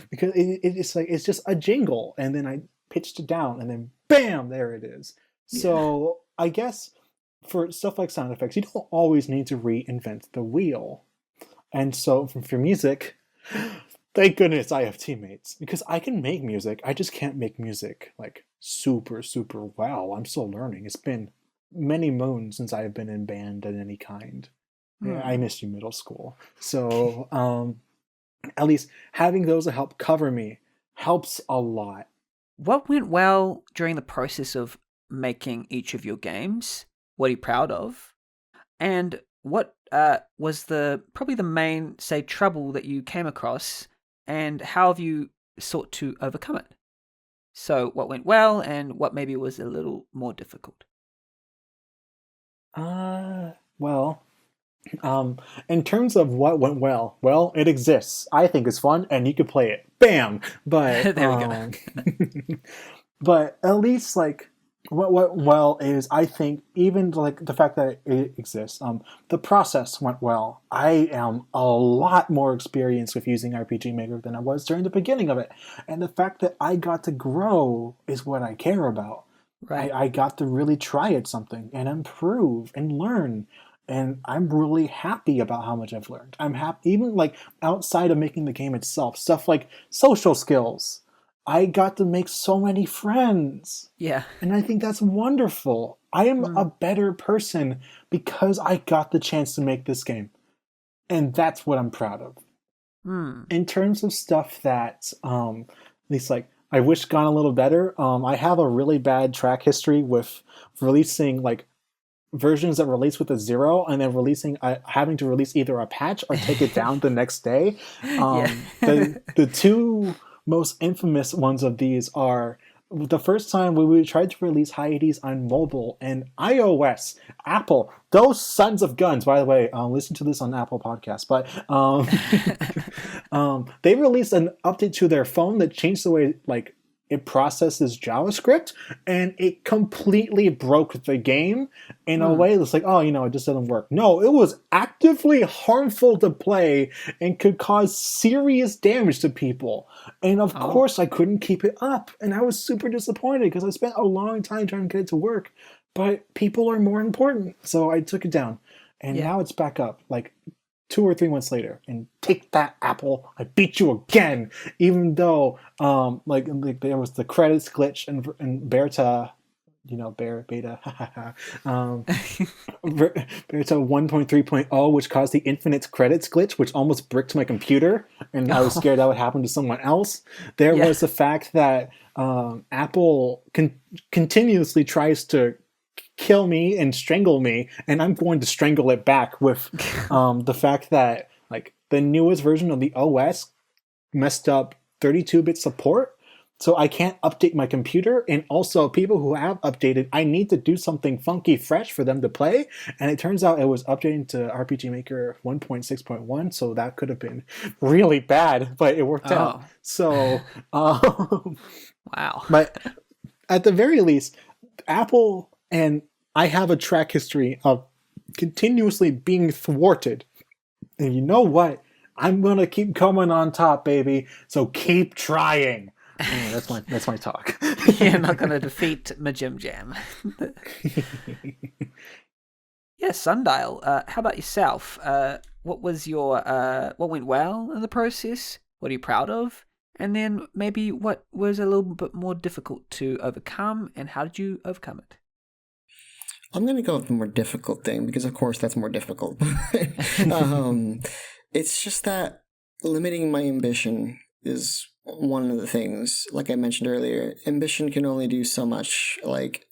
Because it's just a jingle, and then I pitched it down and then bam, there it is. So I guess for stuff like sound effects, you don't always need to reinvent the wheel. And so for music, thank goodness I have teammates, because I can make music. I just can't make music like super, super well. I'm still learning. It's been many moons since I've been in band of any kind. Yeah, I missed you middle school. So at least having those to help cover me helps a lot. What went well during the process of making each of your games? What are you proud of? And what was probably the main, say, trouble that you came across, and how have you sought to overcome it? So what went well and what maybe was a little more difficult? Well, in terms of what went well, it exists. I think it's fun, and you could play it. Bam! But there we go. But at least like what went well is, I think, even like the fact that it exists. The process went well. I am a lot more experienced with using RPG Maker than I was during the beginning of it, and the fact that I got to grow is what I care about. Right. I got to really try at something and improve and learn. And I'm really happy about how much I've learned. I'm happy, even like outside of making the game itself, stuff like social skills. I got to make so many friends. Yeah. And I think that's wonderful. I am a better person because I got the chance to make this game. And that's what I'm proud of. In terms of stuff that, at least like, I wish gone a little better, I have a really bad track history with releasing like versions that release with a 0 and then having to release either a patch or take it down the next day. The two most infamous ones of these are the first time we tried to release HYADES on mobile and iOS. Apple, those sons of guns. By the way, listen to this on Apple Podcasts. But they released an update to their phone that changed the way like it processes JavaScript, and it completely broke the game in a way that's like, oh, it just doesn't work. No, it was actively harmful to play and could cause serious damage to people. And of course, I couldn't keep it up. And I was super disappointed because I spent a long time trying to get it to work. But people are more important. So I took it down. And now it's back up. Like 2 or 3 months later, and take that, Apple, I beat you again. Even though like there was the credits glitch and beta beta beta 1.3.0, which caused the infinite credits glitch, which almost bricked my computer, and I was scared that would happen to someone else. There was the fact that Apple continuously tries to kill me and strangle me, and I'm going to strangle it back with the fact that like the newest version of the OS messed up 32-bit support, so I can't update my computer. And also, people who have updated, I need to do something funky fresh for them to play, and it turns out it was updating to RPG Maker 1.6.1, so that could have been really bad, but it worked out. So wow. But at the very least, Apple and I have a track history of continuously being thwarted. And you know what? I'm going to keep coming on top, baby. So keep trying. That's my talk. You're not going to defeat majimjam. Sundial. How about yourself? What was your what went well in the process? What are you proud of? And then maybe what was a little bit more difficult to overcome, and how did you overcome it? I'm going to go with the more difficult thing because, of course, that's more difficult. It's just that limiting my ambition is one of the things. Like I mentioned earlier, ambition can only do so much. Like,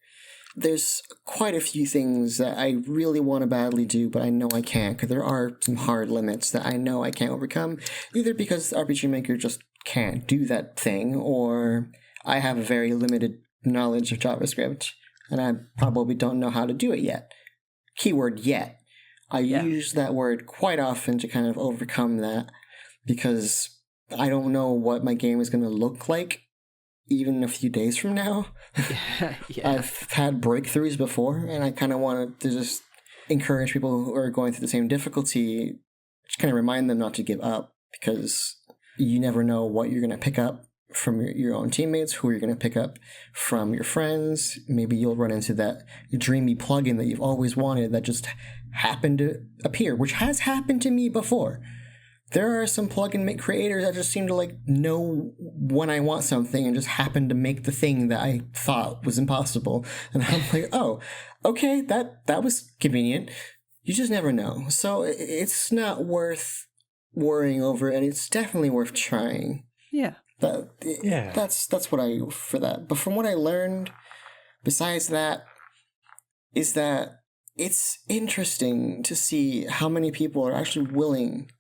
there's quite a few things that I really want to badly do, but I know I can't, because there are some hard limits that I know I can't overcome, either because RPG Maker just can't do that thing, or I have a very limited knowledge of JavaScript, and I probably don't know how to do it yet. Keyword yet. I use that word quite often to kind of overcome that, because I don't know what my game is going to look like even a few days from now. I've had breakthroughs before, and I kind of wanted to just encourage people who are going through the same difficulty, just kind of remind them not to give up, because you never know what you're going to pick up from your own teammates, who you're going to pick up from your friends. Maybe you'll run into that dreamy plugin that you've always wanted that just happened to appear, which has happened to me before. There are some plugin creators that just seem to like know when I want something and just happen to make the thing that I thought was impossible. And I'm like, oh, okay, that was convenient. You just never know. So it's not worth worrying over, and it's definitely worth trying. Yeah. That's what I for that. But from what I learned, besides that, is that it's interesting to see how many people are actually willing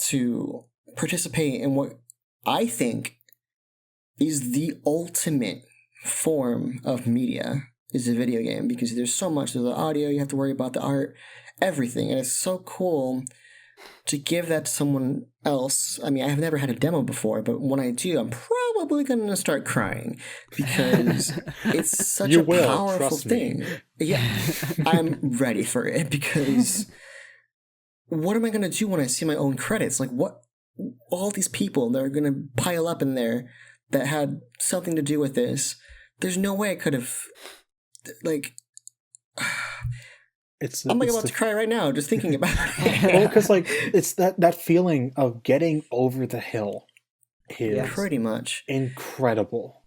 to participate in what I think is the ultimate form of media, is a video game, because there's so much. There's the audio, you have to worry about the art, everything, and it's so cool to give that to someone else. I mean, I have never had a demo before, but when I do, I'm probably going to start crying, because it's such a powerful thing. Yeah, I'm ready for it, because what am I going to do when I see my own credits? Like, what? All these people that are going to pile up in there that had something to do with this. There's no way I could have, like... I'm like about to cry right now just thinking about it. Well, because like it's that feeling of getting over the hill is pretty much incredible.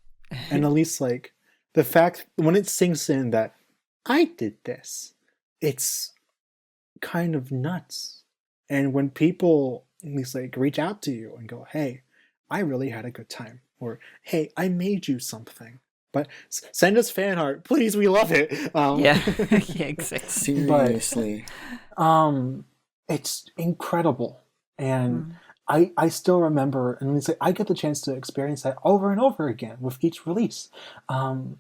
And at least like the fact when it sinks in that I did this, it's kind of nuts. And when people at least like reach out to you and go, "Hey, I really had a good time," or "Hey, I made you something," but send us fan art, please. We love it. Yeah, exactly. Seriously, but, it's incredible, and I still remember, and I get the chance to experience that over and over again with each release, and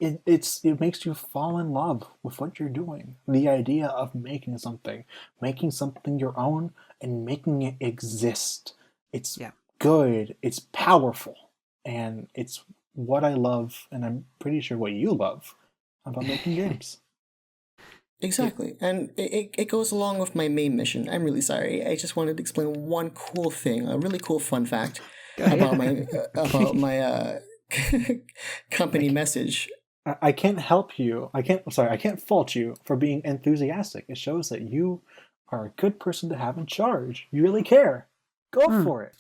it makes you fall in love with what you're doing. The idea of making something your own, and making it exist. It's good. It's powerful, and it's what I love, and I'm pretty sure what you love about making games. Exactly. And it goes along with my main mission. I'm really sorry. I just wanted to explain one cool thing, a really cool fun fact about my company message. I can't help you. I can't fault you for being enthusiastic. It shows that you are a good person to have in charge. You really care. Go for it.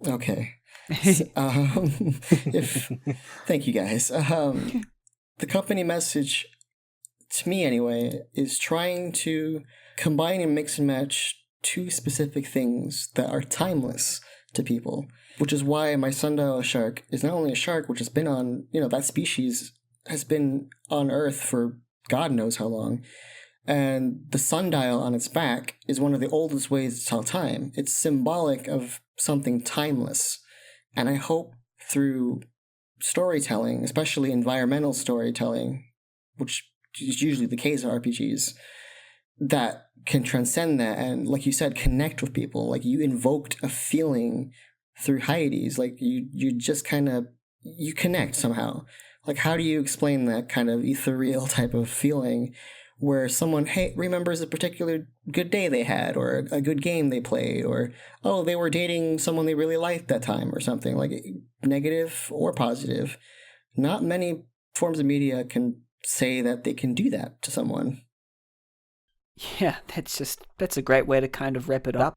Okay. Thank you guys. The company message, to me anyway, is trying to combine and mix and match two specific things that are timeless to people, which is why my Sundial Shark is not only a shark, which has been on, that species has been on Earth for God knows how long, and the sundial on its back is one of the oldest ways to tell time. It's symbolic of something timeless. And I hope through storytelling, especially environmental storytelling, which is usually the case in RPGs, that can transcend that and, like you said, connect with people. Like, you invoked a feeling through HYADES. Like, you just kind of, you connect somehow. Like, how do you explain that kind of ethereal type of feeling where someone remembers a particular good day they had, or a good game they played, or, oh, they were dating someone they really liked that time, or something, like negative or positive. Not many forms of media can say that they can do that to someone. Yeah, that's a great way to kind of wrap it up.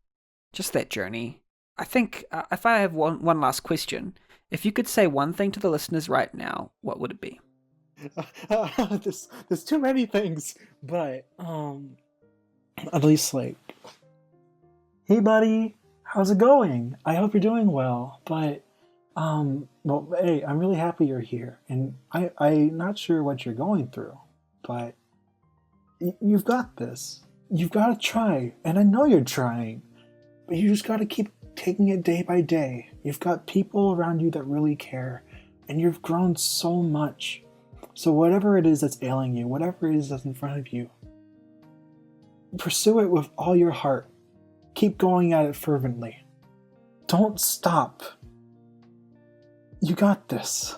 Just that journey I think if I have one last question, if you could say one thing to the listeners right now, what would it be? There's too many things, but at least like, hey buddy, how's it going? I hope you're doing well. But well, hey, I'm really happy you're here, and I'm not sure what you're going through, but you've got this. You've got to try, and I know you're trying, but you just got to keep taking it day by day. You've got people around you that really care, and you've grown so much. So whatever it is that's ailing you, whatever it is that's in front of you, pursue it with all your heart. Keep going at it fervently. Don't stop. You got this.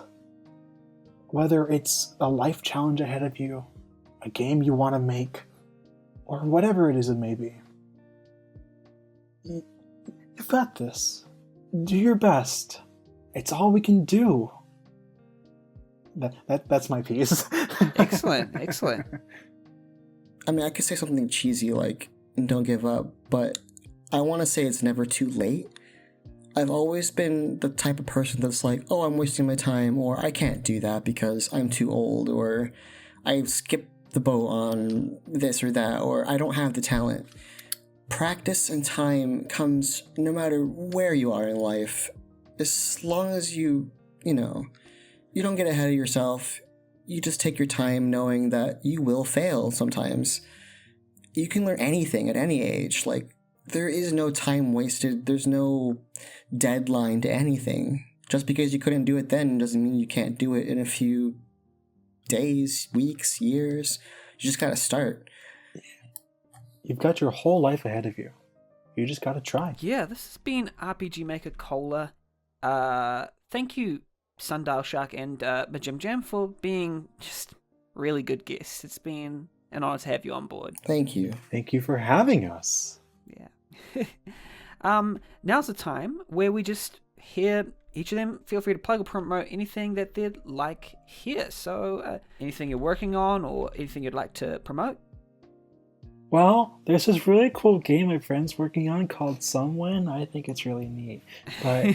Whether it's a life challenge ahead of you, a game you want to make, or whatever it is it may be. You've got this. Do your best. It's all we can do. That's my piece. Excellent. I mean, I could say something cheesy like, don't give up, but I want to say it's never too late. I've always been the type of person that's like, oh, I'm wasting my time, or I can't do that because I'm too old, or I skipped the boat on this or that, or I don't have the talent. Practice and time comes no matter where you are in life. As long as you don't get ahead of yourself, you just take your time knowing that you will fail sometimes. You can learn anything at any age. Like, there is no time wasted. There's no deadline to anything. Just because you couldn't do it then doesn't mean you can't do it in a few days, weeks, years. You just gotta start. You've got your whole life ahead of you. You just gotta try. Yeah, this has been RPG Maker Cola. Thank you, Sundial Shark and majimjam, for being just really good guests. It's been an honor to have you on board. Thank you. Thank you for having us. Yeah. Now's the time where we just hear each of them. Feel free to plug or promote anything that they'd like here. So, anything you're working on or anything you'd like to promote? Well, there's this really cool game my friend's working on called SOMEWHEN. I think it's really neat. But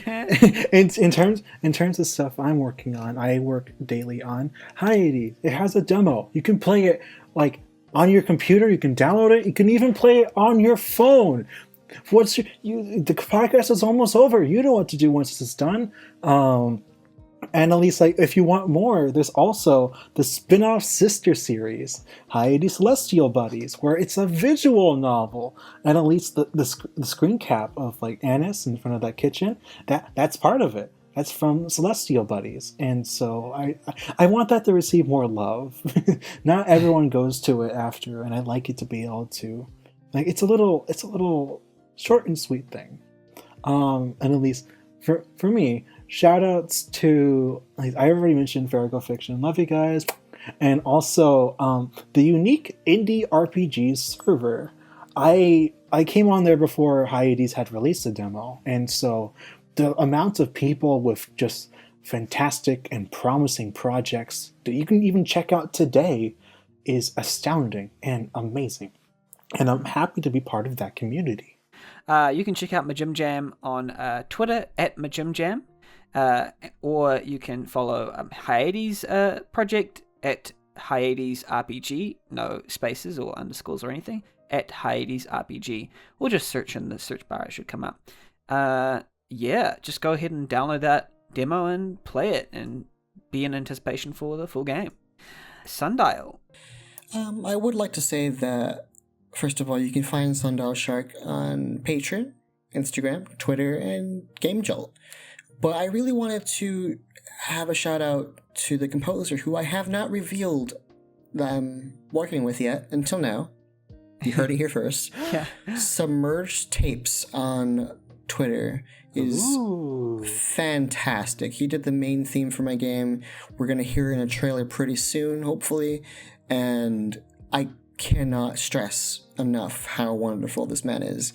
in terms of stuff I'm working on, I work daily on HYADES. It has a demo. You can play it like on your computer. You can download it. You can even play it on your phone. The podcast is almost over. You know what to do once it's done. And at least, like, if you want more, there's also the spin-off sister series, HYADES Celestial Buddies, where it's a visual novel. And at least the screen cap of, like, Annis in front of that kitchen, that's part of it. That's from Celestial Buddies. And so I want that to receive more love. Not everyone goes to it after, and I'd like it to be able to, like, it's a little short and sweet thing. And at least for me, shout outs to, like, I already mentioned Farrago Fiction. Love you guys. And also the unique indie RPGs server. I came on there before HYADES had released a demo. And so the amount of people with just fantastic and promising projects that you can even check out today is astounding and amazing. And I'm happy to be part of that community. You can check out majimjam on Twitter at majimjam. Or you can follow HYADES project at HYADES RPG, no spaces or underscores or anything, at HYADES RPG, or just search in the search bar, it should come up. Yeah, just go ahead and download that demo and play it and be in anticipation for the full game. Sundial. I would like to say that, first of all, you can find Sundial Shark on Patreon, Instagram, Twitter, and Game Jolt. But I really wanted to have a shout out to the composer who I have not revealed that I'm working with yet until now. You heard it here first. Yeah. Submerged Tapes on Twitter is fantastic. He did the main theme for my game. We're going to hear it in a trailer pretty soon, hopefully. And I cannot stress enough how wonderful this man is.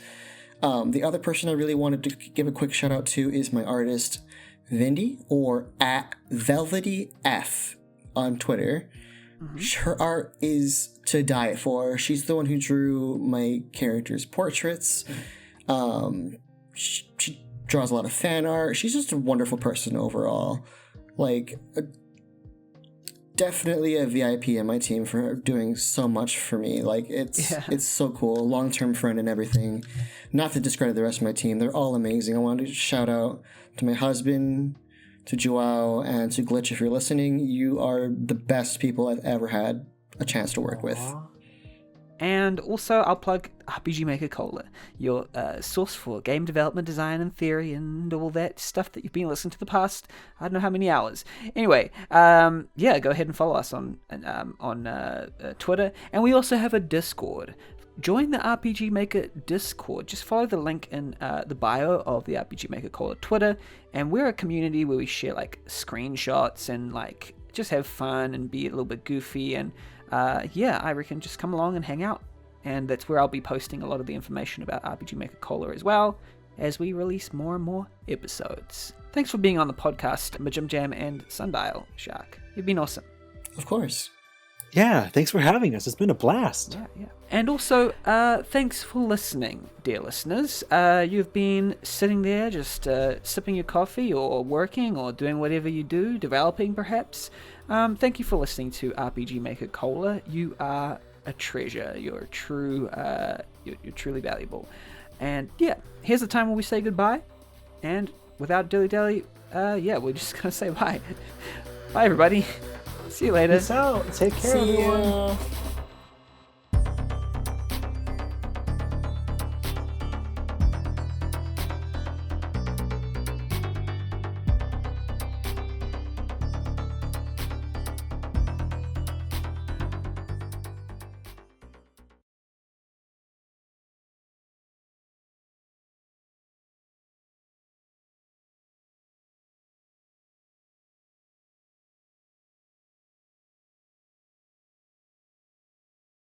The other person I really wanted to give a quick shout out to is my artist, Vindy, or at Velvety F on Twitter. Mm-hmm. Her art is to die for. She's the one who drew my characters' portraits. She draws a lot of fan art. She's just a wonderful person overall. Like, definitely a VIP in my team for doing so much for me. Like, it's so cool. Long-term friend and everything. Not to discredit the rest of my team. They're all amazing. I wanted to shout out to my husband, to Joao, and to Glitch if you're listening. You are the best people I've ever had a chance to work with. And also, I'll plug RPG Maker Cola, your source for game development, design, and theory, and all that stuff that you've been listening to the past, I don't know how many hours. Anyway, go ahead and follow us on Twitter. And we also have a Discord. Join the RPG Maker Discord. Just follow the link in the bio of the RPG Maker Cola Twitter. And we're a community where we share, like, screenshots and, like, just have fun and be a little bit goofy. And I reckon just come along and hang out. And that's where I'll be posting a lot of the information about RPG Maker Cola as well as we release more and more episodes. Thanks for being on the podcast, majimjam and Sundial Shark. You've been awesome. Of course. Yeah, thanks for having us. It's been a blast. Yeah. And also, thanks for listening, dear listeners. You've been sitting there just sipping your coffee or working or doing whatever you do, developing perhaps. Thank you for listening to RPG Maker Cola. You are a treasure. You're you're truly valuable. And yeah, here's the time when we say goodbye. And without dilly-dally, we're just going to say bye. Bye, everybody. See you later. Peace out. Take care, See everyone. ya.